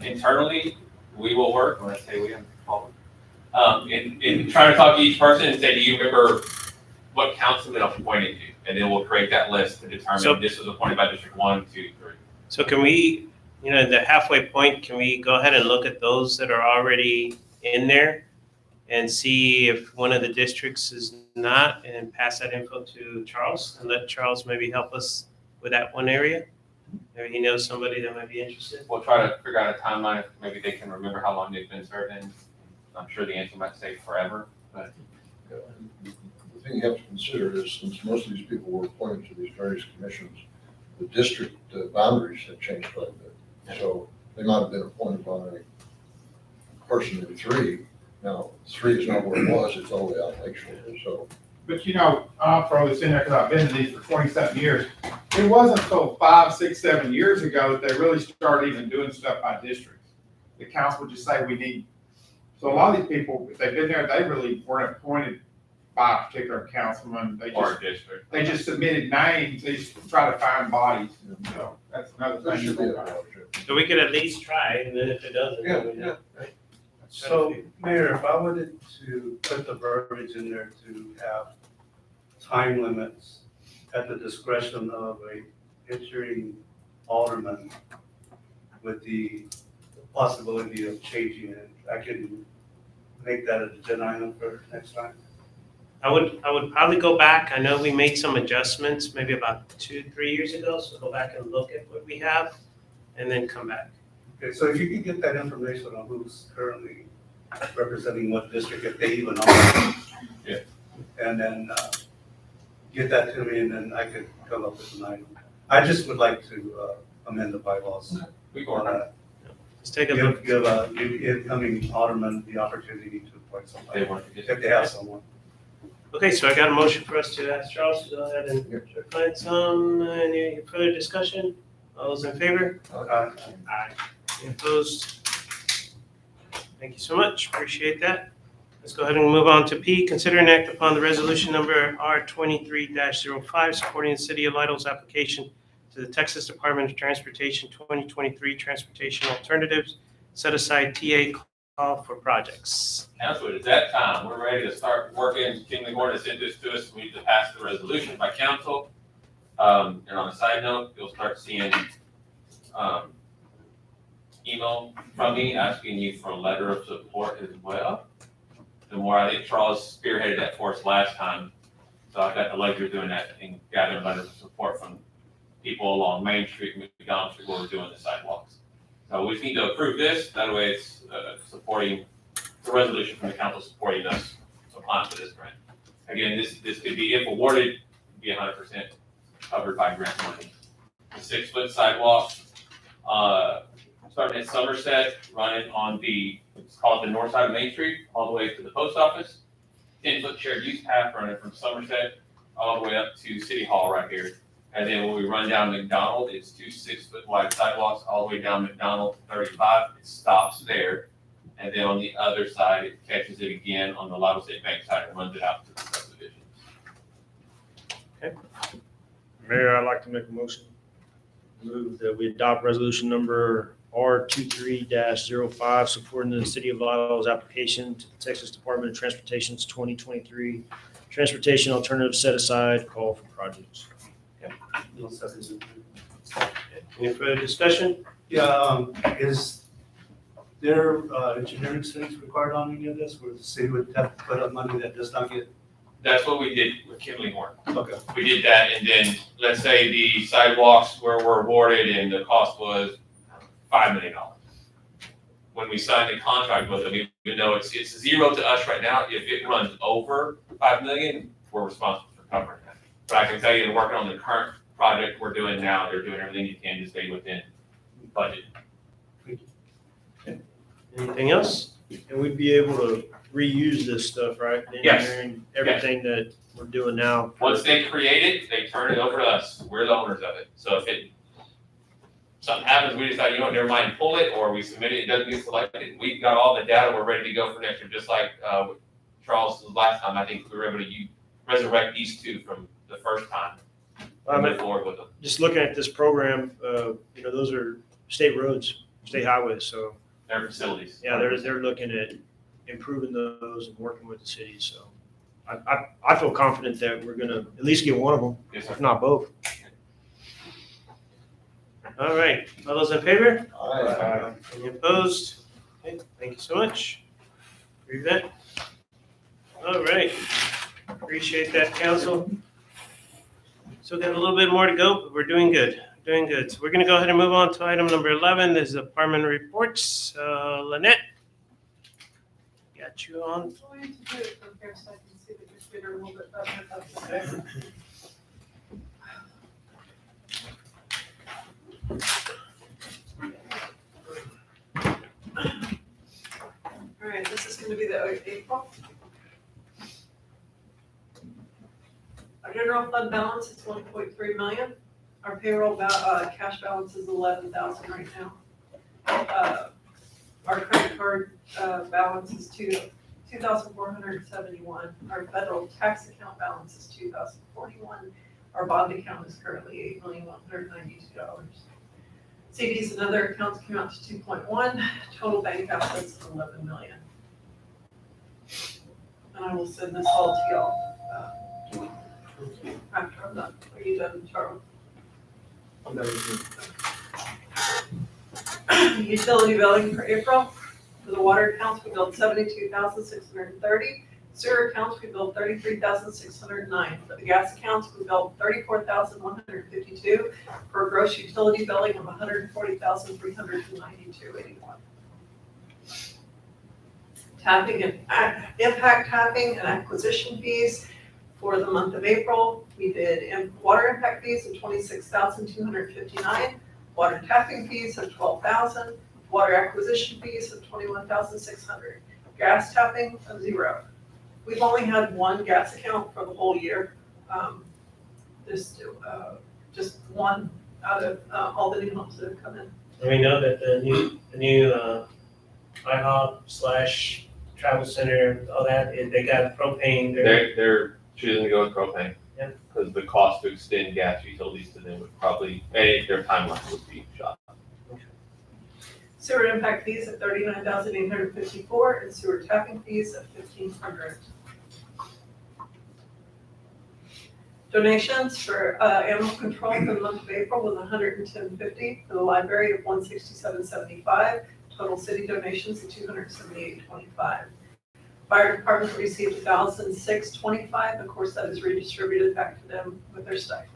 Internally, we will work, when I say we, I'm Paul, in trying to talk to each person and say, do you remember what councilman appointed you? And then we'll create that list to determine So- this was appointed by District 1, 2, 3. So can we, the halfway point, can we go ahead and look at those that are already in there and see if one of the districts is not, and pass that info to Charles and let Charles maybe help us with that one area? Maybe he knows somebody that might be interested. We'll try to figure out a timeline, if maybe they can remember how long they've been serving. I'm sure the answer might say forever, but. The thing you have to consider is, since most of these people were appointed to these various commissions, the district boundaries have changed quite a bit. So they might have been appointed by a person in 3. Now, 3 is not where it was, it's all the way out in Lakeshore, so. But I'll throw this in there because I've been in these for 27 years. It wasn't until 5, 6, 7 years ago that they really started even doing stuff by districts. The council would just say we need. So a lot of these people, if they've been there, they really weren't appointed by a particular councilman. Or district. They just submitted names, they just try to find bodies. So that's another That thing. should be a So we could at least try, and then if it doesn't, then we know, right? So, Mayor, if I wanted to put the verbiage in there to have time limits at the discretion of a entering alderman with the possibility of changing it, I can make that an agenda item for next time. I would probably go back. I know we made some adjustments maybe about 2-3 years ago, so go back and look at what we have and then come back. Okay, so if you could get that information on who's currently representing what district, if they even are. Yeah. And then, get that to me, and then I could come up with an item. I just would like to, amend the bylaws. We go on that. Let's take a look. Give incoming alderman the opportunity to appoint somebody, They want to if they have someone. Okay, so I got a motion for us to ask Charles to go ahead and find some, any further discussion? All those in favor? Aye. Any opposed? Thank you so much, appreciate that. Let's go ahead and move on to P, consider and act upon the resolution number R23-05, supporting the City of Lidle's application to the Texas Department of Transportation 2023 Transportation Alternatives Set Aside TA Call for Projects. Council, at that time, we're ready to start working. Kimberly Gordon sent this to us. We need to pass the resolution by council. And on a side note, you'll start seeing email from me asking you for a letter of support as well. The more, I think Charles spearheaded that for us last time. So I got the luxury of doing that and gathering letters of support from people along Main Street, McDonald Street, where we're doing the sidewalks. So we just need to approve this. That way it's supporting the resolution from the council supporting us applying for this grant. Again, this could be, if awarded, be 100% covered by grant money. The 6-foot sidewalk, starting at Somerset, running on it's called the north side of Main Street, all the way to the post office. 10-foot shared use path running from Somerset all the way up to City Hall right here. And then when we run down McDonald, it's 2 6-foot wide sidewalks all the way down McDonald 35. It stops there. And then on the other side, it catches it again on the Lotto State Bank side and runs it out to the subdivision. Okay. Mayor, I'd like to make a motion. Move that we adopt resolution number R23-05, supporting the City of Lidle's application to the Texas Department of Transportation's 2023 Transportation Alternative Set Aside Call for Projects. Any further discussion? Yeah, is there engineering studies required on any of this, where the city would have to put up money that does not get? That's what we did with Kimberly Horn. Okay. We did that, and then, let's say the sidewalks were awarded and the cost was $5 million. When we signed the contract with them, even though it's zero to us right now, if it runs over $5 million, we're responsible for covering that. But I can tell you, working on the current project we're doing now, they're doing everything you can to stay within budget. Anything else? And we'd be able to reuse this stuff, right? The Yes. engineering, everything that we're doing now. Once they create it, they turn it over to us. We're the owners of it. So if something happens, we decide, never mind, pull it, or we submit it, it doesn't get selected, we've got all the data, we're ready to go for next year, just like, with Charles, last time, I think we were able to resurrect these two from the first time. And move forward with them. Just looking at this program, those are state roads, state highways, so. Their facilities. Yeah, they're looking at improving those and working with the city, so. I feel confident that we're gonna at least get one of them, Yes, sir. if not both. All right, all those in favor? Aye. Any opposed? Okay, thank you so much. Approve that. All right, appreciate that, council. Still got a little bit more to go, but we're doing good, So we're gonna go ahead and move on to item number 11. This is department reports. Lynette? Got you on. I'm going to do it from here so I can see the computer a little bit better. if that's okay. All right, this is gonna be the April. Our general fund balance is 1.3 million. Our payroll cash balance is 11,000 right now. Our credit card balance is 2,471. Our federal tax account balance is 2,041. Our bond account is currently $8,192. CDs and other accounts came out to 2.1. Total bank assets of 11 million. And I will send this all to y'all after I'm done. Are you done, Charles? I'm done with Utility billing for April. For the water accounts, we billed 72,630. Sewer accounts, we billed 33,609. For the gas accounts, we billed 34,152 for a gross utility billing of 140,392.81. Tapping and impact tapping and acquisition fees for the month of April, we did water impact fees of 26,259, water tapping fees of 12,000, water acquisition fees of 21,600, gas tapping of 0. We've only had one gas account for the whole year. Just one out of all the new homes that have come in. And we know that the new IHOP / travel center, all that, they got propane. They're choosing to go with propane. Yeah. Because the cost to extend gas utilities to them would probably, their timeline would be shot. Sewer impact fees of 39,854 and sewer tapping fees of 1,500. Donations for animal control for the month of April was $110.50, for the library of $167.75, total city donations of $278.25. Fire department received $1,006.25, of course that is redistributed back to them with their stipend.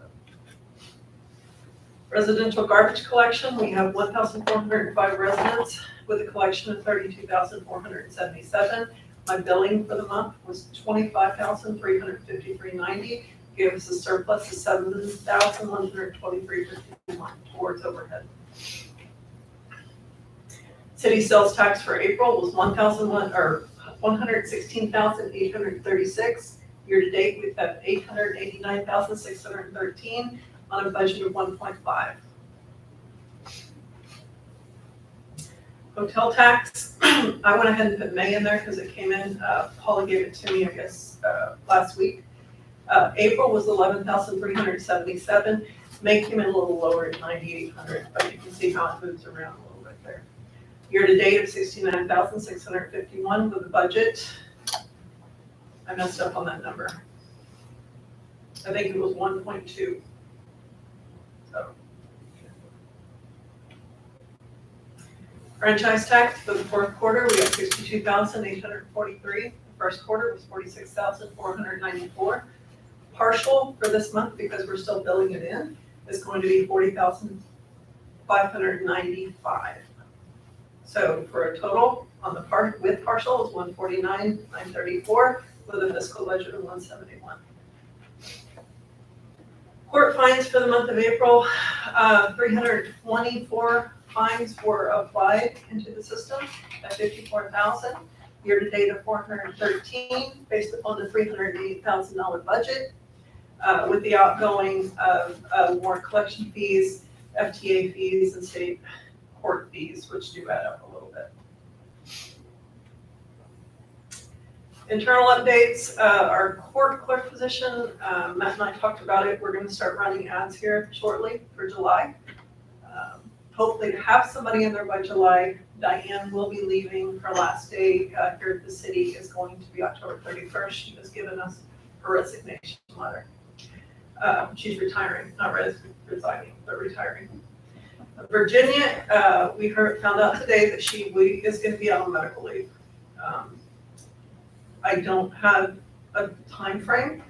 Residential garbage collection, we have 1,405 residents with a collection of 32,477. My billing for the month was $25,353.90, gave us a surplus of $7,123.51 towards overhead. City sales tax for April was $116,836. Year to date, we've got $889,613 on a budget of 1.5. Hotel tax, I went ahead and put May in there because it came in, Paula gave it to me, I guess, last week. April was 11,377. May came in a little lower at 9,800, but you can see how it moves around a little bit there. Year to date of 69,651 with a budget. I messed up on that number. I think it was 1.2. So. Franchise tax for the fourth quarter, we have 62,843. The first quarter was 46,494. Partial for this month, because we're still billing it in, is going to be 40,595. So for a total on the part with partial is 149,934 with a fiscal budget of 171. Court fines for the month of April, 324 fines were applied into the system at 54,000. year-to-date of $413, based upon the $388,000 budget, with the outgoing of warrant collection fees, FTA fees, and state court fees, which do add up a little bit. Internal updates, our court clerk position, Matt and I talked about it. We're going to start running ads here shortly for July. Hopefully to have somebody in there by July. Diane will be leaving. Her last day here at the city is going to be October 31st. She has given us her resignation letter. She's retiring, not resigning, but retiring. Virginia, we found out today that she is going to be on medical leave. I don't have a time frame.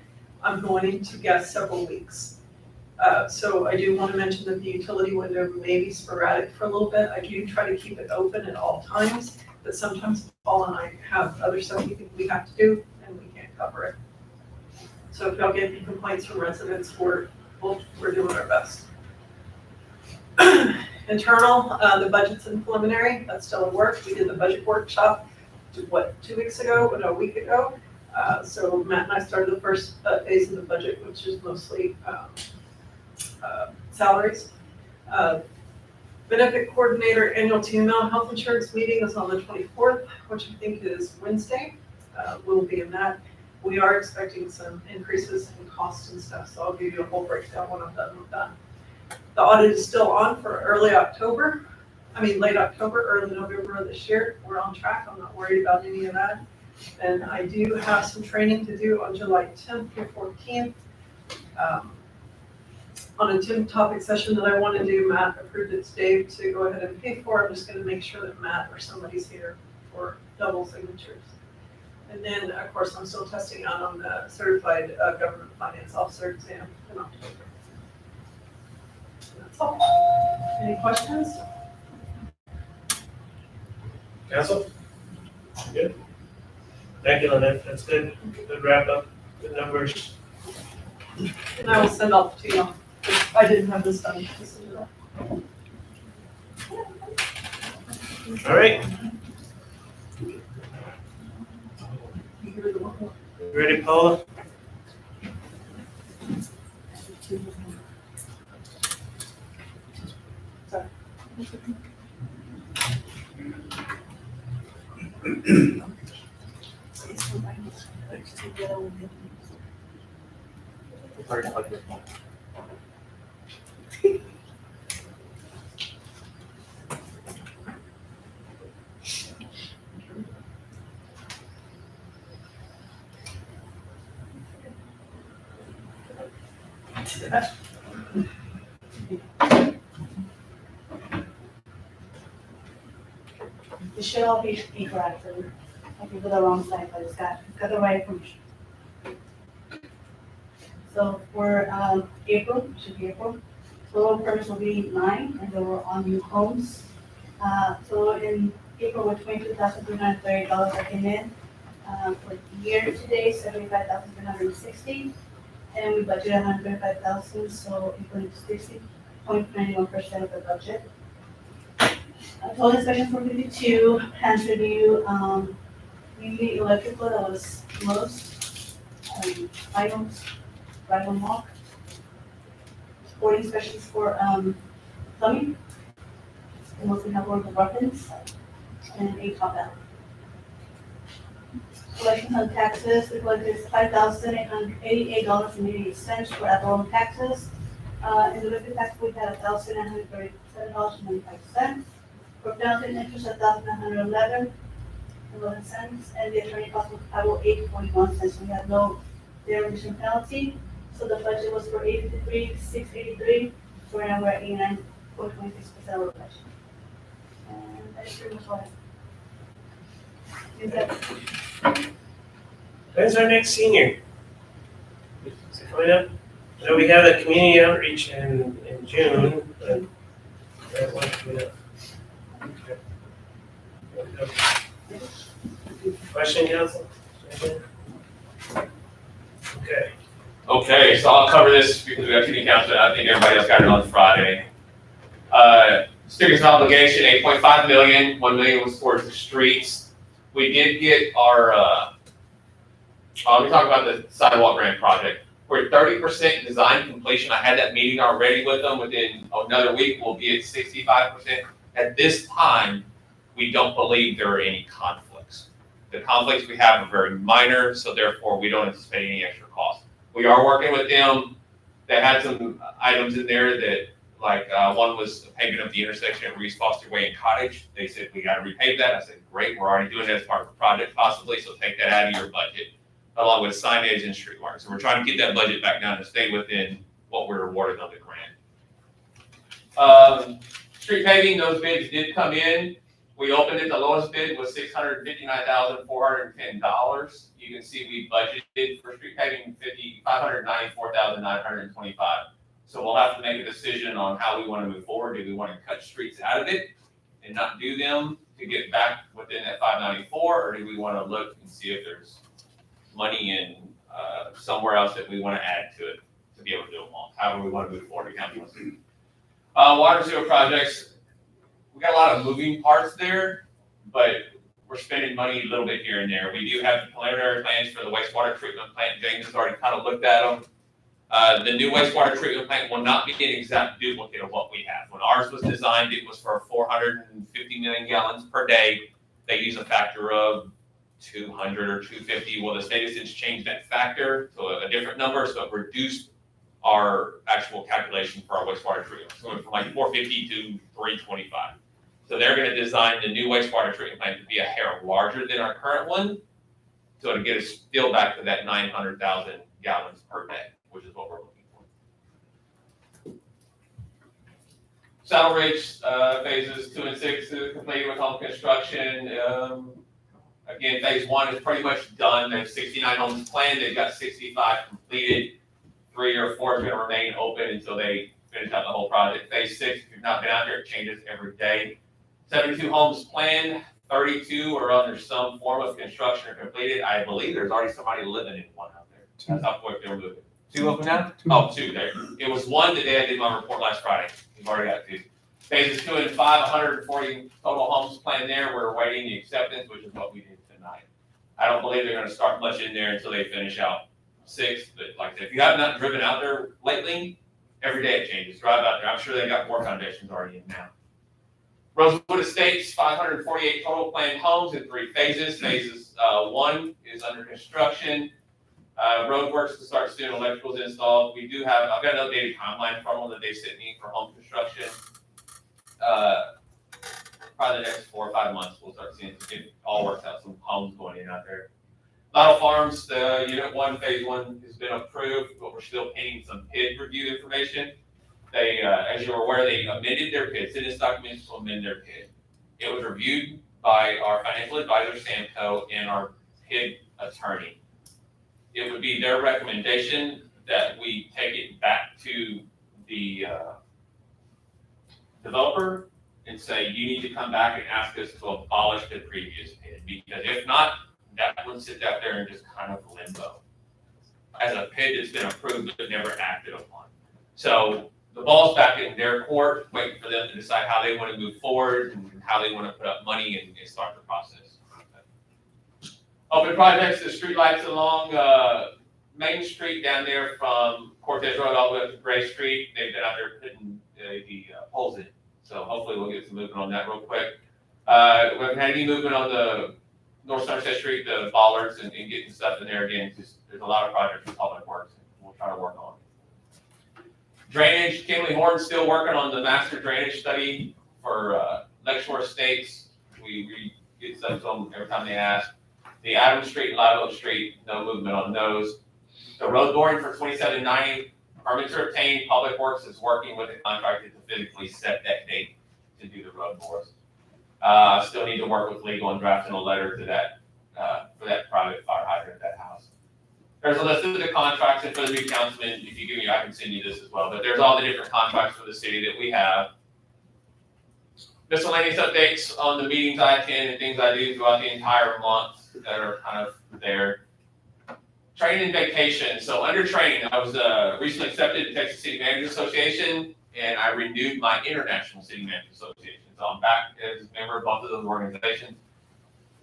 I'm going to guess several weeks. So I do want to mention that the utility window may be sporadic for a little bit. I do try to keep it open at all times, but sometimes Paul and I have other stuff we have to do and we can't cover it. So if y'all get any complaints from residents, we're doing our best. Internal, the budget's in preliminary, that's still in work. We did the budget workshop, 2 weeks ago, no, a week ago. So Matt and I started the first phase of the budget, which is mostly salaries. Benefit coordinator annual TML health insurance meeting is on the 24th, which I think is Wednesday. We'll be in that. We are expecting some increases in costs and stuff, so I'll give you a whole breakdown when I'm done with that. The audit is still on for late October, early November of this year. We're on track. I'm not worried about any of that. And I do have some training to do on July 10th through 14th. On a gym topic session that I want to do, Matt approved it today to go ahead and pay for. I'm just going to make sure that Matt or somebody's here for double signatures. And then, of course, I'm still testing out on the certified government finance officer exam in October. That's all. Any questions? Council? Good. Thank you, Lynette. That's good. Good wrap up. Good numbers. And I will send off to you. I didn't have this done. All right. You ready, Paula? It should all be correct. I think with the wrong side, but it's got the right information. So for April, should be April, total permits will be 9, and they were on new homes. So in April, with $22,330 that came in. For year to date, $75,360, and we budgeted $125,000, so equal to 60.91% of the budget. Total inspection for 52, plans review, mainly electrical, that was most, items, right on walk. Board inspections for plumbing, and mostly have work with weapons, and a top out. Collections on taxes, we collected $5,888.88 for ad taxes. In the liquid tax, we had $1,937.95. For penalty and interest, $1,911.11, and the attorney cost was $508.41. We had no derivation penalty, so the budget was for $853,683. So right now we're at 89.26% of the budget. And that's pretty much all I have. Is that When's our next senior? Is it coming up? I know we have the community outreach in June, but that one's coming up. Okay. Question, council? Okay. Okay, so I'll cover this because we have city council. I think everybody else got it on Friday. Students' obligation, $8.5 million. $1 million was towards the streets. We did get our, let me talk about the sidewalk grant project. We're 30% design completion. I had that meeting already with them. Within another week, we'll be at 65%. At this time, we don't believe there are any conflicts. The conflicts we have are very minor, so therefore we don't anticipate any extra cost. We are working with them. They had some items in there that, like, one was paving of the intersection at Reese Foster Way and Cottage. They said, we gotta repave that. I said, great, we're already doing that as part of the project possibly, so take that out of your budget, along with signage and street marks. So we're trying to keep that budget back down and stay within what we're awarded on the grant. Street paving, those bids did come in. We opened it, the lowest bid was $659,410. You can see we budgeted for street paving $594,925. So we'll have to make a decision on how we want to move forward. Do we want to cut streets out of it and not do them to get back within that 594, or do we want to look and see if there's money in somewhere else that we want to add to it to be able to do them all? However we want to move forward. Water sewer projects, we got a lot of moving parts there, but we're spending money a little bit here and there. We do have the preliminary plans for the wastewater treatment plant. James has already kind of looked at them. The new wastewater treatment plant will not be an exact duplicate of what we have. When ours was designed, it was for 450 million gallons per day. They use a factor of 200 or 250. Well, the state has since changed that factor to a different number, so it reduced our actual calculation for our wastewater treatment. So it went from like 450 to 325. So they're going to design the new wastewater treatment plant to be a hair larger than our current one, so it'll get us still back to that 900,000 gallons per day, which is what we're looking for. Saddle Ridge phases 2 and 6 completed with home construction. Again, phase 1 is pretty much done. They have 69 homes planned. They've got 65 completed. 3 or 4 is going to remain open until they finish out the whole project. Phase 6, if you've not been out there, it changes every day. 72 homes planned, 32 are under some form of construction or completed. I believe there's already somebody living in one out there. That's how quick they're moving. 2 open now? Oh, 2 there. It was 1 the day I did my report last Friday. We've already got 2. Phases 2 and 5, 140 total homes planned there. We're awaiting the acceptance, which is what we did tonight. I don't believe they're going to start much in there until they finish out 6. But like I said, if you have not driven out there lately, every day it changes. Drive out there. I'm sure they got more foundations already in now. Rosewood Estates, 548 total planned homes in 3 phases. Phases 1 is under construction. Road works to start soon. Electricals installed. We do have, I've got an updated timeline from them that they sent me for home construction. Probably the next 4 or 5 months, we'll start seeing it all works out. Some homes going in out there. Vital Farms, the Unit 1, Phase 1 has been approved, but we're still pending some PID review information. They, as you're aware, they amended their PID. Citizen documents to amend their PID. It was reviewed by our financial advisor, Samco, and our PID attorney. It would be their recommendation that we take it back to the developer and say, you need to come back and ask us to abolish the previous PID, because if not, that one sits out there in just kind of limbo as a PID that's been approved but never acted upon. So the ball's back in their court, waiting for them to decide how they want to move forward and how they want to put up money and start the process. Open projects, the streetlights along Main Street down there from Cortez Road all the way up to Gray Street. They've been out there putting the poles in. So hopefully we'll get some movement on that real quick. We haven't had any movement on the North Somerset Street, the bollards and getting stuff in there again. Just, there's a lot of projects in Public Works we'll try to work on. Drainage, Kimley Horn's still working on the master drainage study for Lakeshore Estates. We get stuff to them every time they ask. The Adams Street and Live Oak Street, no movement on those. The road boring for 2790, permits are obtained. Public Works is working with the contractor to physically set that date to do the road bores. Still need to work with legal and drafting a letter to that, for that private fire hydrant at that house. There's a list of the contracts, and for the new councilman, if you give me, I can send you this as well, but there's all the different contracts for the city that we have. Miscellaneous updates on the meetings I attend and things I do throughout the entire month that are kind of there. Training and vacation. So under training, I was recently accepted to Texas City Managers Association, and I renewed my International City Managers Association. So I'm back as a member of both of those organizations.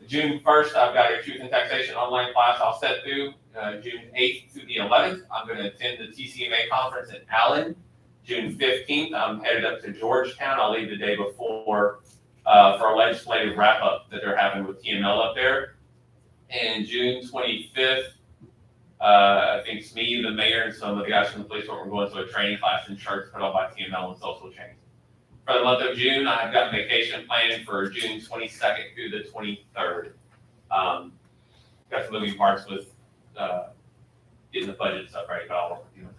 June 1st, I've got a truth and taxation online class I'll set through. June 8th through the 11th, I'm going to attend the TCMA conference in Allen. June 15th, I'm headed up to Georgetown. I'll leave the day before for a legislative wrap-up that they're having with TML up there. And June 25th, I think it's me, the mayor, and some of the guys from the police department are going to a training class in church put on by TML on social change. For the month of June, I've got vacation planned for June 22nd through the 23rd. Got some moving parts with getting the budget stuff right, but I'll work with you on that.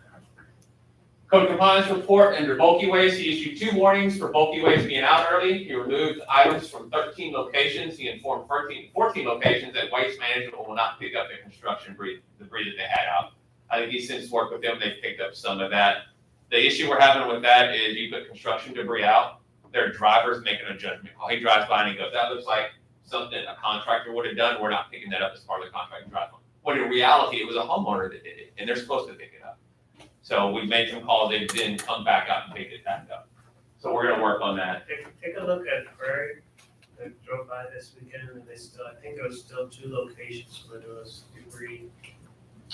Code compliance report under bulky waste. He issued 2 warnings for bulky waste being out early. He removed items from 13 locations. He informed 14 locations that Waste Management will not pick up the construction debris that they had out. I think he's since worked with them. They've picked up some of that. The issue we're having with that is you put construction debris out, their driver's making a judgment call. He drives by and he goes, that looks like something a contractor would have done. We're not picking that up as part of the contract drive on. When in reality, it was a homeowner that did it, and they're supposed to pick it up. So we made some calls, they didn't come back out and pick it back up. So we're gonna work on that. Take a look at Prairie. I drove by this weekend and they still, I think there was still 2 locations where there was debris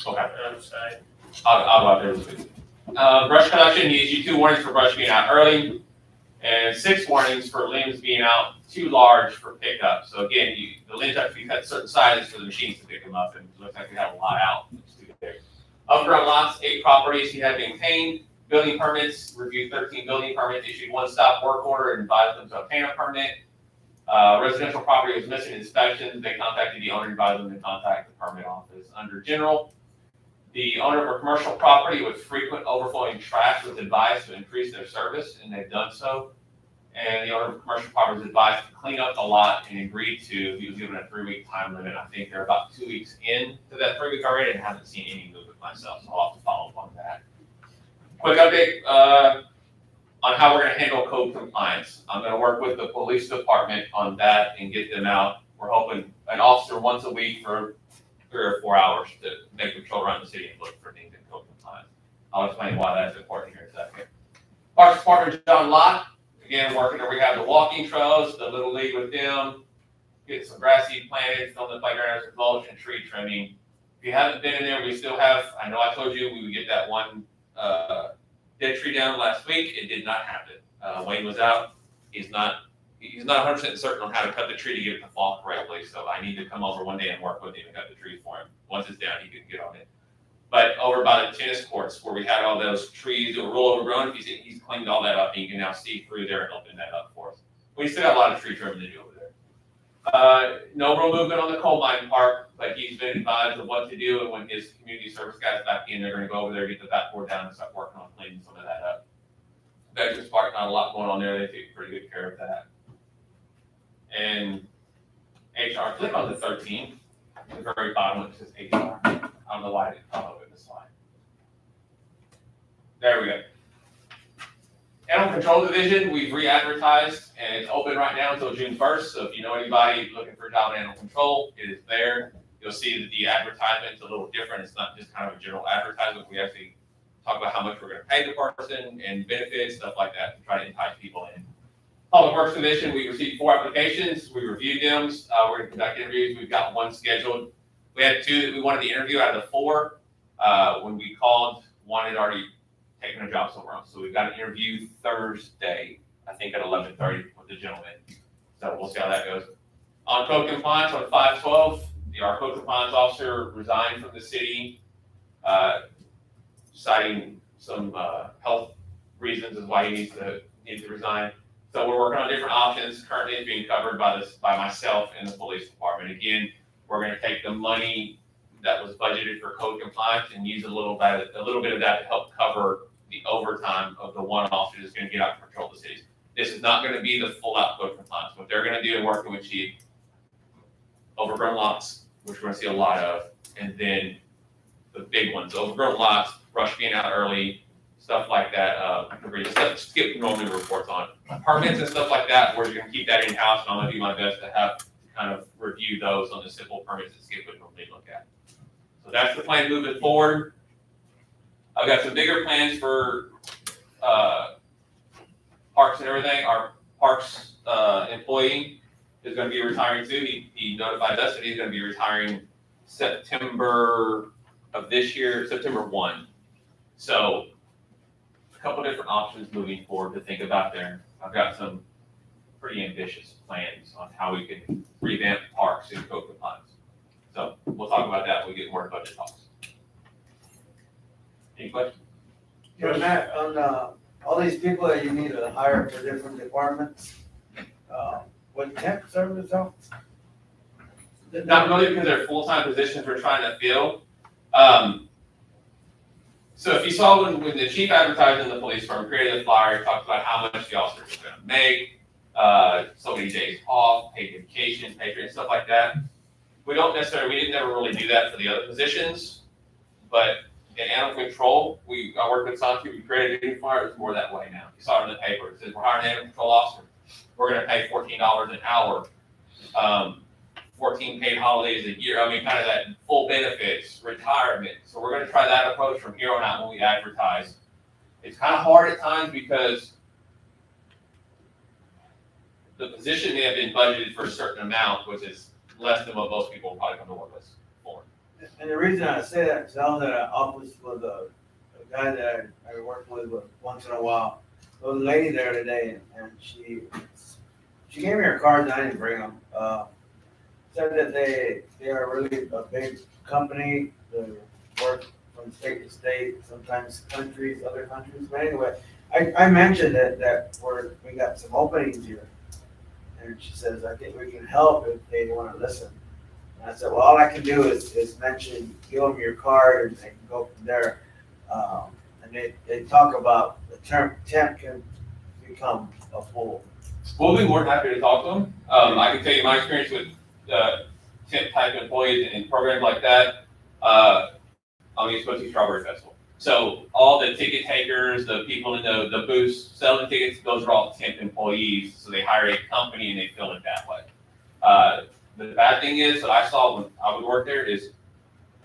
Okay. outside. I'll go out there this week. Brush collection, he issued 2 warnings for brush being out early, and 6 warnings for limbs being out too large for pickup. So again, the limbs have to be cut certain sizes for the machines to pick them up, and it looks like we have a lot out. It's too big. Upground lots, 8 properties he had maintained. Building permits, reviewed 13 building permits, issued 1 stop work order and advised them to obtain a permit. Residential property was missing inspections. They contacted the owner and advised them to contact the permit office. Under general, the owner of a commercial property with frequent overflowing trash was advised to increase their service, and they've done so. And the owner of a commercial property was advised to clean up the lot and agreed to, he was given a 3-week time limit. I think they're about 2 weeks in to that 3-week already and haven't seen any movement myself, so I'll have to follow up on that. Quick update on how we're gonna handle code compliance. I'm gonna work with the police department on that and get them out. We're hoping an officer once a week for 3 or 4 hours to make patrol around the city and look for things in code compliance. I'll explain why that's important here in a second. Parks Department, John Lott, again, working where we have the walking trails, the Little League with them, get some grass seed planted, fill the playgrounds with mulch and tree trimming. If you haven't been in there, we still have, I know I told you we would get that one dead tree down last week. It did not happen. Wayne was out. He's not 100% certain on how to cut the tree to get it to fall correctly. So I need to come over one day and work with him and cut the tree for him. Once it's down, he can get on it. But over by the tennis courts where we had all those trees that were real overgrown, he's cleaned all that up and you can now see through there and open that up for us. We still got a lot of tree trimming to do over there. No real movement on the coal mine park, but he's been advised of what to do, and when his community service guys back in, they're gonna go over there, get the backboard down and start working on cleaning some of that up. Veterans Park, not a lot going on there. They take pretty good care of that. And HR, click on the 13, the very bottom, it says HR. I don't know why I didn't come up with this slide. There we go. Animal Control Division, we've re-advertised, and it's open right now until June 1st. So if you know anybody looking for a job in animal control, it is there. You'll see that the advertisement is a little different. It's not just kind of a general advertisement. We actually talk about how much we're going to pay the person and benefits, stuff like that, to try to entice people in. Public Works Commission, we received 4 applications. We reviewed them. We're going to conduct interviews. We've got 1 scheduled. We had 2 that we wanted to interview out of the 4. When we called, 1 had already taken a job somewhere else. So we've got an interview Thursday, I think at 11:30 with the gentleman. So we'll see how that goes. On code compliance, on 5/12, our code compliance officer resigned from the city, citing some health reasons is why he needs to resign. So we're working on different options. Currently it's being covered by myself and the police department. Again, we're going to take the money that was budgeted for code compliance and use a little bit of that to help cover the overtime of the 1 officer that's going to get out and patrol the cities. This is not going to be the full out code compliance. What they're going to do in working with chief, overgrown lots, which we're going to see a lot of, and then the big ones, overgrown lots, brush being out early, stuff like that. Stuff Skip normally reports on. Permits and stuff like that, we're going to keep that in-house, and I'm going to do my best to have kind of review those on the simple permits that Skip would normally look at. So that's the plan moving forward. I've got some bigger plans for parks and everything. Our parks employee is gonna be retiring too. He notified us that he's gonna be retiring September of this year, September 1. So a couple different options moving forward to think about there. I've got some pretty ambitious plans on how we can revamp parks and code compliance. So we'll talk about that when we get more budget talks. Any questions? Yeah, Matt, on, all these people that you need to hire for different departments, what temp service out? Not really because they're full-time positions we're trying to fill. So if you saw when the chief advertised in the police firm, created a flyer, talked about how much the officers are gonna make, so many days off, paid vacation, paid and stuff like that. We didn't never really do that for the other positions, but in animal control, I worked with Santi, we created a new flyer, it's more that way now. You saw it in the paper, it says we're hiring an animal control officer, we're gonna pay $14 an hour, 14 paid holidays a year, I mean, kind of that full benefits, retirement. So we're gonna try that approach from here on out when we advertise. It's kind of hard at times because the position may have been budgeted for a certain amount, which is less than what most people will probably come to work with for. And the reason I say that, because I was at an office with a guy that I work with once in a while. There was a lady there today, and she gave me her cards, and I didn't bring them. Said that they are really a big company, they work from state to state, sometimes other countries, but anyway, I mentioned that we got some openings here. And she says, I think we can help if they wanna listen. And I said, well, all I can do is mention, give them your card and they can go from there. And they talk about the term temp can become a full. We'll be more than happy to talk to them. I can tell you my experience with temp type employees and programs like that. On the East Coast Strawberry Festival. So all the ticket takers, the people in the booths selling tickets, those are all temp employees. So they hire a company and they fill it that way. The bad thing is that I saw when I would work there is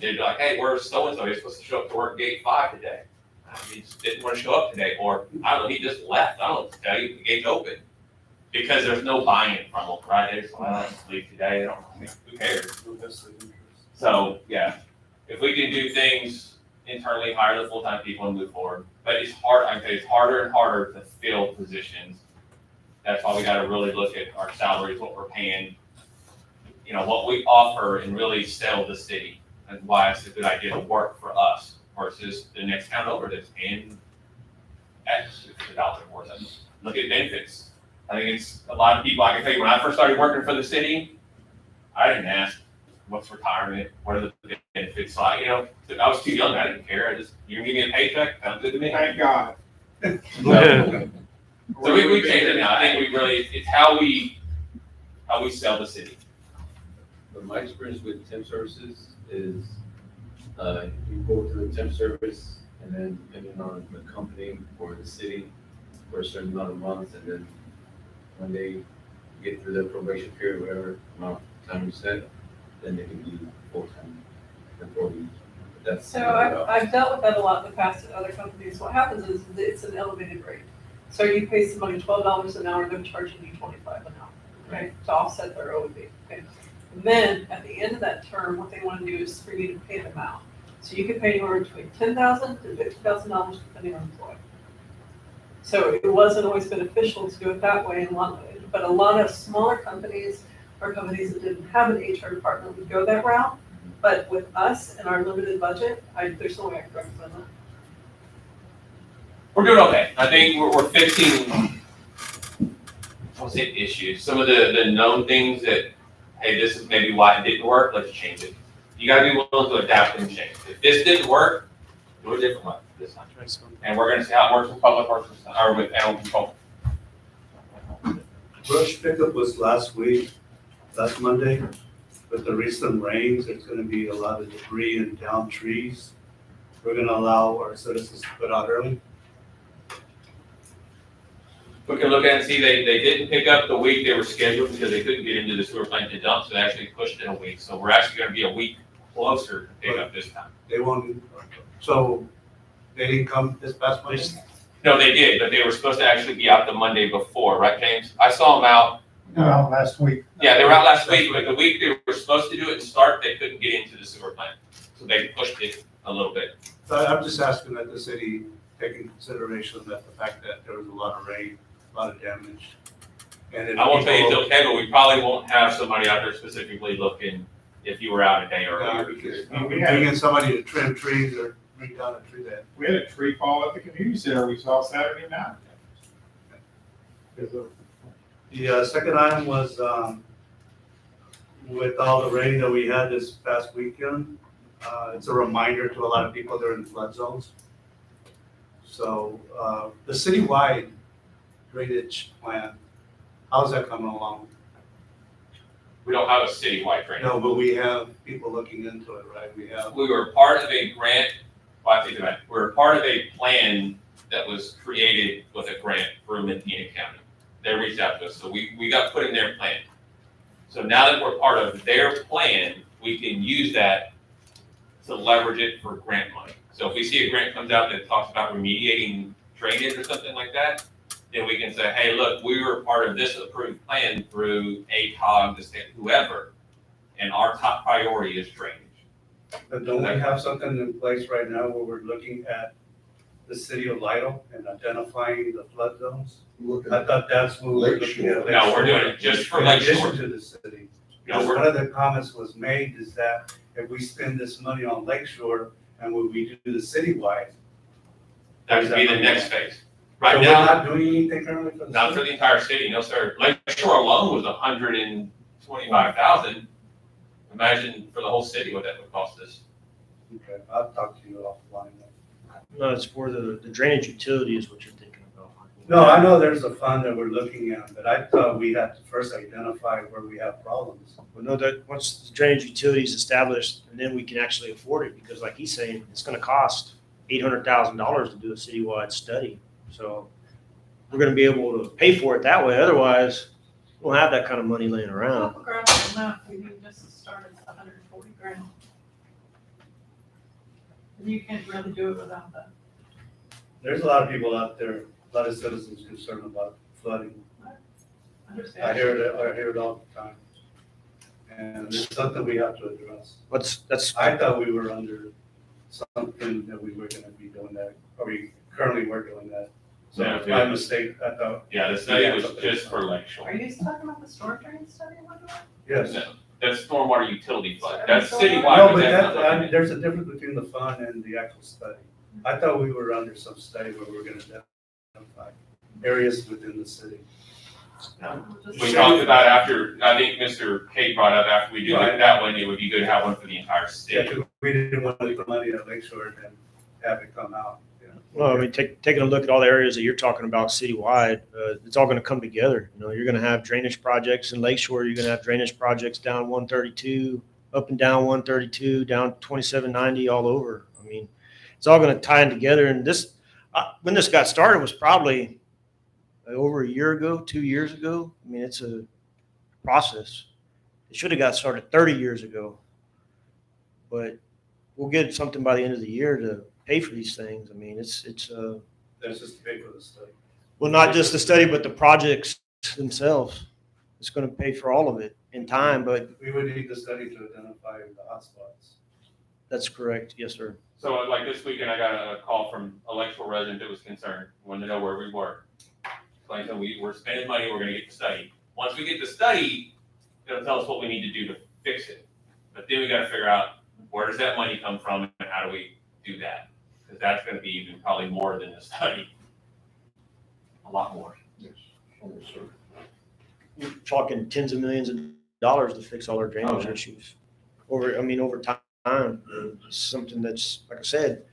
they'd be like, hey, where's so-and-so? He's supposed to show up to work gate 5 today. He just didn't want to show up today. Or I don't know, he just left. I don't know what to tell you, the gate's open. Because there's no buy-in from them, right? They're just like, well, let's leave today. They don't, who cares? So, yeah, if we can do things internally, hire the full-time people and move forward. But it's hard, I can tell you, it's harder and harder to fill positions. That's why we gotta really look at our salaries, what we're paying, you know, what we offer and really sell the city. And why it's a good idea to work for us versus the next town over that's paying X, $50 more. Look at benefits. I think it's a lot of people, I can tell you, when I first started working for the city, I didn't ask what's retirement, what are the benefits like, you know, I was too young, I didn't care, you can give me a paycheck, sounds good to me. Thank God. So we changed it now, I think we really, it's how we sell the city. But my experience with temp services is, you go through a temp service and then depending on the company or the city for a certain amount of months, and then when they get through their probation period, whatever amount of time you said, then they can be full-time employees. That's. So I've dealt with that a lot in the past at other companies. What happens is it's an elevated rate. So you pay somebody $12 an hour, they're charging you $25 an hour, okay, to offset their OB, okay? And then at the end of that term, what they want to do is for you to pay them out. So you could pay anywhere between $10,000 to $50,000 depending on employee. So it wasn't always beneficial to do it that way, but a lot of smaller companies or companies that didn't have an HR department would go that route. But with us and our limited budget, there's no way I can recommend that. We're doing okay. I think we're fixing, I won't say issues, some of the known things that, hey, this is maybe why it didn't work, let's change it. You gotta be willing to adapt and change. If this didn't work, do a different way this time. And we're gonna see how it works with public works or with animal control. Brush pickup was last Monday. With the recent rains, there's gonna be a lot of debris and downed trees. We're gonna allow our citizens to put out early. We can look at it and see they didn't pick up the week they were scheduled because they couldn't get into the sewer plant to dump, so they actually pushed it a week. So we're actually gonna be a week closer to pick up this time. They won't, so they didn't come this past Monday? No, they did, but they were supposed to actually be out the Monday before, right, James? I saw them out Last week. Yeah, they were out last week, but the week they were supposed to do it and start, they couldn't get into the sewer plant. So they pushed it a little bit. So I'm just asking that the city take into consideration that the fact that there was a lot of rain, a lot of damage. And if I won't tell you people- till Ken, but we probably won't have somebody out there specifically looking if you were out a day Yeah, earlier. because We we had- bring in somebody to trim trees or bring down a tree that. We had a tree fall at the community center we saw Saturday night. The second item was, with all the rain that we had this past weekend, it's a reminder to a lot of people they're in flood zones. So, the citywide drainage plan, how's that coming along? We don't have a citywide drainage. No, but we have people looking into it, right? We have, We were part of a grant, well, I think about it, we were part of a plan that was created with a grant through Medina County. They reached out to us, so we got put in their plan. So now that we're part of their plan, we can use that to leverage it for grant money. So if we see a grant comes out that talks about remediating drainage or something like that, then we can say, hey, look, we were part of this approved plan through ACOG, the state, whoever, and our top priority is drainage. but don't we have something in place right now where we're looking at the city of Lidle and identifying the flood zones? Look I at thought that's what we were looking at. No, we're doing it just for In Lake addition Shore. to the city. No, Because we're- one of the comments was made is that if we spend this money on Lake Shore and when we do the citywide. That would be the next phase. So Right we're now, not doing anything currently for the not for city? the entire city, no, sir. Lake Shore alone was 125,000. Imagine for the whole city what that would cost us. Okay, I'll talk to you offline then. No, it's for the drainage utility is what you're thinking about. No, I know there's a fund that we're looking at, but I thought we had to first identify where we have problems. We know that once the drainage utility is established, and then we can actually afford it, because like he's saying, it's gonna cost $800,000 to do a citywide study. So we're gonna be able to pay for it that way, otherwise we don't have that kind of money laying around. Topographical map, we need just to start at 140 grand. And you can't really do it without that. There's a lot of people out there, a lot of citizens concerned about flooding. Understand? I hear it all the time. And it's something we have to address. That's I thought we were under something that we were gonna be doing that, or we currently were doing that. So Yeah, it's my mistake, I thought. Yeah, the study was just for Lake Shore. Are you talking about the storm drain study? What do I- Yes. No, that's stormwater utility flood. That's So- citywide. No, but but that's not looking at- there's a difference between the fund and the actual study. I thought we were under some study where we were gonna identify areas within the city. We talked about after, I think Mr. Kate brought up, after we do Right. that one, it would be good to have one for the entire Yeah, city. 'cause we didn't want to leave the money at Lake Shore and have it come out, you know. Well, I mean, taking a look at all the areas that you're talking about citywide, it's all gonna come together. You know, you're gonna have drainage projects in Lake Shore, you're gonna have drainage projects down 132, up and down 132, down 2790, all over. I mean, it's all gonna tie in together. And this, when this got started was probably over a year ago, 2 years ago. I mean, it's a process. It should have got started 30 years ago. But we'll get something by the end of the year to pay for these things. I mean, it's That's just to pay for the study. well, not just the study, but the projects themselves. It's going to pay for all of it in time, but We would need the study to identify the hotspots. that's correct. Yes, sir. So like this weekend, I got a call from a Lake Shore resident that was concerned, wanted to know where we were. Like, so we're spending money, we're gonna get the study. Once we get the study, it'll tell us what we need to do to fix it. But then we gotta figure out, where does that money come from and how do we do that? Because that's gonna be even probably more than the study. A lot more. We're talking tens of millions of dollars to fix all our drainage issues over time. It's something that's, like I said,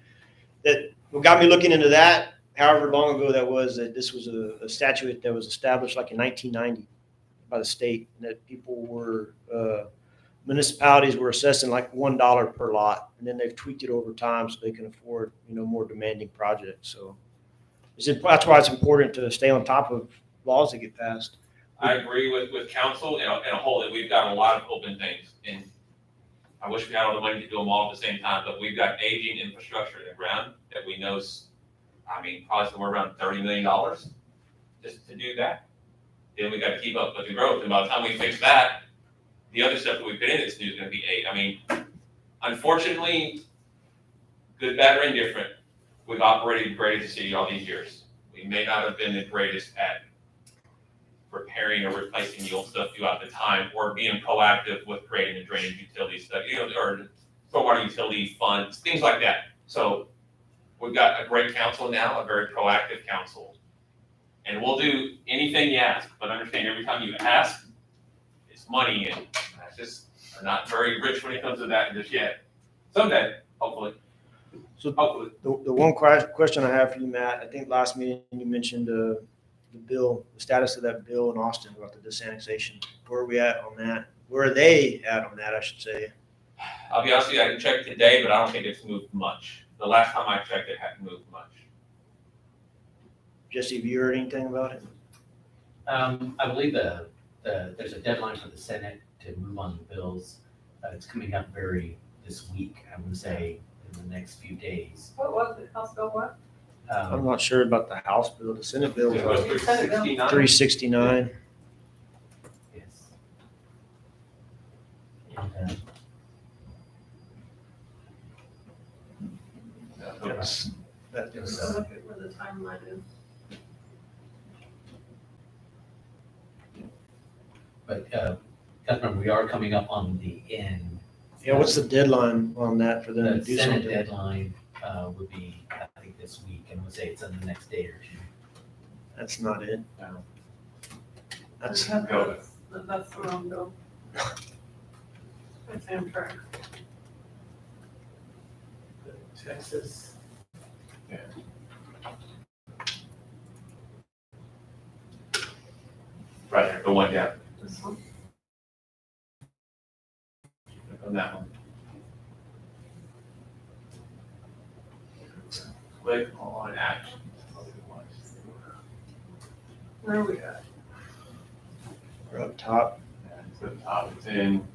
that what got me looking into that, however long ago that was, that this was a statute that was established like in 1990 by the state, and that people were, municipalities were assessing like $1 per lot, and then they've tweaked it over time so they can afford, more demanding projects. So that's why it's important to stay on top of laws that get passed. I agree with council in a whole, that we've got a lot of open things, and I wish we had all the money to do them all at the same time, but we've got aging infrastructure in the ground that we know, probably somewhere around $30 million just to do that. Then we got to keep up with the growth, and by the time we fix that, the other stuff that we put in this new is gonna be 8. I mean, unfortunately, good, bad, or indifferent, we've operated great as a city all these years. We may not have been the greatest at repairing or replacing the old stuff throughout the time, or being proactive with creating the drainage utility stuff, or stormwater utility funds, things like that. So we've got a great council now, a very proactive council. And we'll do anything you ask, but understand every time you ask, it's money, and that's just, we're not very rich when it comes to that just yet. Someday, hopefully. So Hopefully. the one question I have for you, Matt, I think last meeting you mentioned the bill, the status of that bill in Austin about the disannexation. Where are we at on that? Where are they at on that, I should say? I'll be honest with you, I didn't check today, but I don't think it's moved much. The last time I checked, it hadn't moved much. Jesse, have you heard anything about it? I believe there's a deadline for the Senate to move on the bills. It's coming up this week, I would say, in the next few days. What was it, House Bill what? I'm not sure about the House bill. The Senate bill It was was 369. 369. Yes. And, That's- that it was, I'll look at where the timeline is. but, Councilmember, we are coming up on the end. Yeah, what's the deadline on that for them to The do Senate something? deadline would be, I think, this week, and would say it's in the next day or two. That's not it. No. That's, That's the wrong bill. It's Amtrak. Texas. Right there, the one down. This one. On that one. Click on action. Where are we at? we're up top. It's in,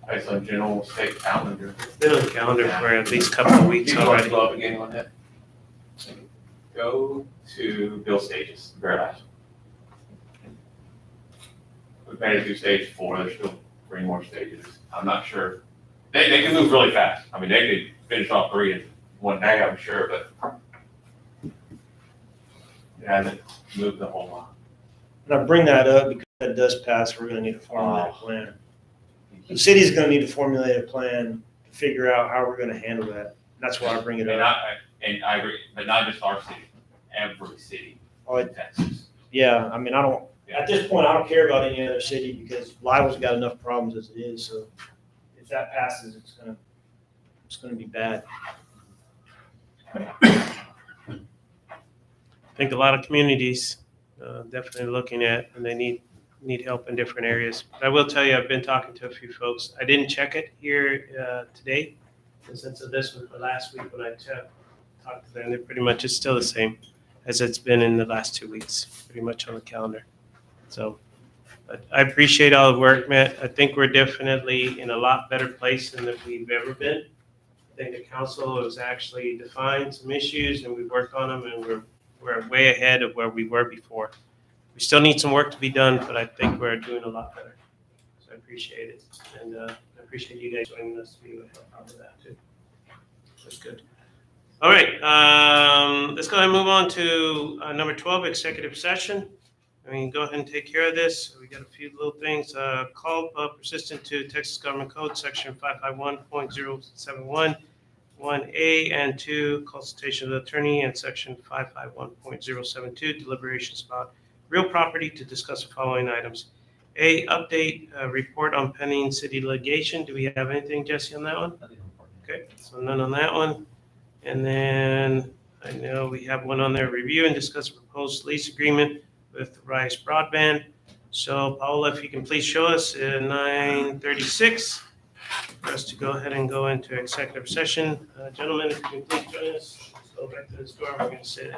it's on general state calendar. It's been on the calendar for at least a couple of weeks You want to already. go up again on that? Go to bill stages, very last. We made it through stage 4, there's still 3 more stages. I'm not sure. They can move really fast. I mean, they could finish off 3 in one day, I'm sure, but it hasn't moved a whole lot. And I bring that up because if it does pass, we're gonna need to formulate a plan. The city's gonna need to formulate a plan to figure out how we're gonna handle that. That's why I bring it And up. and I agree, but not just our city, every city Oh, in Texas. Yeah, I mean, at this point, I don't care about any other city because Liva's got enough problems as it is, so if that passes, it's gonna be bad. I think a lot of communities definitely looking at, and they need help in different areas. But I will tell you, I've been talking to a few folks. I didn't check it here today, and since this was the last week when I talked to them, they're pretty much, it's still the same as it's been in the last 2 weeks, pretty much on the calendar. So but I appreciate all the work, Matt. I think we're definitely in a lot better place than that we've ever been. I think the council has actually defined some issues and we've worked on them and we're way ahead of where we were before. We still need some work to be done, but I think we're doing a lot better. So I appreciate it. And I appreciate you guys joining us to be able to help out with that too. That's good. All right, let's go ahead and move on to number 12, executive session. I mean, go ahead and take care of this. We got a few little things. Call persistent to Texas Government Code, section 551.071. 1A and 2, consultation of the attorney, and section 551.072, deliberations about real property to discuss the following items. A, update, report on pending city litigation. Do we have anything, Jesse, on that one? Okay, so none on that one. And then I know we have one on there, review and discuss proposed lease agreement with Rise Broadband. So Paola, if you can please show us at 9:36 for us to go ahead and go into executive session. Gentlemen, if you can please join us. Let's go back to this door. We're going to sit.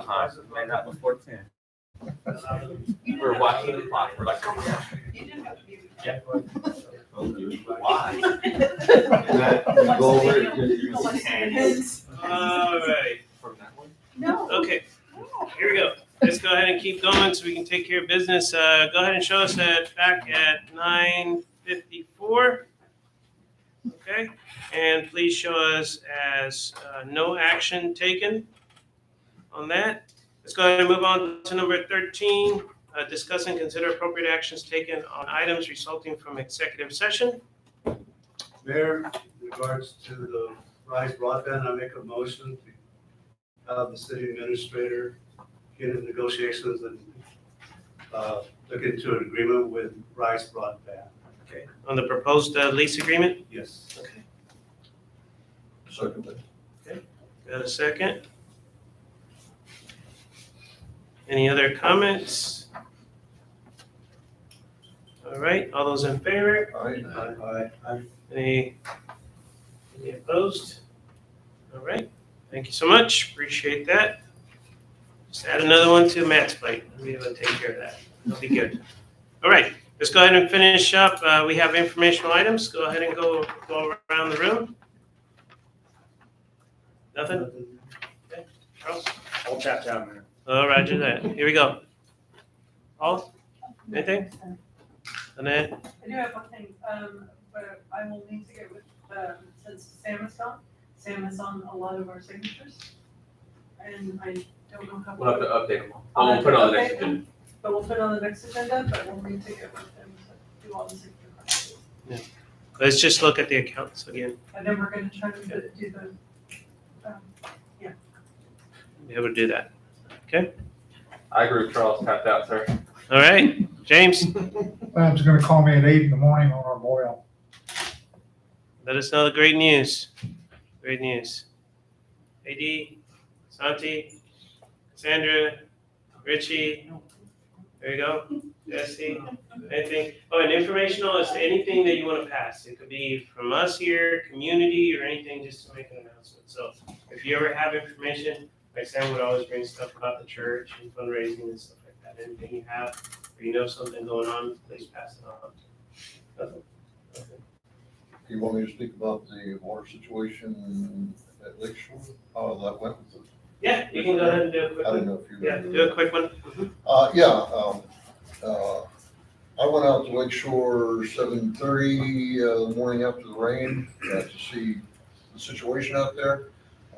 And not before 10. We're watching the clock, we're like, You didn't have to be. yeah. Why? Go over it. All right. From that one? No. Okay, here we go. Let's go ahead and keep going so we can take care of business. Go ahead and show us that back at 9:54. Okay, and please show us as no action taken on that. Let's go ahead and move on to number 13. Discuss and consider appropriate actions taken on items resulting from executive session. Mayor, in regards to the Rise broadband, I make a motion to have the city administrator get into negotiations and look into an agreement with Rise broadband. Okay, on the proposed lease agreement? Yes. Okay, Second. got a second? Any other comments? All right, all those in favor? Aye. Any opposed? All right, thank you so much, appreciate that. Just add another one to Matt's plate, we'll be able to take care of that, that'll be good. All right, let's go ahead and finish up, we have informational items, go ahead and go around the room. Nothing? Okay, Charles? I'll tap down there. Oh, roger that, here we go. Paul, anything? Annette? I do have one thing, but I will need to get with, since Sam is gone, Sam is on a lot of our signatures. And I don't know how. We'll have to update them. We'll put it on the next agenda. But we'll put it on the next agenda, but we'll need to get with them to do all the signature processes. Let's just look at the accounts again, And then we're gonna try to do the, be able to do that, okay? I agree with Charles, tapped out, sir. All right, James, Sam's gonna call me at 8 in the morning on our boil. let us know the great news, great news. AD, Santi, Cassandra, Richie, there you go, Jesse, anything? Oh, and informational is anything that you want to pass. It could be from us here, community, or anything just to make an announcement. So if you ever have information, like Sam would always bring stuff about the church and fundraising and stuff like that. Anything you have, or you know something going on, please pass it on. Nothing? Okay. You want me to speak about the water situation at Lakeshore, how that went with the? Yeah, you can go ahead and do a quick I one. didn't know if you. Yeah, do a quick one. I went out to Lakeshore 7:30 the morning after the rain to see the situation out there.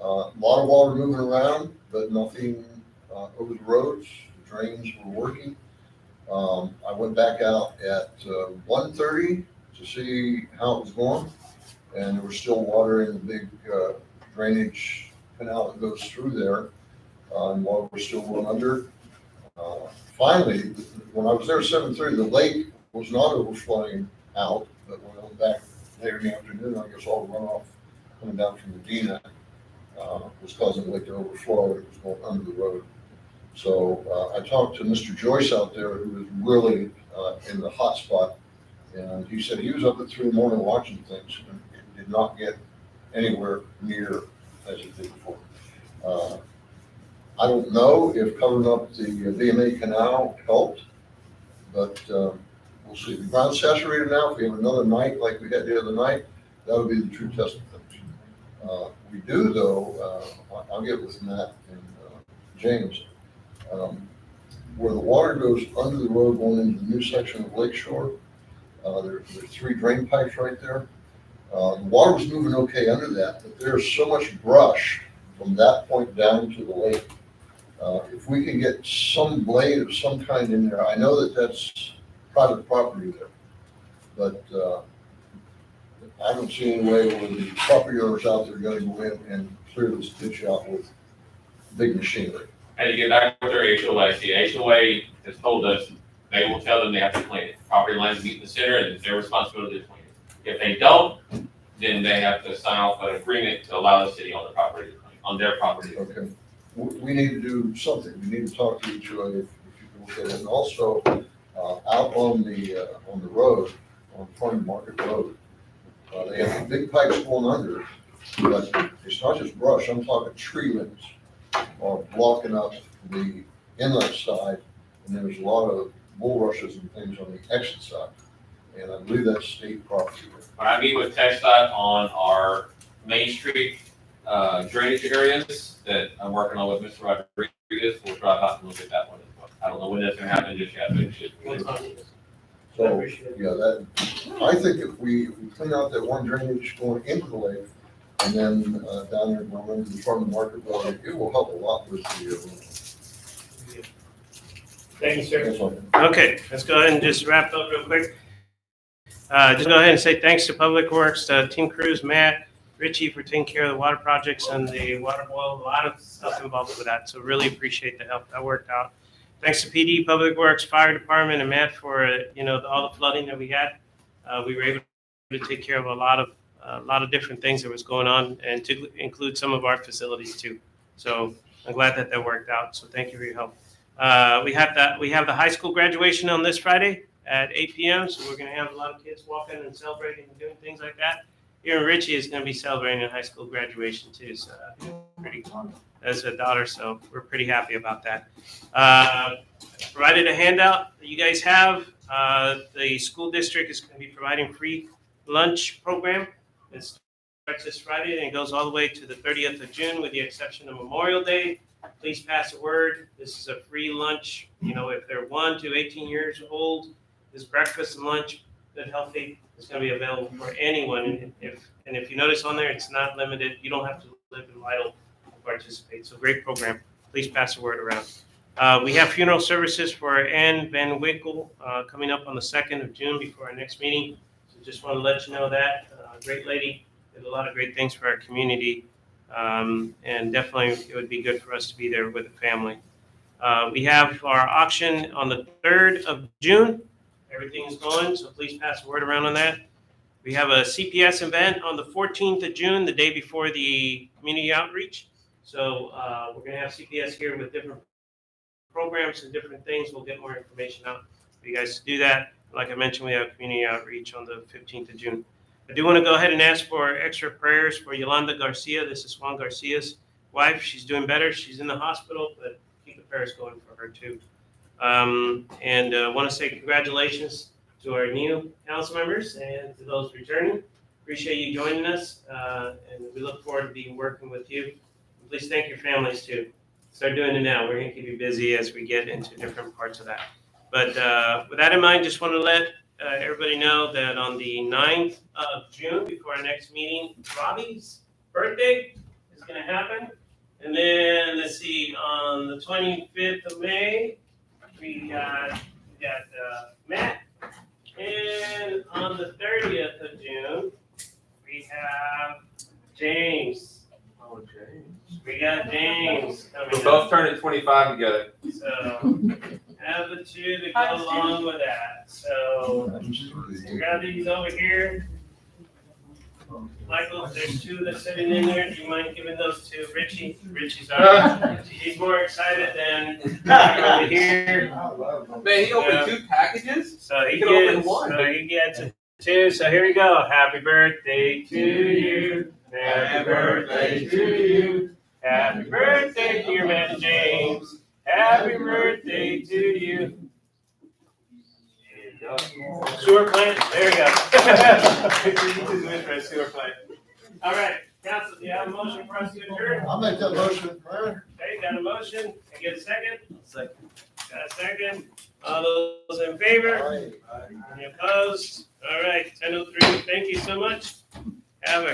A lot of water moving around, but nothing over the roads. The drains were working. I went back out at 1:30 to see how it was going, and there was still water in the big drainage canal that goes through there, and water was still going under. Finally, when I was there at 7:30, the lake was not overflowing out, but when I went back later in the afternoon, I guess all the runoff coming down from Medina was causing the lake to overflow. It was going under the road. So I talked to Mr. Joyce out there, who was really in the hot spot, and he said he was up at 3 in the morning watching things and it did not get anywhere near as it did before. I don't know if covering up the VMA canal helped, but we'll see. The ground's saturated now. If we have another night like we had the other night, that would be the true test of things. We do, though, I'll get with Matt and James, where the water goes under the road going into the new section of Lakeshore. There's 3 drain pipes right there. The water was moving okay under that, but there's so much brush from that point down to the lake. If we can get some blade of some kind in there, I know that that's private property there, but I don't see any way where the property owners out there are going to go in and clear this ditch out with big machinery. And to get back with their HOA, the HOA has told us they will tell them they have to clean it. Property lines meet in the center and it's their responsibility to clean it. If they don't, then they have to sign off an agreement to allow the city on the property, on their property. Okay. We need to do something. We need to talk to each other if you can look at it. And also, out on the road, on Farm Market Road, they have big pipes going under, but it's not just brush. I'm talking tree limbs are blocking up the inlet side, and there's a lot of bulrushes and things on the exit side. And I believe that's state property. When I meet with TechDOT on our Main Street drainage areas that I'm working on with Mr. Rodriguez, we'll drive out and look at that one as well. I don't know when that's gonna happen just yet, but it should. So, yeah, that, I think if we clean out that one drainage going into the lake, and then down there going into the farm market, well, it will help a lot with the. Thank you, sir. That's all. Okay, let's go ahead and just wrap up real quick. Just go ahead and say thanks to Public Works, Team Crews, Matt, Richie for taking care of the water projects and the water boil, a lot of stuff involved with that. So really appreciate the help. That worked out. Thanks to PD, Public Works, Fire Department, and Matt for, all the flooding that we had. We were able to take care of a lot of different things that was going on, and to include some of our facilities too. So I'm glad that worked out. So thank you for your help. We have the high school graduation on this Friday at 8 p.m. So we're going to have a lot of kids walking and celebrating and doing things like that. Here in Richie is going to be celebrating a high school graduation too. So pretty fun as a daughter. So we're pretty happy about that. Provided a handout that you guys have. The school district is going to be providing free lunch program. It starts this Friday and it goes all the way to the 30th of June with the exception of Memorial Day. Please pass a word. This is a free lunch. If they're 1 to 18 years old, this breakfast and lunch, good, healthy, is going to be available for anyone. And if you notice on there, it's not limited. You don't have to live in Lytle to participate. So great program. Please pass the word around. We have funeral services for Ann Van Winkle coming up on the 2nd of June before our next meeting. So just want to let you know that. Great lady, did a lot of great things for our community. And definitely it would be good for us to be there with the family. We have our auction on the 3rd of June. Everything is going, so please pass the word around on that. We have a CPS event on the 14th of June, the day before the community outreach. So we're going to have CPS here with different programs and different things. We'll get more information out for you guys to do that. Like I mentioned, we have community outreach on the 15th of June. I do want to go ahead and ask for extra prayers for Yolanda Garcia. This is Juan Garcia's wife. She's doing better. She's in the hospital, but keep the prayers going for her too. And want to say congratulations to our new council members and to those returning. Appreciate you joining us, and we look forward to being working with you. Please thank your families too. Start doing it now. We're going to keep you busy as we get into different parts of that. But with that in mind, just want to let everybody know that on the 9th of June, before our next meeting, Robbie's birthday is going to happen. And then, let's see, on the 25th of May, we got Matt. And on the 30th of June, we have James. Oh, James. We got James coming We're both turning 25 together. So have the two to go along with that. So grab these over here. Michael, there's two that's sitting in there. Do you mind giving those to Richie? Richie's already, he's more excited than over here. Man, he opened 2 packages? So he could open gets, one. so he gets a 2. So here we go. Happy birthday to you. Happy birthday to you. Happy birthday, dear man James. Happy birthday to you. Sewer plant, there you go. Sewer plant. All right, council, do you have a motion for us to adjourn? I'll make that motion, Mayor. Okay, got a motion, can I get a second? Second. Got a second, all those in favor? Any opposed? All right, 10:03, thank you so much. Have a